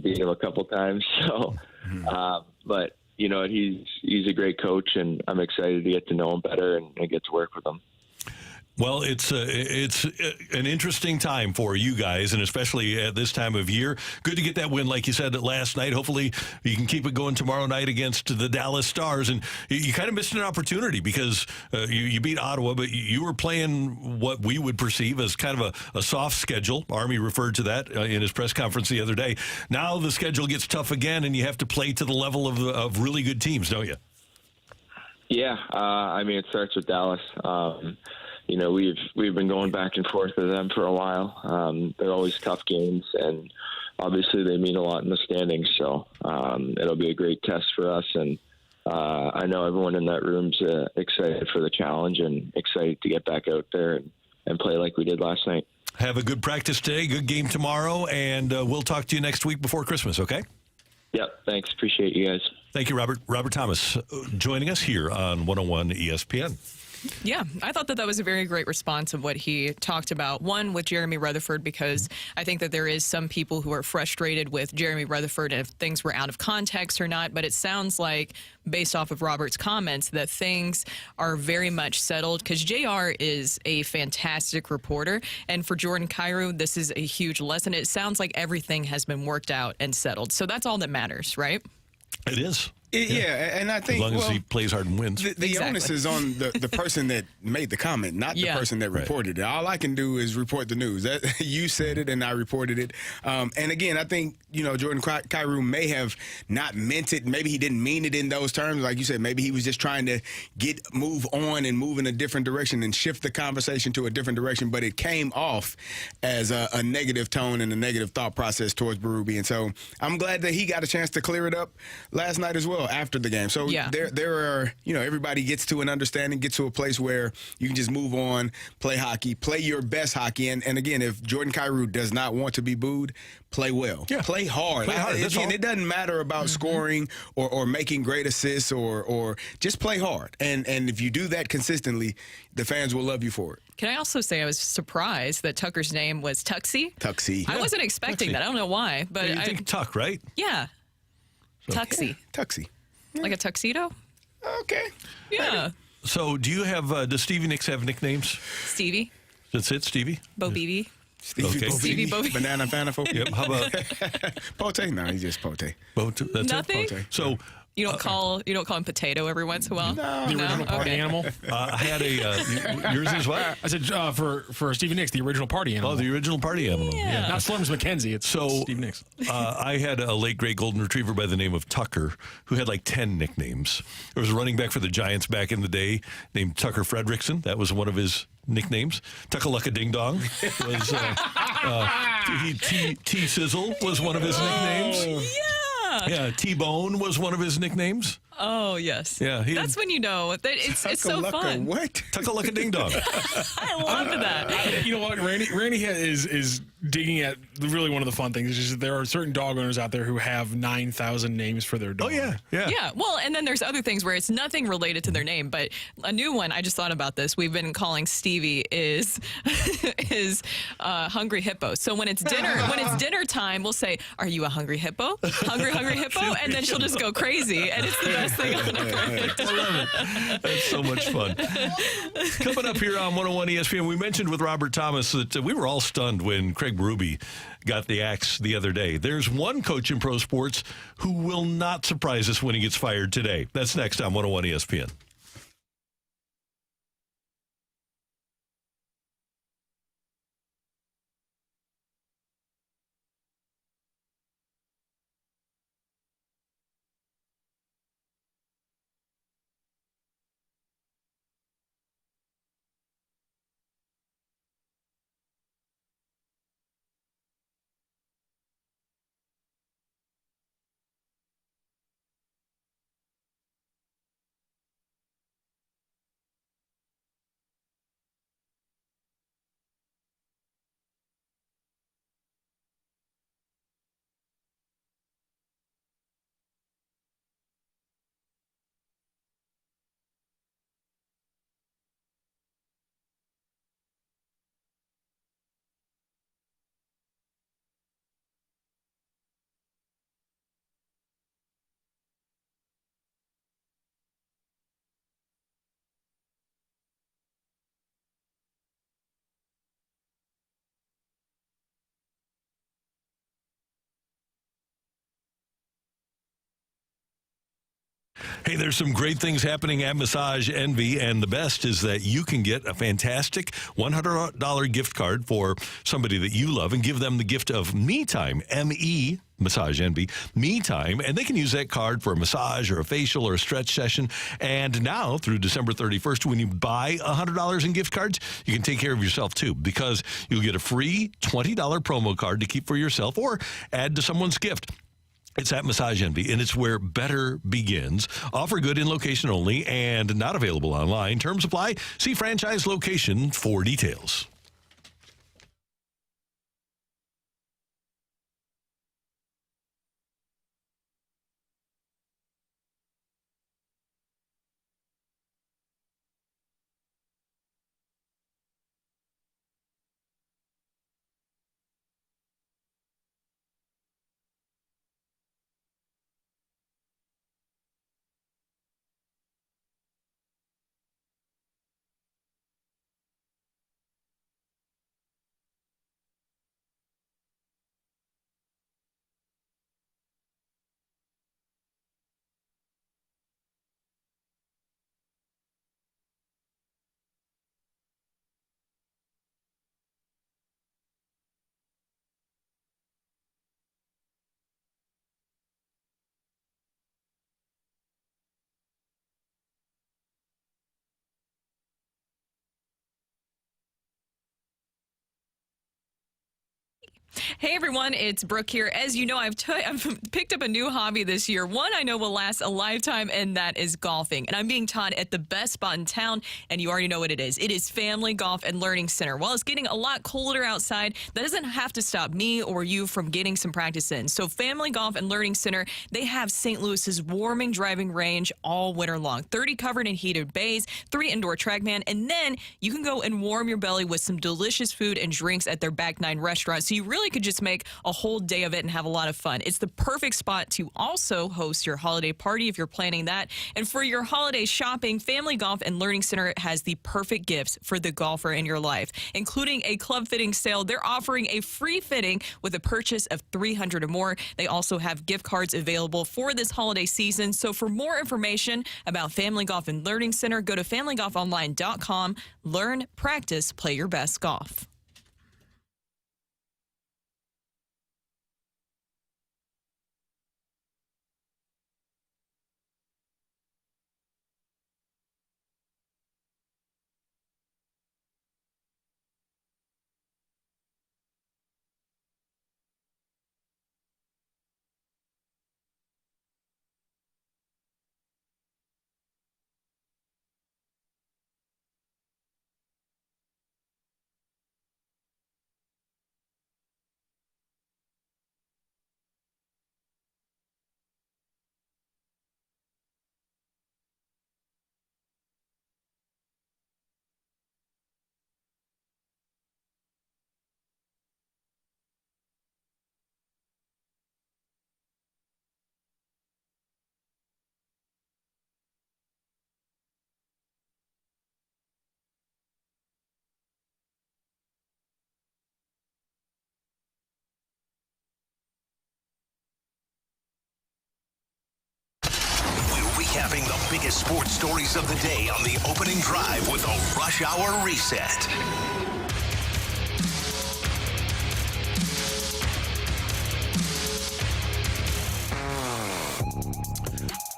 beat him a couple times. So, but he's a great coach, and I'm excited to get to know him better and get to work with him. Well, it's an interesting time for you guys, and especially at this time of year. Good to get that win, like you said, last night. Hopefully you can keep it going tomorrow night against the Dallas Stars. And you kind of missed an opportunity because you beat Ottawa, but you were playing what we would perceive as kind of a soft schedule. Army referred to that in his press conference the other day. Now the schedule gets tough again, and you have to play to the level of really good teams, don't you? Yeah, it starts with Dallas. We've been going back and forth with them for a while. They're always tough games, and obviously they mean a lot in the standings. So it'll be a great test for us, and I know everyone in that room's excited for the challenge and excited to get back out there and play like we did last night. Have a good practice today, good game tomorrow, and we'll talk to you next week before Christmas, okay? Yep, thanks. Appreciate you guys. Thank you, Robert. Robert Thomas joining us here on 101 ESPN. Yeah, I thought that was a very great response of what he talked about. One, with Jeremy Rutherford, because I think that there is some people who are frustrated with Jeremy Rutherford if things were out of context or not. But it sounds like, based off of Robert's comments, that things are very much settled because JR is a fantastic reporter. And for Jordan Kyrou, this is a huge lesson. It sounds like everything has been worked out and settled. So that's all that matters, right? It is. Yeah, and I think as long as he plays hard and wins. The onus is on the person that made the comment, not the person that reported it. All I can do is report the news. You said it, and I reported it. And again, I think Jordan Kyrou may have not meant it. Maybe he didn't mean it in those terms, like you said. Maybe he was just trying to move on and move in a different direction and shift the conversation to a different direction. But it came off as a negative tone and a negative thought process towards Berube. And so I'm glad that he got a chance to clear it up last night as well after the game. So there are, everybody gets to an understanding, gets to a place where you can just move on, play hockey, play your best hockey. And again, if Jordan Kyrou does not want to be booed, play well. Yeah. Play hard. Again, it doesn't matter about scoring or making great assists or just play hard. And if you do that consistently, the fans will love you for it. Can I also say I was surprised that Tucker's name was Tuxie? Tuxie. I wasn't expecting that. I don't know why. But you think Tuck, right? Yeah. So, Tuxie. Tuxie. Like a tuxedo? Okay. Yeah. So do you have, does Stevie Nicks have nicknames? Stevie. That's it, Stevie? Bo Beebe. Stevie Bo Beebe. Banana Fanafo. Yep. How about? Pote? No, he's just Pote. That's Nothing? it? Pote. So. You don't call him potato every once in a while? No. The original party animal? I had yours is what? I said for Stevie Nicks, the original party animal. Oh, the original party animal. Yeah. Not Slums McKenzie. It's Steve Nicks. I had a late great golden retriever by the name of Tucker who had like 10 nicknames. There was a running back for the Giants back in the day named Tucker Fredrickson. That was one of his nicknames. Tuckalukka Ding Dong was T-Sizzle was one of his nicknames. Yeah, T-Bone was one of his nicknames. Oh, yes. Yeah, that's when you know that it's so fun. What? Tuckalukka Ding Dong. I love that. You know what? Randy is digging at really one of the fun things. Is just that there are certain dog owners out there who have 9,000 names for their dog. Oh, yeah. Yeah. Well, and then there's other things where it's nothing related to their name, but a new one, I just thought about this. We've been calling Stevie is Hungry Hippo. So when it's dinner time, we'll say, "Are you a hungry hippo? Hungry hippo?" And then she'll just go crazy, and it's the best thing on earth. I love it. That's so much fun. Coming up here on 101 ESPN, we mentioned with Robert Thomas that we were all stunned when Craig Berube got the axe the other day. There's one coach in pro sports who will not surprise us when he gets fired today. That's next on 101 ESPN. Hey, there's some great things happening at Massage Envy, and the best is that you can get a fantastic $100 gift card for somebody that you love and give them the gift of me time, M-E, Massage Envy, me time, and they can use that card for a massage or a facial or a stretch session. And now, through December 31st, when you buy $100 in gift cards, you can take care of yourself, too, because you'll get a free $20 promo card to keep for yourself or add to someone's gift. It's at Massage Envy, and it's where better begins. Offer good in location only and not available online. Terms apply. See franchise location for details. Hey everyone, it's Brooke here. As you know, I've picked up a new hobby this year. One I know will last a lifetime, and that is golfing. And I'm being taught at the best spot in town, and you already know what it is. It is Family Golf and Learning Center. While it's getting a lot colder outside, that doesn't have to stop me or you from getting some practice in. So Family Golf and Learning Center, they have St. Louis's warming driving range all winter long. 30 covered and heated bays, 3 indoor TrackMan, and then you can go and warm your belly with some delicious food and drinks at their Back 9 restaurant. So you really could just make a whole day of it and have a lot of fun. It's the perfect spot to also host your holiday party if you're planning that. And for your holiday shopping, Family Golf and Learning Center has the perfect gifts for the golfer in your life, including a club fitting sale. They're offering a free fitting with a purchase of $300 or more. They also have gift cards available for this holiday season. So for more information about Family Golf and Learning Center, go to familygolfonline.com. Learn, practice, play your best golf. biggest sports stories of the day on the opening drive with a Rush Hour Reset.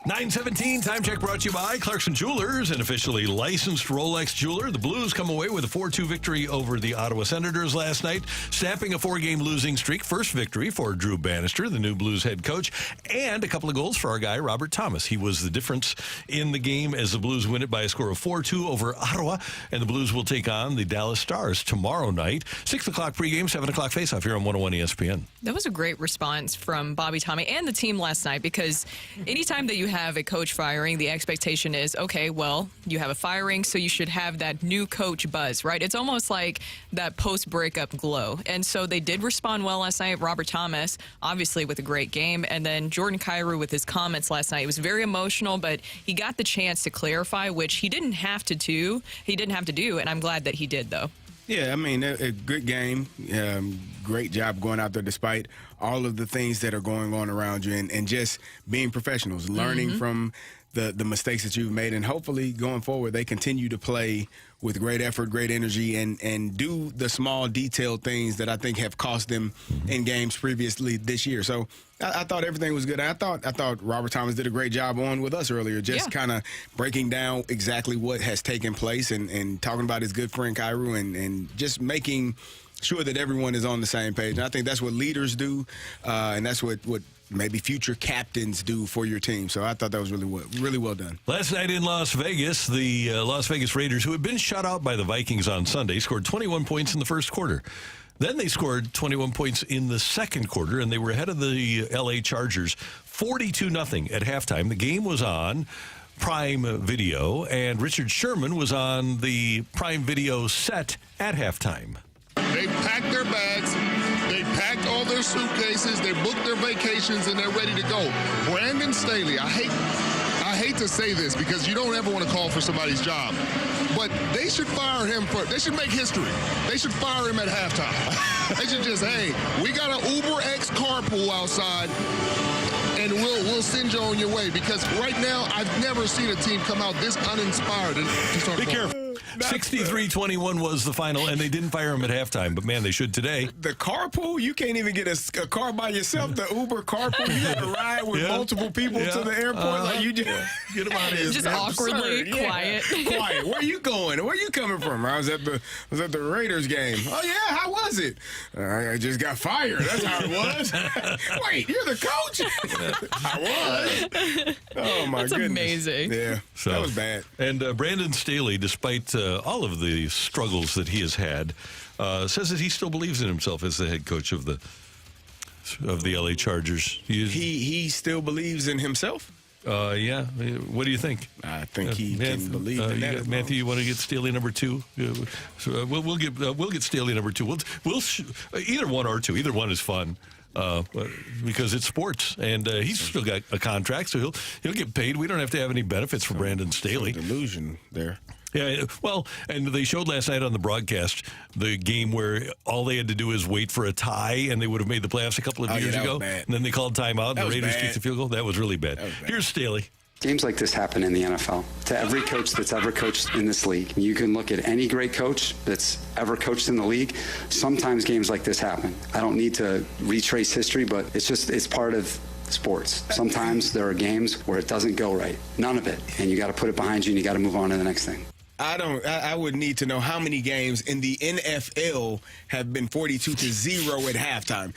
9:17, time check brought to you by Clarkson Jewelers, an officially licensed Rolex jeweler. The Blues come away with a 4-2 victory over the Ottawa Senators last night, snapping a 4-game losing streak. First victory for Drew Bannister, the new Blues head coach, and a couple of goals for our guy, Robert Thomas. He was the difference in the game as the Blues win it by a score of 4-2 over Ottawa, and the Blues will take on the Dallas Stars tomorrow night. 6 o'clock pregame, 7 o'clock faceoff here on 101 ESPN. That was a great response from Bobby Tommy and the team last night, because anytime that you have a coach firing, the expectation is, okay, well, you have a firing, so you should have that new coach buzz, right? It's almost like that post-breakup glow. And so they did respond well last night. Robert Thomas, obviously, with a great game. And then Jordan Kyrou with his comments last night. It was very emotional, but he got the chance to clarify, which he didn't have to do. And I'm glad that he did, though. Yeah, I mean, a good game. Great job going out there despite all of the things that are going on around you, and just being professionals, learning from the mistakes that you've made, and hopefully going forward they continue to play with great effort, great energy, and do the small detailed things that I think have cost them in games previously this year. So I thought everything was good. I thought Robert Thomas did a great job on with us earlier, just kind of breaking down exactly what has taken place and talking about his good friend Kyrou and just making sure that everyone is on the same page. And I think that's what leaders do, and that's what maybe future captains do for your team. So I thought that was really well done. Last night in Las Vegas, the Las Vegas Raiders, who had been shut out by the Vikings on Sunday, scored 21 points in the first quarter. Then they scored 21 points in the second quarter, and they were ahead of the L.A. Chargers 42-0 at halftime. The game was on Prime Video, and Richard Sherman was on the Prime Video set at halftime. They packed their bags, they packed all their suitcases, they booked their vacations, and they're ready to go. Brandon Staley, I hate to say this because you don't ever want to call for somebody's job, but they should fire him they should make history. They should fire him at halftime. They should just, hey, we got an Uber X carpool outside, and we'll send you on your way, because right now I've never seen a team come out this uninspired. Be careful. 63-21 was the final, and they didn't fire him at halftime, but man, they should today. The carpool, you can't even get a car by yourself. The Uber carpool, you got to ride with multiple people to the airport. Like you just get them out of here. Just awkwardly quiet. Quiet. Where you going? Where you coming from? I was at the Raiders game. Oh yeah, how was it? I just got fired. That's how it was. Wait, you're the coach? I was. Oh my goodness. That's amazing. Yeah, so, that was bad. And Brandon Staley, despite all of the struggles that he has had, says that he still believes in himself as the head coach of the LA Chargers. He still believes in himself? Yeah. What do you think? I think he can believe in that. Matthew, you want to get Staley number 2? So we'll get Staley number 2. We'll either one or two. Either one is fun. Because it's sports, and he's still got a contract, so he'll get paid. We don't have to have any benefits for Brandon Staley. Delusion there. Yeah, well, and they showed last night on the broadcast the game where all they had to do is wait for a tie, and they would have made the playoffs a couple of years ago. And then they called timeout, and the Raiders kicked the field goal. That was really bad. Here's Staley. Games like this happen in the NFL to every coach that's ever coached in this league. You can look at any great coach that's ever coached in the league. Sometimes games like this happen. I don't need to retrace history, but it's part of sports. Sometimes there are games where it doesn't go right. None of it. And you got to put it behind you, and you got to move on to the next thing. I would need to know how many games in the NFL have been 42-0 at halftime.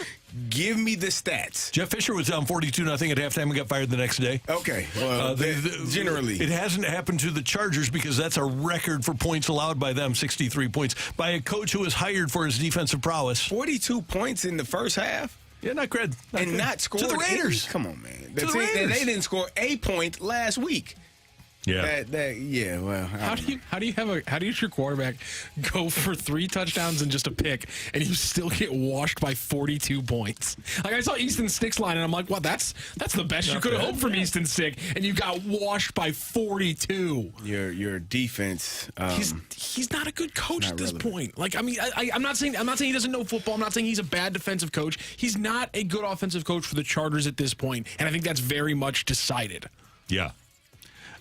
Give me the stats. Jeff Fisher was down 42-0 at halftime and got fired the next day. Okay. Well, generally. It hasn't happened to the Chargers because that's a record for points allowed by them, 63 points, by a coach who was hired for his defensive prowess. 42 points in the first half? Yeah, not good. Not scored. To the Raiders. Come on, man. They didn't score a point last week. Yeah. Well, how do your quarterback go for 3 touchdowns and just a pick, and you still get washed by 42 points? Like, I saw Easton Stick's line, and I'm like, well, that's the best you could have hoped from Easton Stick, and you got washed by 42. Your defense. He's not a good coach at this point. Like, I mean, I'm not saying he doesn't know football. I'm not saying he's a bad defensive coach. He's not a good offensive coach for the Chargers at this point, and I think that's very much decided. Yeah.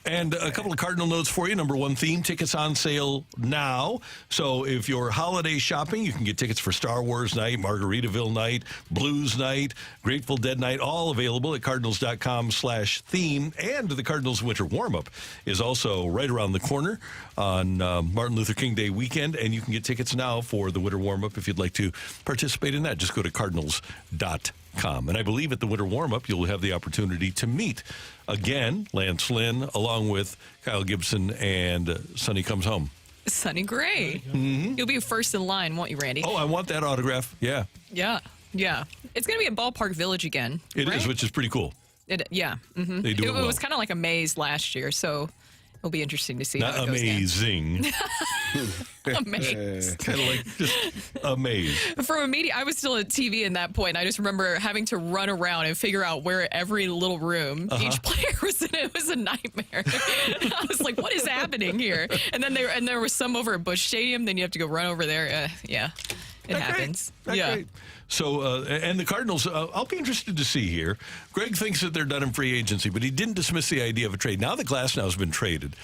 And a couple of Cardinal notes for you. Number one, theme tickets on sale now. So if you're holiday shopping, you can get tickets for Star Wars night, Margaritaville night, Blues night, Grateful Dead night, all available at cardinals.com/theme. And the Cardinals winter warm-up is also right around the corner on Martin Luther King Day weekend. And you can get tickets now for the winter warm-up if you'd like to participate in that. Just go to cardinals.com. And I believe at the winter warm-up, you'll have the opportunity to meet again Lance Lynn, along with Kyle Gibson and Sonny Comes Home. Sonny Gray. Mm-hmm. You'll be first in line, won't you, Randy? Oh, I want that autograph. Yeah. Yeah. It's going to be at Ballpark Village again. It is, which is pretty cool. Yeah. Mm-hmm. They do it well. It was kind of like a maze last year, so it'll be interesting to see. Not how it goes amazing. Amazing. Kind of like just amazed. From a media, I was still at TV in that point. I just remember having to run around and figure out where every little room each player was in. It was a nightmare. I was like, "What is happening here?" And then there was some over at Busch Stadium. Then you have to go run over there. Yeah, it happens. Great. So, and the Cardinals, I'll be interested to see here. Greg thinks that they're done in free agency, but he didn't dismiss the idea of a trade. Now that Glasnow has been traded,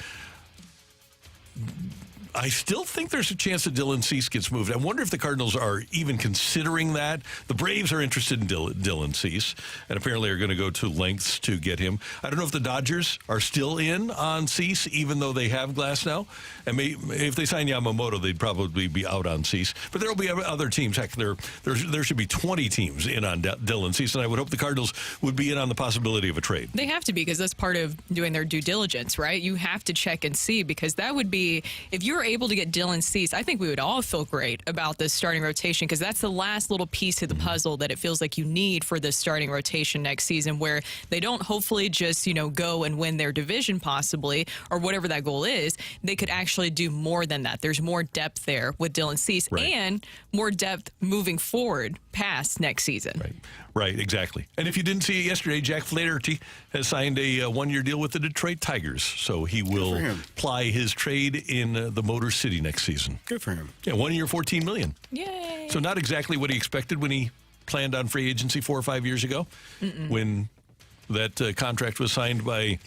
I still think there's a chance that Dylan Cease gets moved. I wonder if the Cardinals are even considering that. The Braves are interested in Dylan Cease, and apparently are going to go to lengths to get him. I don't know if the Dodgers are still in on Cease, even though they have Glasnow. And if they sign Yamamoto, they'd probably be out on Cease. But there will be other teams. Heck, there should be 20 teams in on Dylan Cease, and I would hope the Cardinals would be in on the possibility of a trade. They have to be, because that's part of doing their due diligence, right? You have to check and see, because that would be, if you're able to get Dylan Cease, I think we would all feel great about this starting rotation, because that's the last little piece of the puzzle that it feels like you need for this starting rotation next season, where they don't hopefully just, go and win their division possibly, or whatever that goal is. They could actually do more than that. There's more depth there with Dylan Cease, and more depth moving forward past next season. Right, exactly. And if you didn't see it yesterday, Jack Flaherty has signed a one-year deal with the Detroit Tigers, so he will ply his trade in the Motor City next season. Good for him. Yeah, 1 year, $14 million. Yay! So not exactly what he expected when he planned on free agency 4 or 5 years ago, when that contract was signed by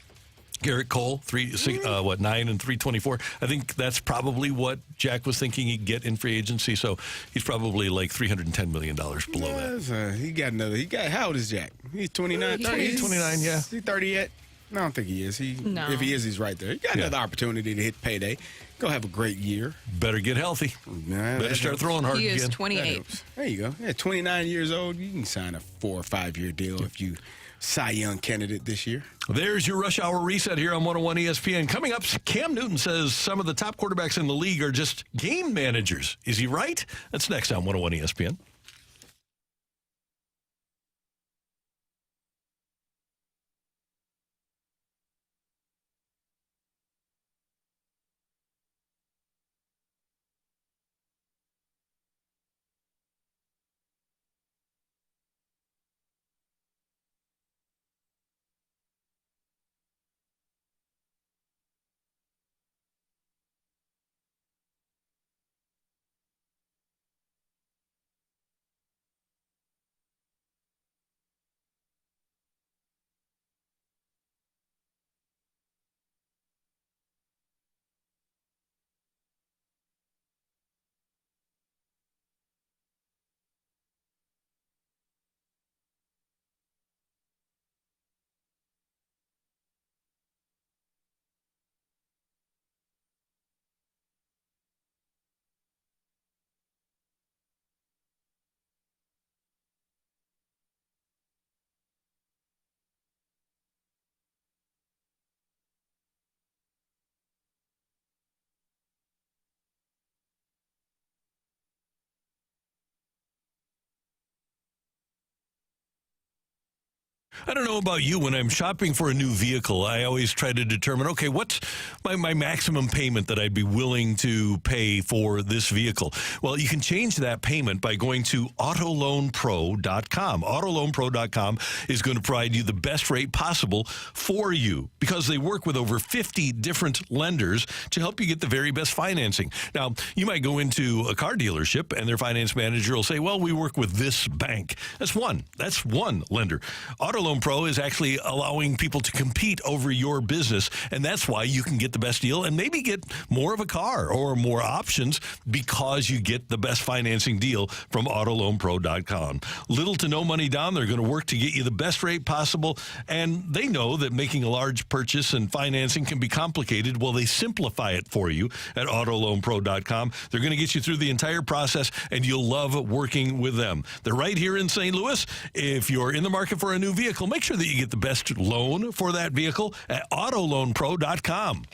Garrett Cole, 9 and $324. I think that's probably what Jack was thinking he'd get in free agency. So he's probably like $310 million below that. How old is Jack? He's 29. He's 29. Yeah. Is he 30 yet? I don't think he is. No. If he is, he's right there. He got another opportunity to hit payday. Go have a great year. Better get healthy. Better start throwing hard again. He is 28. There you go. Yeah, 29 years old. You can sign a 4 or 5 year deal if you Cy Young candidate this year. There's your rush hour reset here on 101 ESPN. Coming up, Cam Newton says some of the top quarterbacks in the league are just game managers. Is he right? That's next on 101 ESPN. I don't know about you. When I'm shopping for a new vehicle, I always try to determine, okay, what's my maximum payment that I'd be willing to pay for this vehicle? Well, you can change that payment by going to autoloanpro.com. Autoloanpro.com is going to provide you the best rate possible for you because they work with over 50 different lenders to help you get the very best financing. Now, you might go into a car dealership and their finance manager will say, well, we work with this bank. That's one lender. Autoloan Loan Pro is actually allowing people to compete over your business, and that's why you can get the best deal and maybe get more of a car or more options because you get the best financing deal from autoloanpro.com. Little to no money down. They're going to work to get you the best rate possible, and they know that making a large purchase and financing can be complicated. Well, they simplify it for you at autoloanpro.com. They're going to get you through the entire process, and you'll love working with them. They're right here in St. Louis. If you're in the market for a new vehicle, make sure that you get the best loan for that vehicle at autoloanpro.com.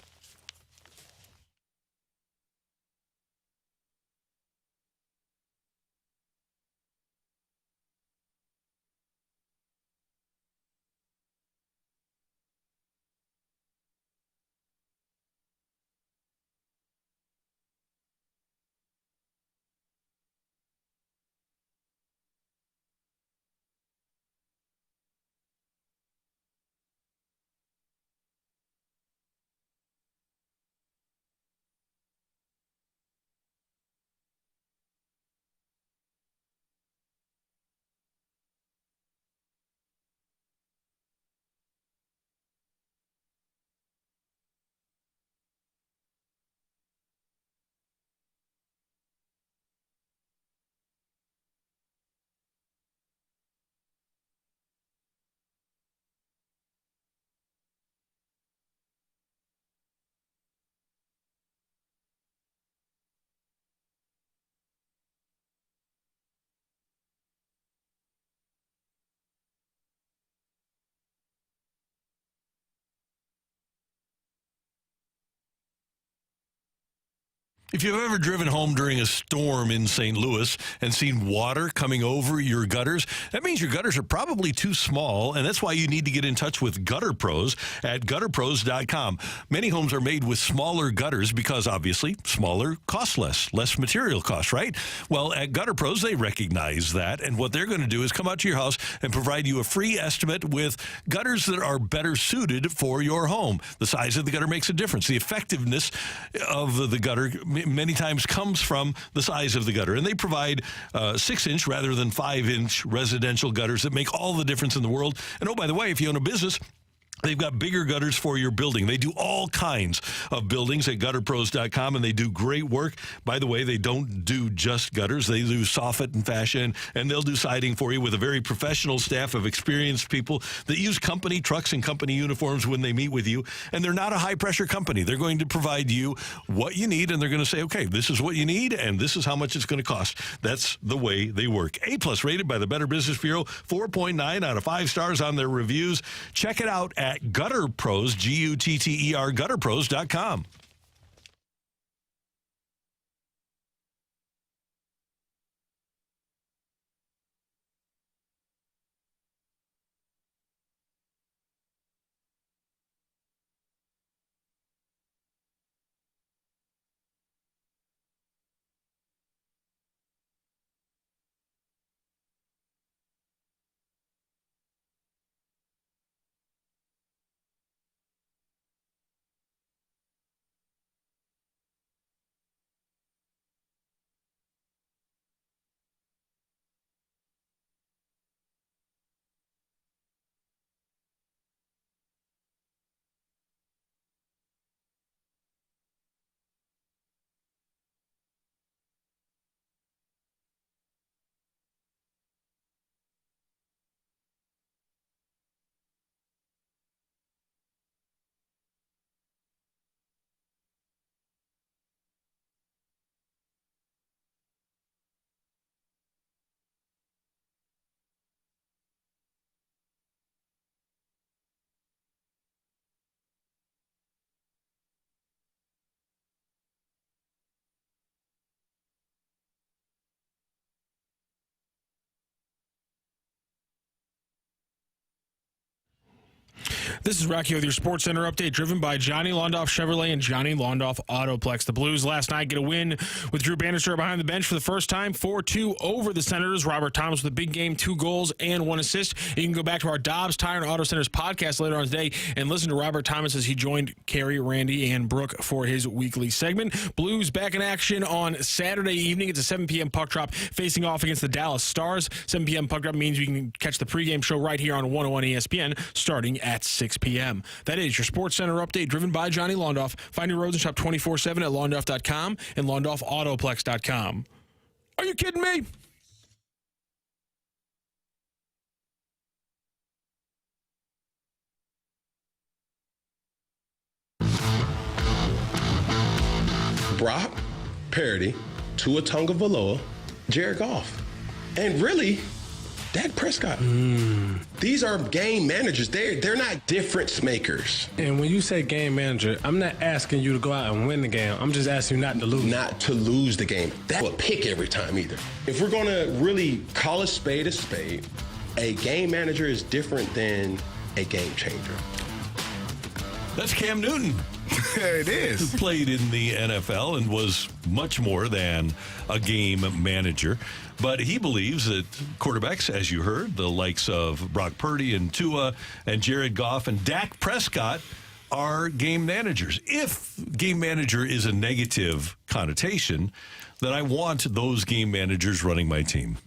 If you've ever driven home during a storm in St. Louis and seen water coming over your gutters, that means your gutters are probably too small, and that's why you need to get in touch with Gutter Pros at gutterpros.com. Many homes are made with smaller gutters because, obviously, smaller cost less material costs, right? Well, at Gutter Pros, they recognize that, and what they're going to do is come out to your house and provide you a free estimate with gutters that are better suited for your home. The size of the gutter makes a difference. The effectiveness of the gutter many times comes from the size of the gutter, and they provide 6-inch rather than 5-inch residential gutters that make all the difference in the world. And oh, by the way, if you own a business, they've got bigger gutters for your building. They do all kinds of buildings at gutterpros.com, and they do great work. By the way, they don't do just gutters. They do soffit and fascia, and they'll do siding for you with a very professional staff of experienced people that use company trucks and company uniforms when they meet with you. And they're not a high-pressure company. They're going to provide you what you need, and they're going to say, okay, this is what you need, and this is how much it's going to cost. That's the way they work. A-plus rated by the Better Business Bureau, 4.9 out of 5 stars on their reviews. Check it out at Gutter Pros, Gutter, gutterpros.com. This is Rocky with your Sports Center update, driven by Johnny Londoff Chevrolet and Johnny Londoff Autoplex. The Blues last night get a win with Drew Bannister behind the bench for the first time, 4-2 over the Senators. Robert Thomas with a big game, 2 goals and 1 assist. You can go back to our Dobbs Tire and Auto Centers podcast later on today and listen to Robert Thomas as he joined Carrie, Randy, and Brooke for his weekly segment. Blues back in action on Saturday evening. It's a 7 p.m. puck drop facing off against the Dallas Stars. 7 p.m. puck drop means you can catch the pregame show right here on 101 ESPN starting at 6 p.m. That is your Sports Center update driven by Johnny Londoff. Find your roads and shop 24/7 at londoff.com and londoffautoplex.com. Are you kidding me? Brock, Purdy, Tua Tagovailoa, Jared Goff, and really, Dak Prescott. These are game managers. They're not difference makers. And when you say game manager, I'm not asking you to go out and win the game. I'm just asking you not to lose. Not to lose the game. That's a pick every time either. If we're going to really call a spade, a game manager is different than a game changer. That's Cam Newton. It is. Who played in the NFL and was much more than a game manager. But he believes that quarterbacks, as you heard, the likes of Brock Purdy and Tua and Jared Goff and Dak Prescott are game managers. If game manager is a negative connotation, then I want those game managers running my team.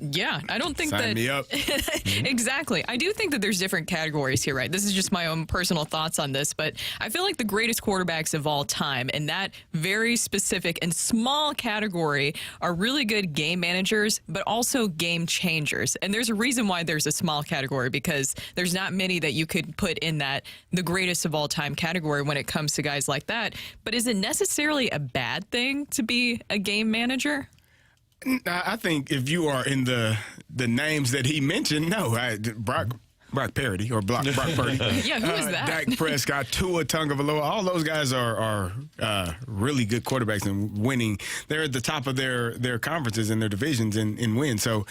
Yeah, I don't think Sign me up. Exactly. I do think that there's different categories here, right? This is just my own personal thoughts on this, but I feel like the greatest quarterbacks of all time in that very specific and small category are really good game managers, but also game changers. And there's a reason why there's a small category, because there's not many that you could put in that the greatest of all time category when it comes to guys like that. But is it necessarily a bad thing to be a game manager? I think if you are in the names that he mentioned, no. Brock Purdy or Brock Purdy. Yeah, who is that? Dak Prescott, Tua Tagovailoa. All those guys are really good quarterbacks and winning. They're at the top of their conferences and their divisions in wins. So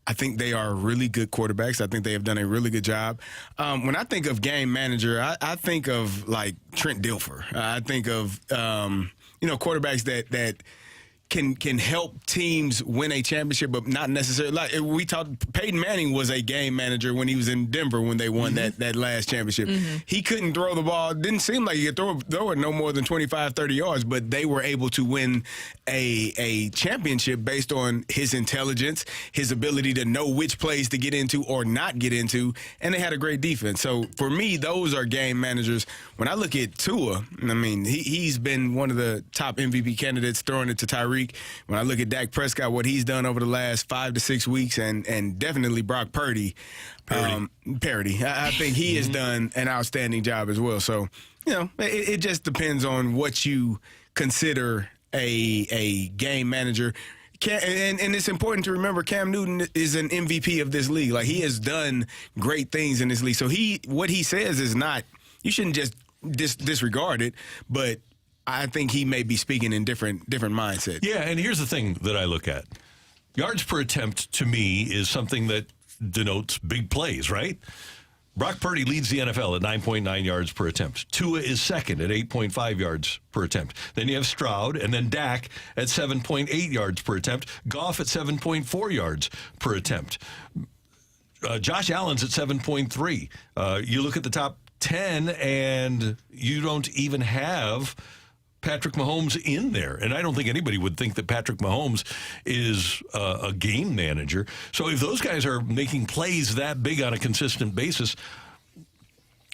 I think they are really good quarterbacks. I think they have done a really good job. When I think of game manager, I think of like Trent Dilfer. I think of quarterbacks that can help teams win a championship, but not necessarily. Like we talked, Peyton Manning was a game manager when he was in Denver when they won that last championship. He couldn't throw the ball. Didn't seem like he could throw it no more than 25, 30 yards, but they were able to win a championship based on his intelligence, his ability to know which plays to get into or not get into, and they had a great defense. So for me, those are game managers. When I look at Tua, I mean, he's been one of the top MVP candidates, throwing it to Tyreek. When I look at Dak Prescott, what he's done over the last 5 to 6 weeks, and definitely Brock Purdy. I think he has done an outstanding job as well. So, it just depends on what you consider a game manager. And it's important to remember Cam Newton is an MVP of this league. Like, he has done great things in this league. So what he says is not, you shouldn't just disregard it, but I think he may be speaking in different mindsets. Yeah, and here's the thing that I look at. Yards per attempt, to me, is something that denotes big plays, right? Brock Purdy leads the NFL at 9.9 yards per attempt. Tua is second at 8.5 yards per attempt. Then you have Stroud, and then Dak at 7.8 yards per attempt. Goff at 7.4 yards per attempt. Josh Allen's at 7.3. You look at the top 10, and you don't even have Patrick Mahomes in there. And I don't think anybody would think that Patrick Mahomes is a game manager. So if those guys are making plays that big on a consistent basis,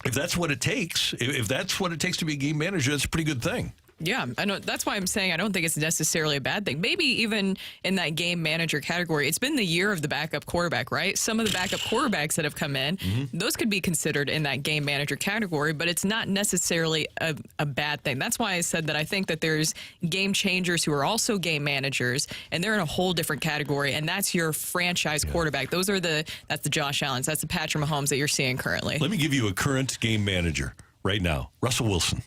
if that's what it takes, if that's what it takes to be a game manager, that's a pretty good thing. Yeah, I know. That's why I'm saying I don't think it's necessarily a bad thing. Maybe even in that game manager category, it's been the year of the backup quarterback, right? Some of the backup quarterbacks that have come in, those could be considered in that game manager category, but it's not necessarily a bad thing. That's why I said that I think that there's game changers who are also game managers, and they're in a whole different category, and that's your franchise quarterback. That's the Josh Allens, that's the Patrick Mahomes that you're seeing currently. Let me give you a current game manager right now, Russell Wilson.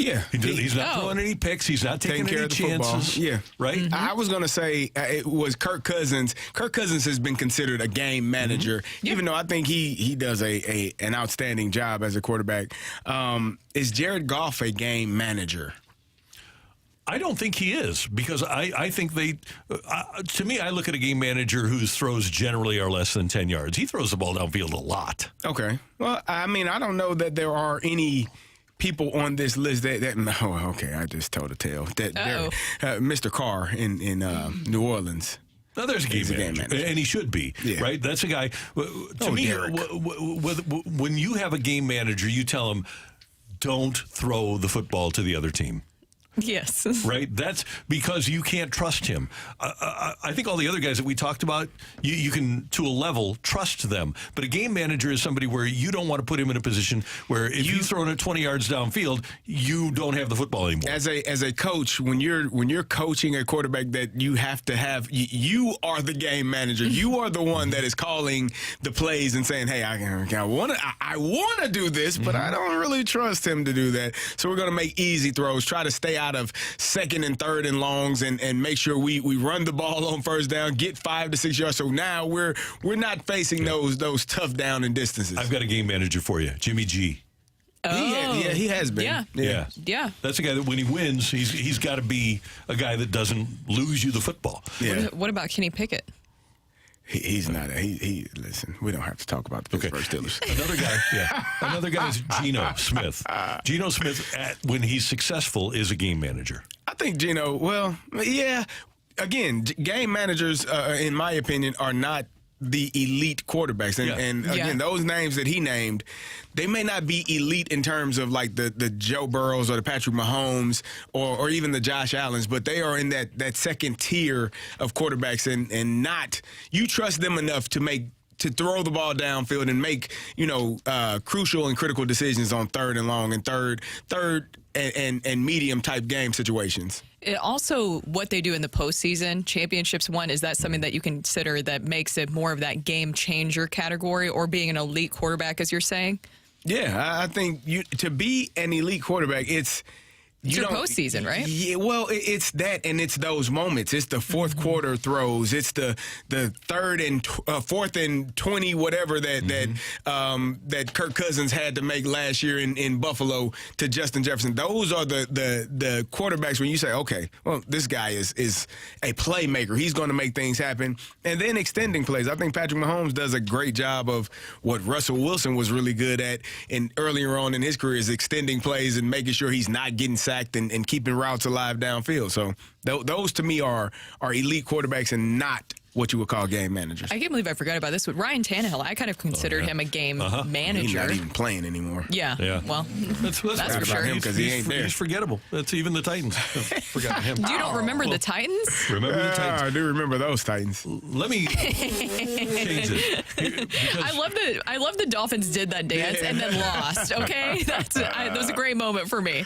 Yeah. He's not throwing any picks. He's not taking care any of the chances. football. Yeah. Right? Mm-hmm. I was going to say it was Kirk Cousins. Kirk Cousins has been considered a game manager, even though I think he does an outstanding job as a quarterback. Is Jared Goff a game manager? I don't think he is, because I think to me, I look at a game manager whose throws generally are less than 10 yards. He throws the ball downfield a lot. Okay. Well, I mean, I don't know that there are any people on this list okay, I just told a tale. Mr. Carr in New Orleans. Now, there's a game manager, and he should be, right? That's a guy. To me, when you have a game manager, you tell him, don't throw the football to the other team. Yes. Right? That's because you can't trust him. I think all the other guys that we talked about, you can, to a level, trust them. But a game manager is somebody where you don't want to put him in a position where if you throw it 20 yards downfield, you don't have the football anymore. As a coach, when you're coaching a quarterback that you have to have, you are the game manager. You are the one that is calling the plays and saying, hey, I want to do this, but I don't really trust him to do that. So we're going to make easy throws, try to stay out of second and third and longs and make sure we run the ball on first down, get 5 to 6 yards. So now we're not facing those tough down and distances. I've got a game manager for you, Jimmy G. He has been. Yeah. That's a guy that when he wins, he's got to be a guy that doesn't lose you the football. Yeah. What about Kenny Pickett? He's not. Listen, we don't have to talk about the Pittsburgh Steelers. Another guy is Geno Smith. Geno Smith, when he's successful, is a game manager. I think Geno, again, game managers, in my opinion, are not the elite quarterbacks. And again, those names that he named, they may not be elite in terms of like the Joe Burrows or the Patrick Mahomes or even the Josh Allens, but they are in that second tier of quarterbacks and not, you trust them enough to throw the ball downfield and make, crucial and critical decisions on third and long and third and medium type game situations. It also, what they do in the postseason, championships won, is that something that you consider that makes it more of that game changer category, or being an elite quarterback, as you're saying? Yeah, I think to be an elite quarterback, it's your postseason, right? Yeah, well, it's that, and it's those moments. It's the fourth quarter throws. It's the third and fourth and 20, whatever that Kirk Cousins had to make last year in Buffalo to Justin Jefferson. Those are the quarterbacks when you say, okay, well, this guy is a playmaker. He's going to make things happen. And then extending plays. I think Patrick Mahomes does a great job of what Russell Wilson was really good at earlier on in his career, is extending plays and making sure he's not getting sacked and keeping routes alive downfield. So those to me are elite quarterbacks and not what you would call game managers. I can't believe I forgot about this. With Ryan Tannehill, I kind of considered him a game manager. He's not even playing anymore. Yeah. Well, that's for sure. Him because he ain't there. He's forgettable. That's even the Titans. Forgot him. You don't remember the Titans? Remember the Titans? I do remember those Titans. Let me change it. I love the Dolphins did that dance and then lost. Okay, that was a great moment for me.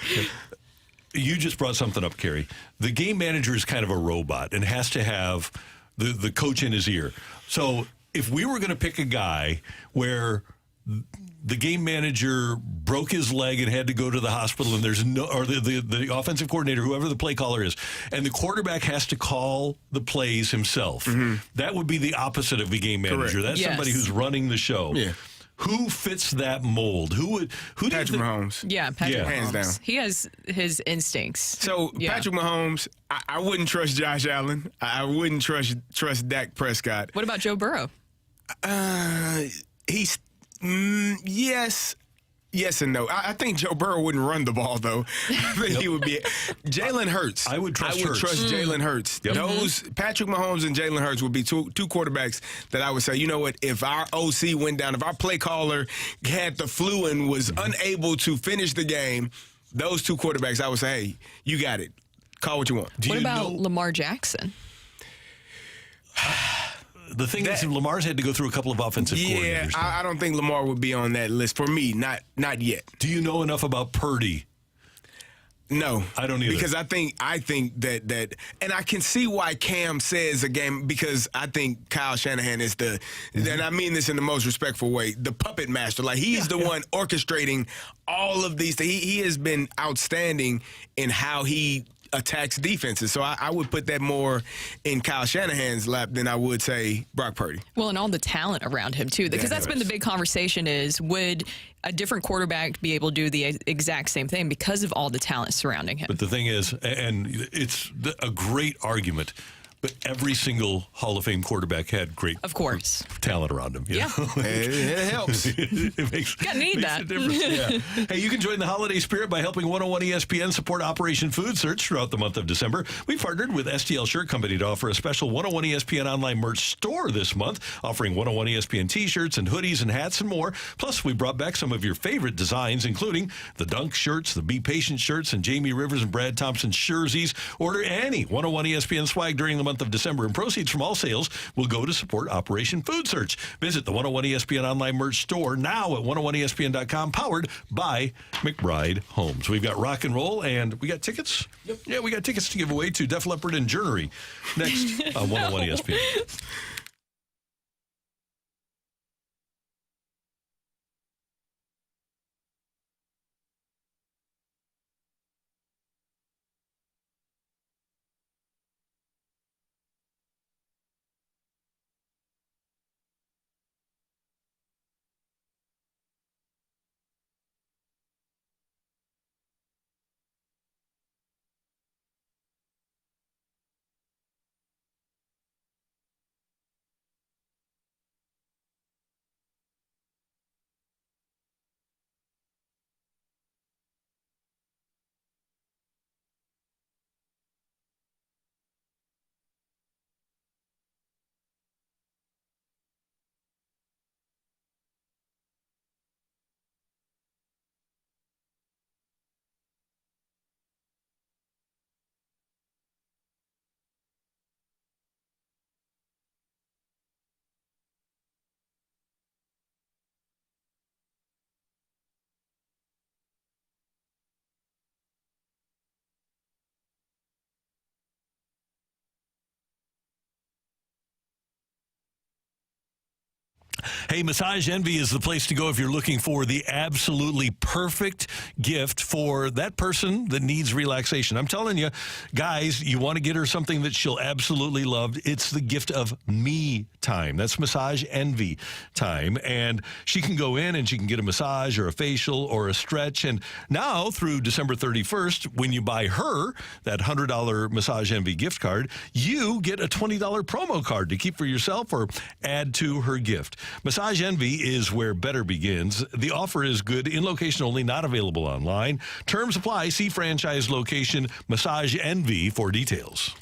You just brought something up, Carrie. The game manager is kind of a robot and has to have the coach in his ear. So if we were going to pick a guy where the game manager broke his leg and had to go to the hospital, and there's the offensive coordinator, whoever the play caller is, and the quarterback has to call the plays himself, that would be the opposite of a game manager. Correct. That's somebody who's running the show. Yeah. Who fits that mold? Who Patrick Mahomes. Yeah, Patrick Mahomes. Hands down. He has his instincts. So Patrick Mahomes, I wouldn't trust Josh Allen. I wouldn't trust Dak Prescott. What about Joe Burrow? He's yes and no. I think Joe Burrow wouldn't run the ball, though. I think he would be. Jalen Hurts. I would trust Jalen Hurts. Yep. Those Patrick Mahomes and Jalen Hurts would be two quarterbacks that I would say, you know what, if our OC went down, if our play caller had the flu and was unable to finish the game, those two quarterbacks, I would say, hey, you got it. Call what you want. What about Lamar Jackson? The thing is, Lamar's had to go through a couple of offensive coordinators. Yeah, I don't think Lamar would be on that list for me. Not yet. Do you know enough about Purdy? No, I don't either. Because I think that, and I can see why Cam says again, because I think Kyle Shanahan is and I mean this in the most respectful way, the puppet master. Like he's the one orchestrating all of these things. He has been outstanding in how he attacks defenses. So I would put that more in Kyle Shanahan's lap than I would say Brock Purdy. Well, and all the talent around him, too. Because that's been the big conversation is, would a different quarterback be able to do the exact same thing because of all the talent surrounding him? But the thing is, and it's a great argument, but every single Hall of Fame quarterback had great talent around him. Yeah. It helps. It makes that. a difference. Yeah. Hey, you can join the holiday spirit by helping 101 ESPN support Operation Food Search throughout the month of December. We partnered with STL Shirt Company to offer a special 101 ESPN online merch store this month, offering 101 ESPN t-shirts and hoodies and hats and more. Plus, we brought back some of your favorite designs, including the Dunk shirts, the Be Patient shirts, and Jamie Rivers and Brad Thompson jerseys. Order any 101 ESPN swag during the month of December, and proceeds from all sales will go to support Operation Food Search. Visit the 101 ESPN online merch store now at 101ESPN.com, powered by McBride Homes. We've got Rocc and Roll, and we got tickets. Yep. Yeah, we got tickets to give away to Def Leppard and Journey next on 101 ESPN. Hey, Massage Envy is the place to go if you're looking for the absolutely perfect gift for that person that needs relaxation. I'm telling you, guys, you want to get her something that she'll absolutely love. It's the gift of me time. That's Massage Envy time. And she can go in and she can get a massage or a facial or a stretch. And now through December 31st, when you buy her that $100 Massage Envy gift card, you get a $20 promo card to keep for yourself or add to her gift. Massage Envy is where better begins. The offer is good in location only, not available online. Terms apply. See franchise location Massage Envy for details.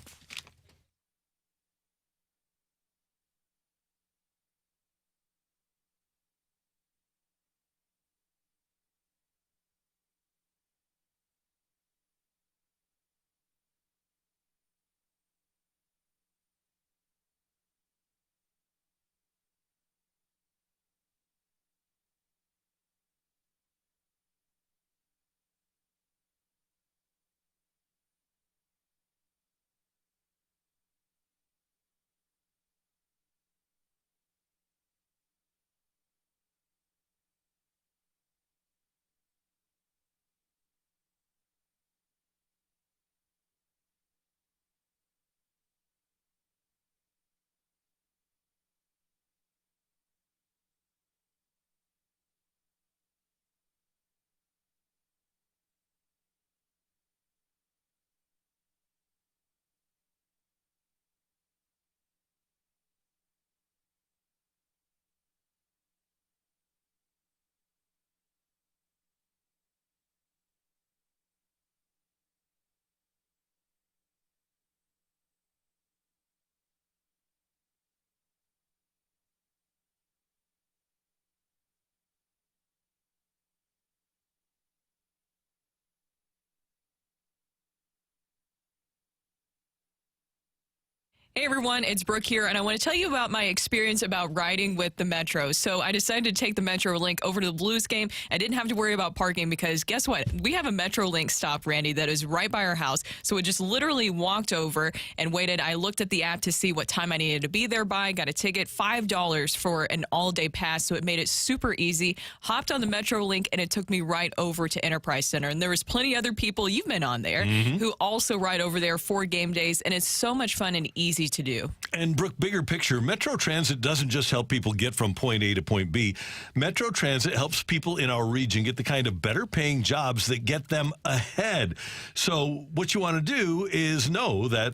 Hey everyone, it's Brooke here, and I want to tell you about my experience about riding with the Metro. So I decided to take the Metro Link over to the Blues game. I didn't have to worry about parking because guess what? We have a Metro Link stop, Randy, that is right by our house. So I just literally walked over and waited. I looked at the app to see what time I needed to be there by, got a ticket, $5 for an all-day pass, so it made it super easy. Hopped on the Metro Link, and it took me right over to Enterprise Center. And there was plenty other people, you've been on there, who also ride over there for game days, and it's so much fun and easy to do. And Brooke, bigger picture, Metro Transit doesn't just help people get from point A to point B. Metro Transit helps people in our region get the kind of better paying jobs that get them ahead. So what you want to do is know that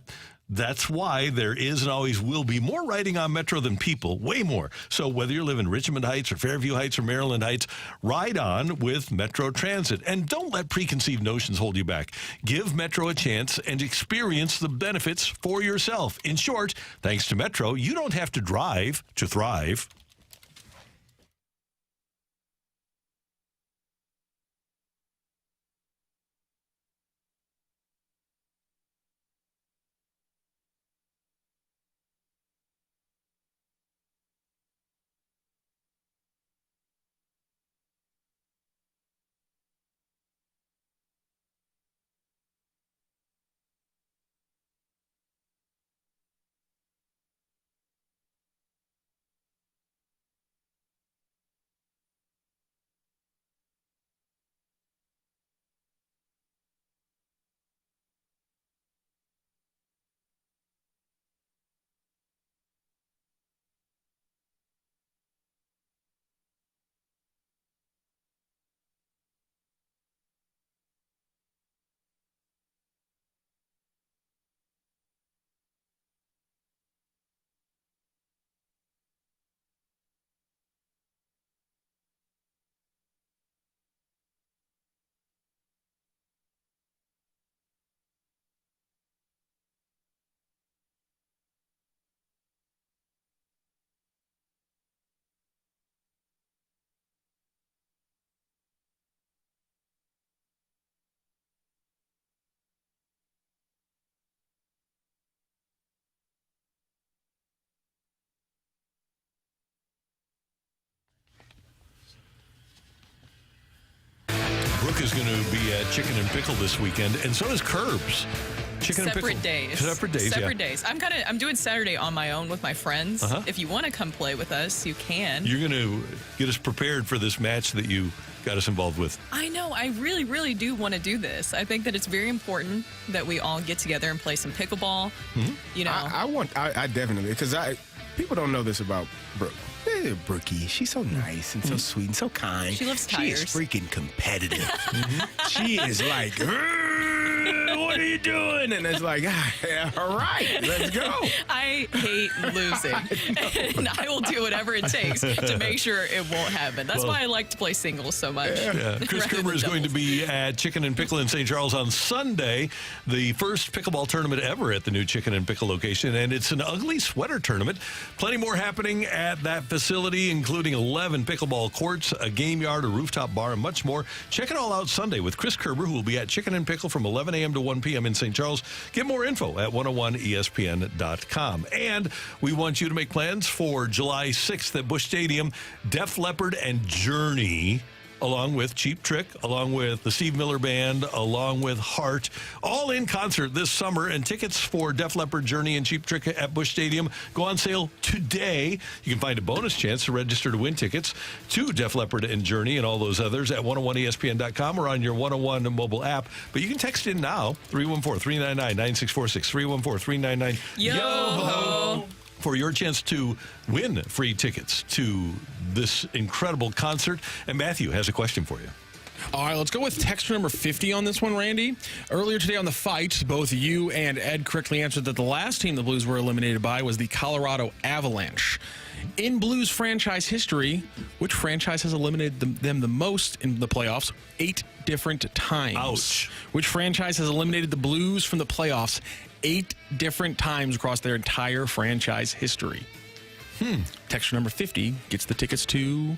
that's why there is and always will be more riding on Metro than people, way more. So whether you live in Richmond Heights or Fairview Heights or Maryland Heights, ride on with Metro Transit. And don't let preconceived notions hold you back. Give Metro a chance and experience the benefits for yourself. In short, thanks to Metro, you don't have to drive to thrive. Brooke is going to be at Chicken and Pickle this weekend, and so is Curbs. Chicken and Pickle. Separate days. Separate days. I'm doing Saturday on my own with my friends. If you want to come play with us, you can. You're going to get us prepared for this match that you got us involved with. I know. I really, really do want to do this. I think that it's very important that we all get together and play some pickleball. You know, I definitely, because people don't know this about Brooke. Brookie, she's so nice and so sweet and so kind. She loves She is tires. freaking competitive. She is like, what are you doing? And it's like, all right, let's go. I hate losing. And I will do whatever it takes to make sure it won't happen. That's why I like to play singles so much. Yeah. Chris Kerber is going to be at Chicken and Pickle in St. Charles on Sunday, the first pickleball tournament ever at the new Chicken and Pickle location, and it's an ugly sweater tournament. Plenty more happening at that facility, including 11 pickleball courts, a game yard, a rooftop bar, and much more. Check it all out Sunday with Chris Kerber, who will be at Chicken and Pickle from 11 a.m. to 1 p.m. in St. Charles. Get more info at 101ESPN.com. And we want you to make plans for July 6th at Busch Stadium. Def Leppard and Journey, along with Cheap Trick, along with the Steve Miller Band, along with Heart, all in concert this summer. And tickets for Def Leppard, Journey, and Cheap Trick at Busch Stadium go on sale today. You can find a bonus chance to register to win tickets to Def Leppard and Journey and all those others at 101ESPN.com or on your 101 mobile app. But you can text in now, 314-399-9646, 314-399-YO-HO. For your chance to win free tickets to this incredible concert. And Matthew has a question for you. All right, let's go with texture number 50 on this one, Randy. Earlier today on The Fight, both you and Ed correctly answered that the last team the Blues were eliminated by was the Colorado Avalanche. In Blues franchise history, which franchise has eliminated them the most in the playoffs? 8 different times. Ouch. Which franchise has eliminated the Blues from the playoffs 8 different times across their entire franchise history? Texture number 50 gets the tickets to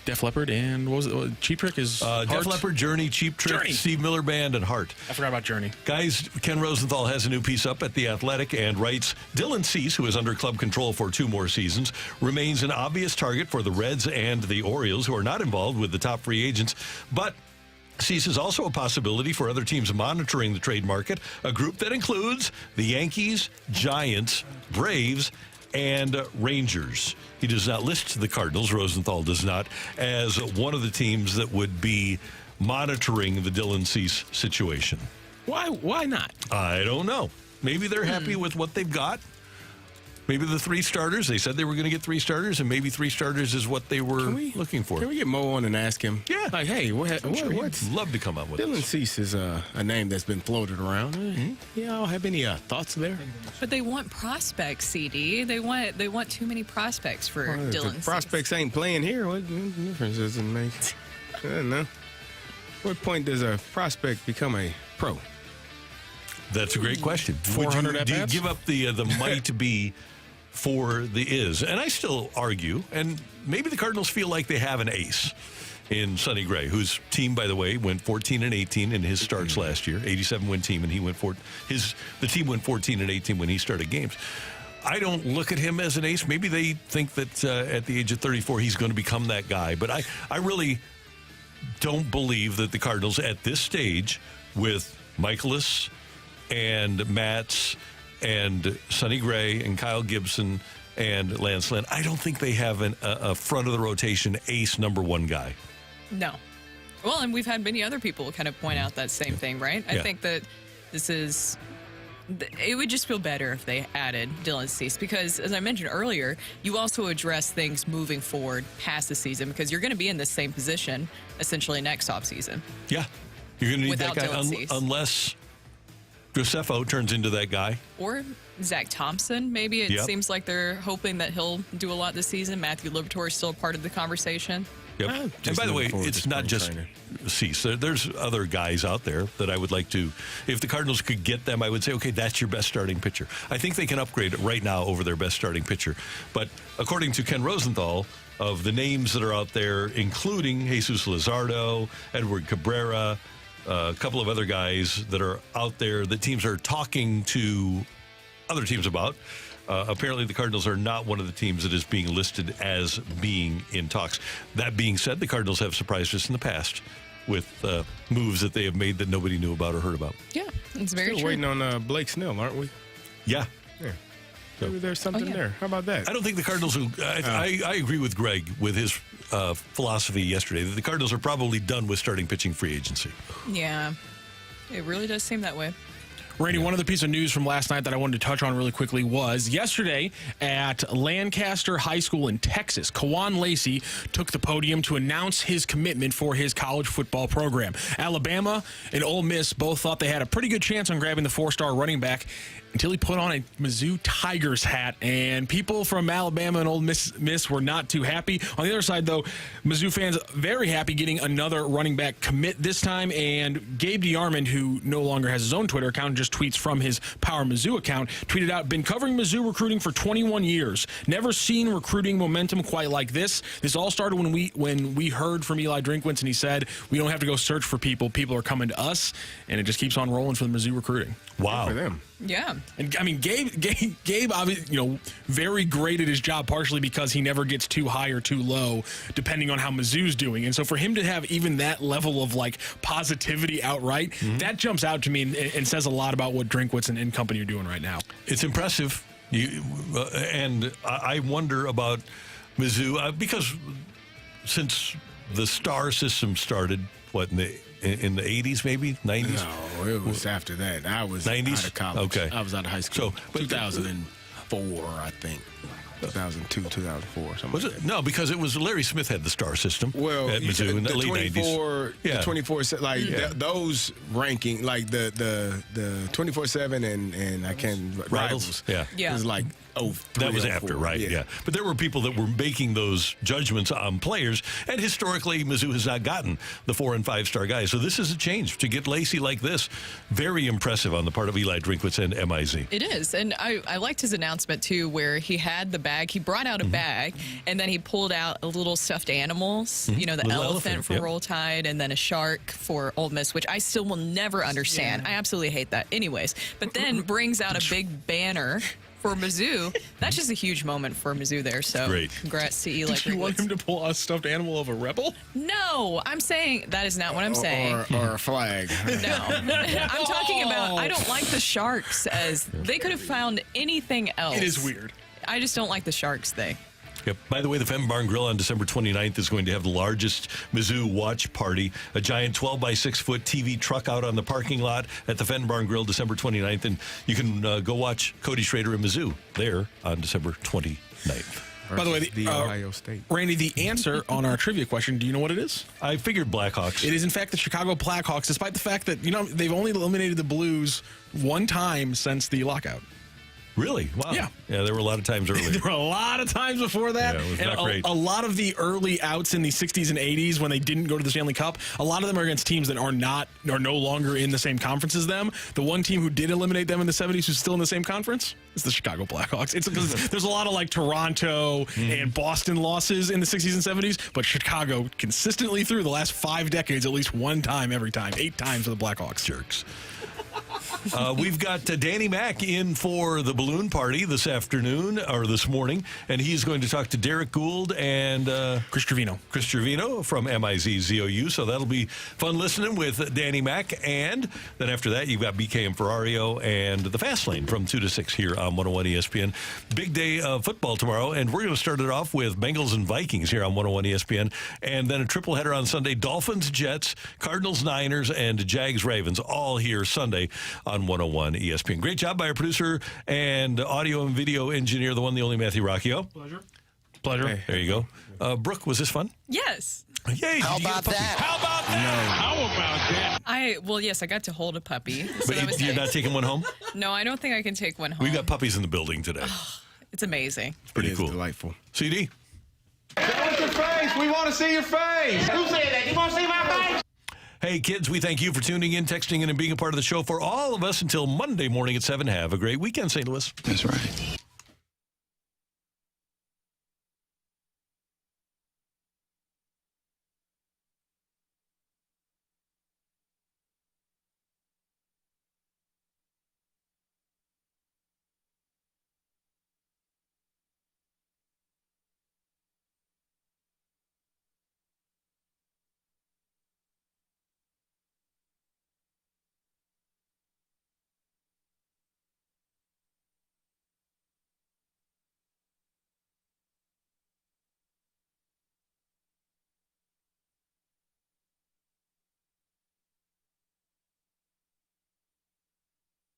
Def Leppard and what was it? Cheap Trick is Def Leppard, Journey, Cheap Trick, Journey. Steve Miller Band, and Heart. I forgot about Journey. Guys, Ken Rosenthal has a new piece up at The Athletic and writes, Dylan Cease, who is under club control for 2 more seasons, remains an obvious target for the Reds and the Orioles, who are not involved with the top free agents, but Cease is also a possibility for other teams monitoring the trade market, a group that includes the Yankees, Giants, Braves, and Rangers. He does not list the Cardinals, Rosenthal does not, as one of the teams that would be monitoring the Dylan Cease situation. Why not? I don't know. Maybe they're happy with what they've got. Maybe the 3 starters. They said they were going to get 3 starters, and maybe 3 starters is what they were looking for. Can we get Mo on and ask him? Yeah. Like, hey, what's love to come up with Dylan this. Cease is a name that's been floated around. Y'all have any thoughts there? But they want prospects, CD. They want too many prospects for Dylan Cease. Prospects ain't playing here. What difference does it make? I don't know. What point does a prospect become a pro? That's a great question. 400 do you at-bats? give up the might be for the is? And I still argue, and maybe the Cardinals feel like they have an ace in Sonny Gray, whose team, by the way, went 14-18 in his starts last year, 87-win team, and he went the team went 14-18 when he started games. I don't look at him as an ace. Maybe they think that at the age of 34 he's going to become that guy, but I really don't believe that the Cardinals at this stage with Michaelis and Matz and Sonny Gray and Kyle Gibson and Lance Lynn, I don't think they have a front of the rotation ace number 1 guy. No. Well, and we've had many other people kind of point out that same thing, right? I think that it would just feel better if they added Dylan Cease because, as I mentioned earlier, you also address things moving forward past the season because you're going to be in the same position essentially next offseason. Yeah. You're going to need Without that guy Dylan Cease. unless Graceffo turns into that guy. Or Zach Thompson, maybe. It seems like they're hoping that he'll do a lot this season. Matthew Liberatore is still a part of the conversation. Yep. And by the way, it's not just Cease. There's other guys out there that I would like to, if the Cardinals could get them, I would say, okay, that's your best starting pitcher. I think they can upgrade it right now over their best starting pitcher. But according to Ken Rosenthal, of the names that are out there, including Jesus Luzardo, Edward Cabrera, a couple of other guys that are out there that teams are talking to other teams about. Apparently, the Cardinals are not one of the teams that is being listed as being in talks. That being said, the Cardinals have surprised us in the past with moves that they have made that nobody knew about or heard about. Yeah, it's very Still true. waiting on Blake Snell, aren't we? Yeah. Maybe there's something there. How about that? I don't think the Cardinals will. I agree with Greg with his philosophy yesterday that the Cardinals are probably done with starting pitching free agency. Yeah, it really does seem that way. Randy, one other piece of news from last night that I wanted to touch on really quickly was yesterday at Lancaster High School in Texas, Kawan Lacey took the podium to announce his commitment for his college football program. Alabama and Ole Miss both thought they had a pretty good chance on grabbing the 4-star running back until he put on a Mizzou Tigers hat, and people from Alabama and Ole Miss were not too happy. On the other side, though, Mizzou fans very happy getting another running back commit this time, and Gabe DeArmond, who no longer has his own Twitter account, just tweets from his Power Mizzou account, tweeted out, "Been covering Mizzou recruiting for 21 years. Never seen recruiting momentum quite like this. This all started when we heard from Eli Drinkwitz, and he said, we don't have to go search for people. People are coming to us, and it just keeps on rolling for the Mizzou recruiting." Wow. For them. Yeah. And I mean, Gabe, obviously, very great at his job, partially because he never gets too high or too low, depending on how Mizzou's doing. And so for him to have even that level of positivity outright, that jumps out to me and says a lot about what Drinkwitz and company are doing right now. It's impressive. And I wonder about Mizzou because since the star system started, in the 80s, maybe 90s? No, it was after that. I was 90s? out of college. Okay. I was out of high school. So, 2004, I think. 2002, 2004, something was like it? that. No, because it was Larry Smith had the star system Well, at Mizzou in the late 90s. The 24, those ranking, the 24/7 and I can't Rivals. Yeah. It was That was after, right? Yeah. But there were people that were making those judgments on players, and historically, Mizzou has not gotten the 4- and 5-star guys. So this is a change to get Lacey like this. Very impressive on the part of Eli Drinkwitz and MIZ. It is, and I liked his announcement too, where he had the bag. He brought out a bag, and then he pulled out a little stuffed animals. You know, the Little elephant for yep. Roll Tide, and then a shark for Ole Miss, which I still will never understand. I absolutely hate that. Anyways, but then brings out a big banner for Mizzou. That's just a huge moment for Mizzou there. So great. Congrats to Eli. Did you want him to pull a stuffed animal of a rebel? No, I'm saying that is not what I'm saying. Or a flag. No. I'm talking about, I don't like the Sharks as they could have found anything else. It is weird. I just don't like the Sharks thing. Yep. By the way, the Fenton Barn Grill on December 29th is going to have the largest Mizzou watch party. A giant 12 by 6 foot TV truck out on the parking lot at the Fenton Barn Grill December 29th. And you can go watch Cody Schrader and Mizzou there on December 29th. By the way, the Ohio State. Randy, the answer on our trivia question, do you know what it is? I figured Blackhawks. It is, in fact, the Chicago Blackhawks, despite the fact that, they've only eliminated the Blues one time since the lockout. Really? Wow. Yeah. Yeah, there were a lot of times earlier. There were a lot of times before that. Yeah, it was and not great. A lot of the early outs in the 60s and 80s when they didn't go to the Stanley Cup, a lot of them are against teams that are no longer in the same conference as them. The one team who did eliminate them in the 70s who's still in the same conference is the Chicago Blackhawks. It's because there's a lot of Toronto and Boston losses in the 60s and 70s, but Chicago consistently through the last 5 decades, at least one time every time, 8 times for the Blackhawks. Jerks. We've got Danny Mack in for the balloon party this afternoon or this morning, and he's going to talk to Derek Gould and Chris Trevino from MIZ-ZOU. So that'll be fun listening with Danny Mack. And then after that, you've got BK and Ferrario and the Fast Lane from 2 to 6 here on 101 ESPN. Big day of football tomorrow, and we're going to start it off with Bengals and Vikings here on 101 ESPN, and then a triple header on Sunday: Dolphins, Jets, Cardinals, Niners, and Jags, Ravens, all here Sunday on 101 ESPN. Great job by our producer and audio and video engineer, the one, the only Matthew Rocchio. Pleasure. Hey. There you go. Brooke, was this fun? Yes. Yay. How about that? How about that? Yes, I got to hold a puppy. So But that was you're nice. not taking one home? No, I don't think I can take one home. We've got puppies in the building today. It's amazing. It's pretty cool. Delightful. CD? Show us your face. We want to see your face. Who said that? You want to see my face? Hey, kids, we thank you for tuning in, texting in, and being a part of the show. For all of us until Monday morning at 7. Have a great weekend, St. Louis. That's right.